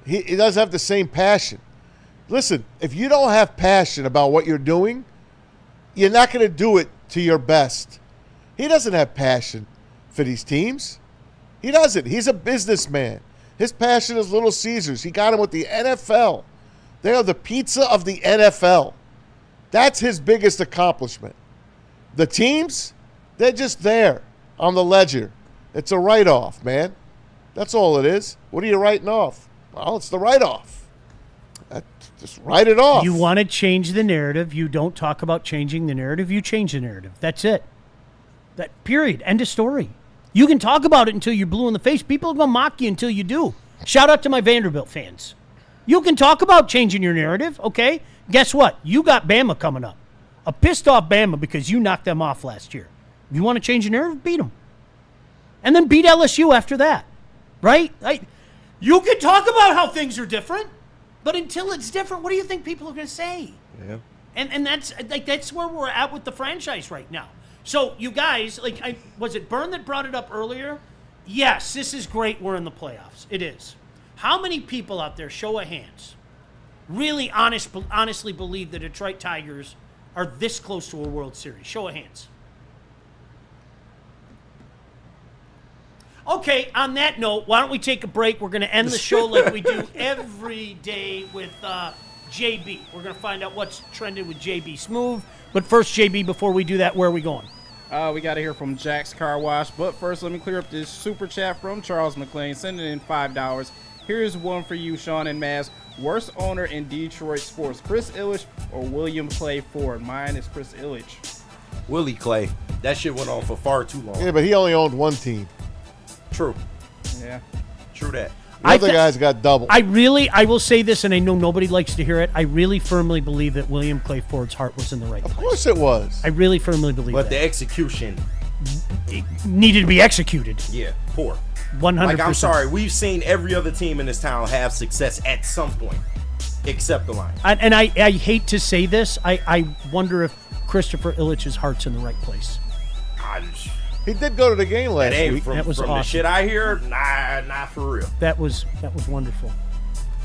He doesn't have the same passion. Listen, if you don't have passion about what you're doing, you're not going to do it to your best. He doesn't have passion for these teams. He doesn't. He's a businessman. His passion is Little Caesars. He got him with the NFL. They are the pizza of the NFL. That's his biggest accomplishment. The teams, they're just there on the ledger. It's a write-off, man. That's all it is. What are you writing off? Well, it's the write-off. Just write it off. You want to change the narrative. You don't talk about changing the narrative. You change the narrative. That's it. That period. End of story. You can talk about it until you're blue in the face. People are going to mock you until you do. Shout out to my Vanderbilt fans. You can talk about changing your narrative, okay? Guess what? You got Bama coming up. A pissed off Bama because you knocked them off last year. If you want to change your narrative, beat them. And then beat LSU after that, right? You can talk about how things are different, but until it's different, what do you think people are going to say? Yeah. And that's where we're at with the franchise right now. So you guys, was it Byrne that brought it up earlier? Yes, this is great. We're in the playoffs. It is. How many people out there, show of hands, really honestly believe the Detroit Tigers are this close to a World Series? Show of hands. Okay, on that note, why don't we take a break? We're going to end the show like we do every day with JB. We're going to find out what's trending with JB Smooth. But first, JB, before we do that, where are we going? We got to hear from Jack's Car Wash. But first, let me clear up this super chat from Charles McLean, sending in $5. Here's one for you, Sean and Maz. Worst owner in Detroit sports, Chris Ilitch or William Clay Ford? Mine is Chris Ilitch. Willie Clay. That shit went on for far too long. Yeah, but he only owned one team. True. Yeah. True that. The other guys got double. I will say this, and I know nobody likes to hear it. I really firmly believe that William Clay Ford's heart was in the right place. Of course it was. I really firmly believe that. But the execution it needed to be executed. Yeah, poor. 100%. Like, I'm sorry, we've seen every other team in this town have success at some point, except the Lions. And I hate to say this. I wonder if Christopher Ilitch's heart's in the right place. He did go to the game last week. That was from awesome. the shit I hear, not for real. That was wonderful.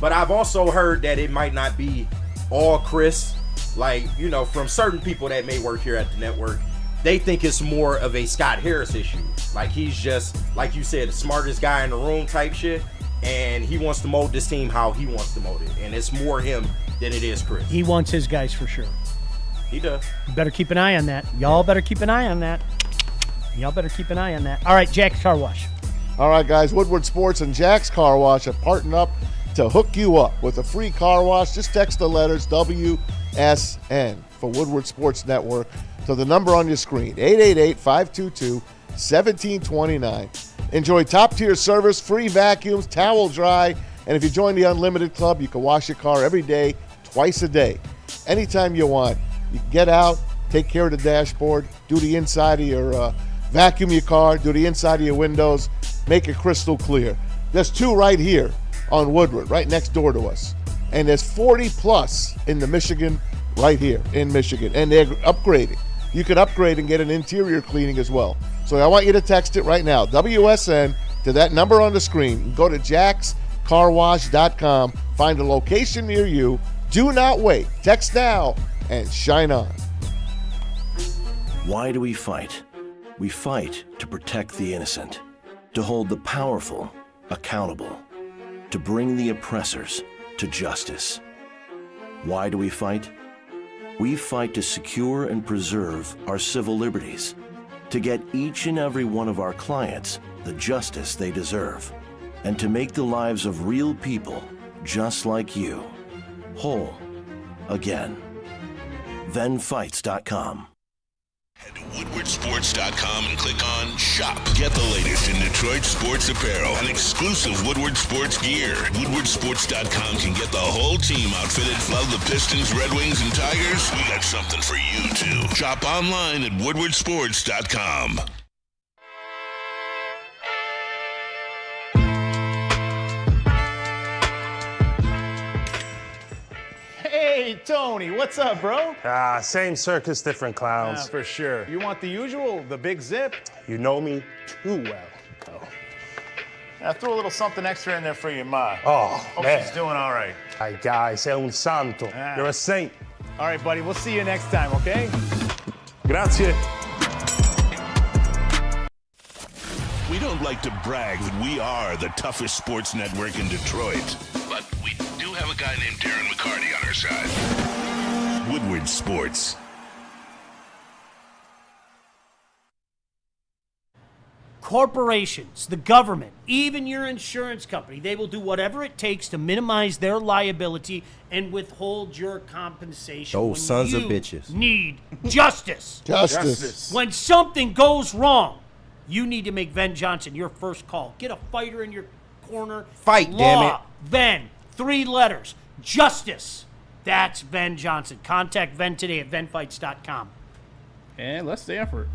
But I've also heard that it might not be all Chris. Like, you know, from certain people that may work here at the network, they think it's more of a Scott Harris issue. Like, he's just, like you said, the smartest guy in the room type shit, and he wants to mold this team how he wants to mold it. And it's more him than it is Chris. He wants his guys for sure. He does. You better keep an eye on that. Y'all better keep an eye on that. All right, Jack's Car Wash. All right, guys. Woodward Sports and Jack's Car Wash have partnered up to hook you up with a free car wash. Just text the letters WSN for Woodward Sports Network to the number on your screen, 888-522-1729. Enjoy top-tier service, free vacuums, towel dry, and if you join the Unlimited Club, you can wash your car every day, twice a day, anytime you want. You can get out, take care of the dashboard, do the inside of your vacuum your car, do the inside of your windows, make it crystal clear. There's two right here on Woodward, right next door to us. And there's 40 plus in the Michigan, right here in Michigan. And they're upgrading. You can upgrade and get an interior cleaning as well. So I want you to text it right now, WSN, to that number on the screen. Go to jackscarwash.com, find a location near you. Do not wait. Text now and shine on. Why do we fight? We fight to protect the innocent, to hold the powerful accountable, to bring the oppressors to justice. Why do we fight? We fight to secure and preserve our civil liberties, to get each and every one of our clients the justice they deserve, and to make the lives of real people just like you whole again. ThenFights.com. Head to WoodwardSports.com and click on Shop. Get the latest in Detroit sports apparel and exclusive Woodward Sports gear. WoodwardSports.com can get the whole team outfitted. Love the Pistons, Red Wings, and Tigers? We got something for you, too. Shop online at WoodwardSports.com. Hey, Tony, what's up, bro? Same circus, different clowns. For sure. You want the usual, the big zip? You know me too well. I threw a little something extra in there for your ma. Oh, Hope man. she's doing all right. Ay, guy, sei un santo. You're a saint. All right, buddy, we'll see you next time, okay? Grazie. We don't like to brag that we are the toughest sports network in Detroit, but we do have a guy named Darren McCarty on our side. Woodward Sports. Corporations, the government, even your insurance company, they will do whatever it takes to minimize their liability and withhold your compensation. Those when sons of you bitches. Need justice. Justice. When something goes wrong, you need to make Ven Johnson your first call. Get a fighter in your corner. Fight, Law, damn it. Ven, 3 letters. Justice. That's Ven Johnson. Contact Ven today at venfights.com. And let's Stanford.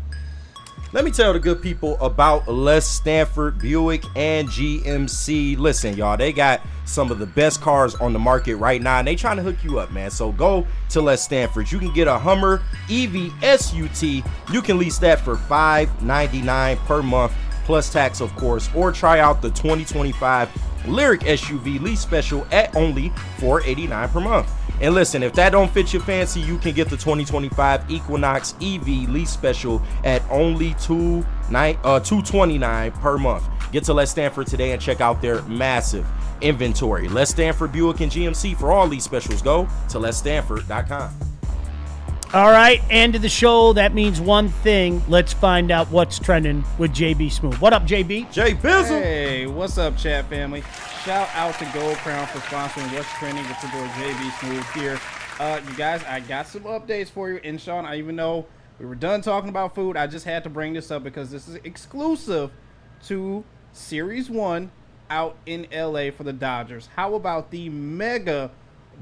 Let me tell the good people about Les Stanford Buick and GMC. Listen, y'all, they got some of the best cars on the market right now, and they trying to hook you up, man. So go to Les Stanford. You can get a Hummer EV SUT. You can lease that for $599 per month, plus tax, of course, or try out the 2025 Lyric SUV lease special at only $489 per month. And listen, if that don't fit your fancy, you can get the 2025 Equinox EV lease special at only $229 per month. Get to Let's Stanford today and check out their massive inventory. Let's Stanford Buick and GMC for all these specials. Go to letsstanford.com. All right, end of the show. That means one thing. Let's find out what's trending with JB Smooth. What up, JB? Jay Bizzle. Hey, what's up, chat family? Shout out to Gold Crown for sponsoring What's Trending with your boy JB Smooth here. You guys, I got some updates for you. And Sean, I even know we were done talking about food. I just had to bring this up because this is exclusive to Series 1 out in LA for the Dodgers. How about the mega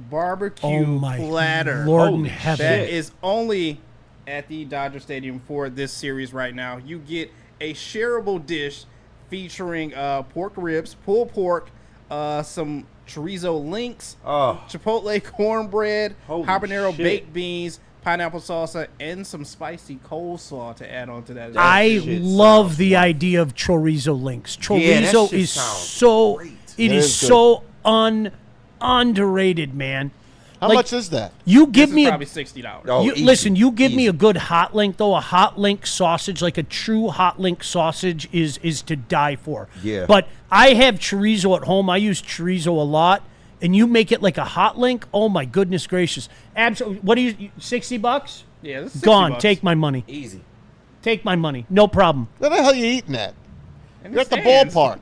barbecue platter? Lord in heaven. That is only at the Dodger Stadium for this series right now. You get a shareable dish featuring pork ribs, pulled pork, some chorizo links, chipotle cornbread, habanero baked beans, pineapple salsa, and some spicy coleslaw to add on to that. I love the idea of chorizo links. Chorizo is so great. It is so underrated, man. How much is that? You give me probably $60. Listen, you give me a good hot link though. A hot link sausage, like a true hot link sausage, is to die for. Yeah. But I have chorizo at home. I use chorizo a lot, and you make it like a hot link. Oh my goodness gracious! Absolutely. What do you? $60? Yeah, this is Gone. $60. Take my money. Easy. Take my money. No problem. Where the hell are you eating at? You're at the stands. ballpark.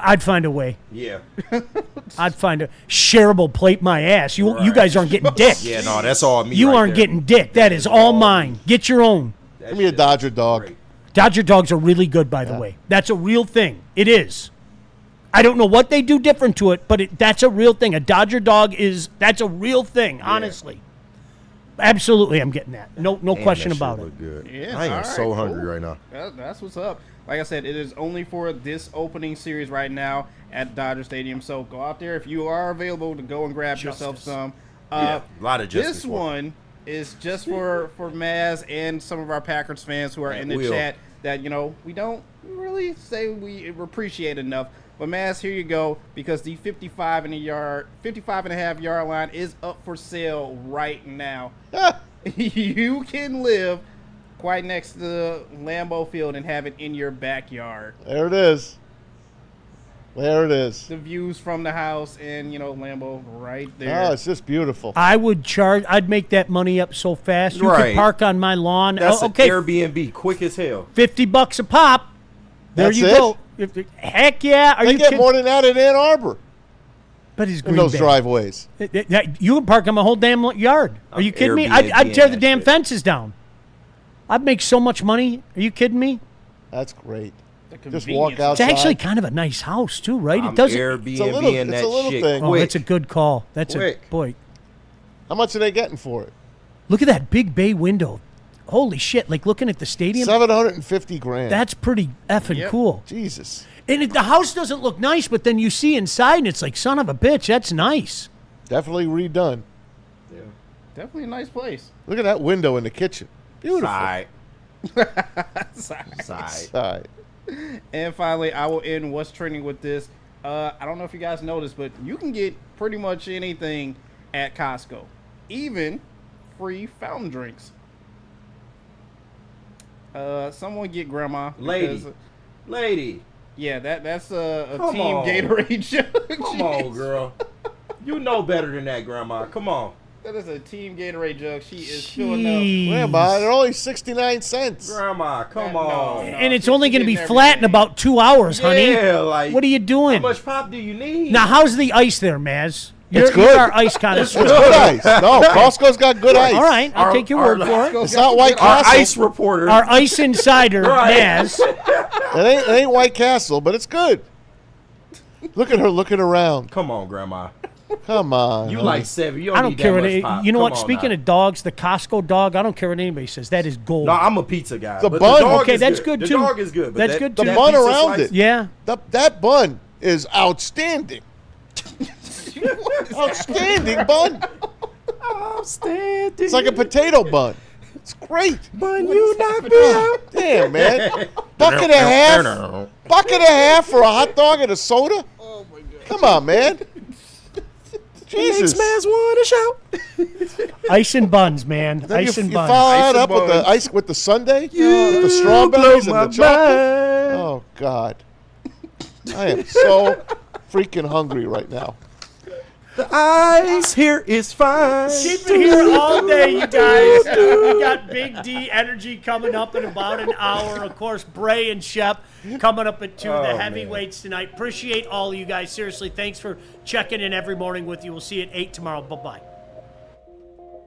I'd find a way. Yeah. I'd find a shareable plate my ass. You guys aren't getting dick. Yeah, no, that's all me. You right aren't there. getting dick. That is all mine. Get your own. Give me a Dodger dog. Great. Dodger dogs are really good, by the way. That's a real thing. It is. I don't know what they do different to it, but that's a real thing. A Dodger dog that's a real thing, honestly. Absolutely, I'm getting that. No question about it. Good. Yeah, I am all so right, hungry cool. right now. That's what's up. Like I said, it is only for this opening series right now at Dodger Stadium. So go out there if you are available to go and grab yourself some. A lot of justice. This one is just for Maz and some of our Packers fans who are in the chat that, we don't really say we appreciate enough. But Maz, here you go, because the 55 and a half yard line is up for sale right now. You can live quite next to the Lambeau Field and have it in your backyard. There it is. There it is. The views from the house and, Lambeau right there. Oh, it's just beautiful. I'd make that money up so fast. You could park on my lawn. That's okay. an Airbnb, quick as hell. $50 a pop. There That's you it? go. Heck yeah. Are They you get kidding? more than that in Ann Arbor. But it's In Green those Bay. driveways. You can park on my whole damn yard. Are you kidding me? I'd tear the damn fences down. I'd make so much money. Are you kidding me? That's great. Just walk It's outside. actually kind of a nice house too, right? I'm It doesn't. Airbnb It's a little- and it's that a little shit thing. Oh, quick. that's a good call. That's Quick. boy. How much are they getting for it? Look at that big bay window. Holy shit! Like looking at the stadium. $750,000. That's pretty effing cool. Jesus. And the house doesn't look nice, but then you see inside, and it's like, son of a bitch, that's nice. Definitely redone. Yeah. Definitely a nice place. Look at that window in the kitchen. Beautiful. Side. Side. And finally, I will end what's trending with this. I don't know if you guys noticed, but you can get pretty much anything at Costco, even free fountain drinks. Someone get grandma. Lady. Yeah, that's a Come Team on. Gatorade jug. Come on, girl. You know better than that, Grandma. Come on. That is a Team Gatorade jug. She is filling up. Grandma, they're only 69 cents. Grandma, come on. And it's only going to be flat in about 2 hours, honey. Yeah, like, what are you doing? How much pop do you need? Now, how's the ice there, Maz? It's You're good. our ice connoisseur. It's good ice. No, Costco's got good ice. All right, I'll take your word for it. It's not White Our Castle. ice reporter. Our ice insider, Maz. It ain't White Castle, but it's good. Look at her looking around. Come on, Grandma. Come on. You honey. like 7. You don't I don't need care that what much pop. you know. Come What? on Speaking now. of dogs, the Costco dog. I don't care what anybody says. That is gold. No, I'm a pizza guy. The but bun- the dog okay, is that's good. good too. The dog is good. But That's that, good The too. that bun pizza around slice- it. Yeah. That bun is outstanding. Outstanding bun. Outstanding. It's like a potato bun. It's great. Bun, you knock me out. Damn, man. Bucket and a half for a hot dog and a soda? Oh, my God. Come on, man. Jesus. Man's want to shout. Ice and buns, man. Then Ice and you buns. follow that and up with the buns. ice with the sundae, with the strawberries and the chocolate. Oh God, I am so freaking hungry right now. The ice here is fine. Keep it here all day, you guys. We got Big D Energy coming up in about an hour. Of course, Bray and Shep coming up at 2. The heavyweights tonight. Appreciate all of you guys. Seriously, thanks for checking in every morning with you. We'll see you at 8 tomorrow. Bye-bye.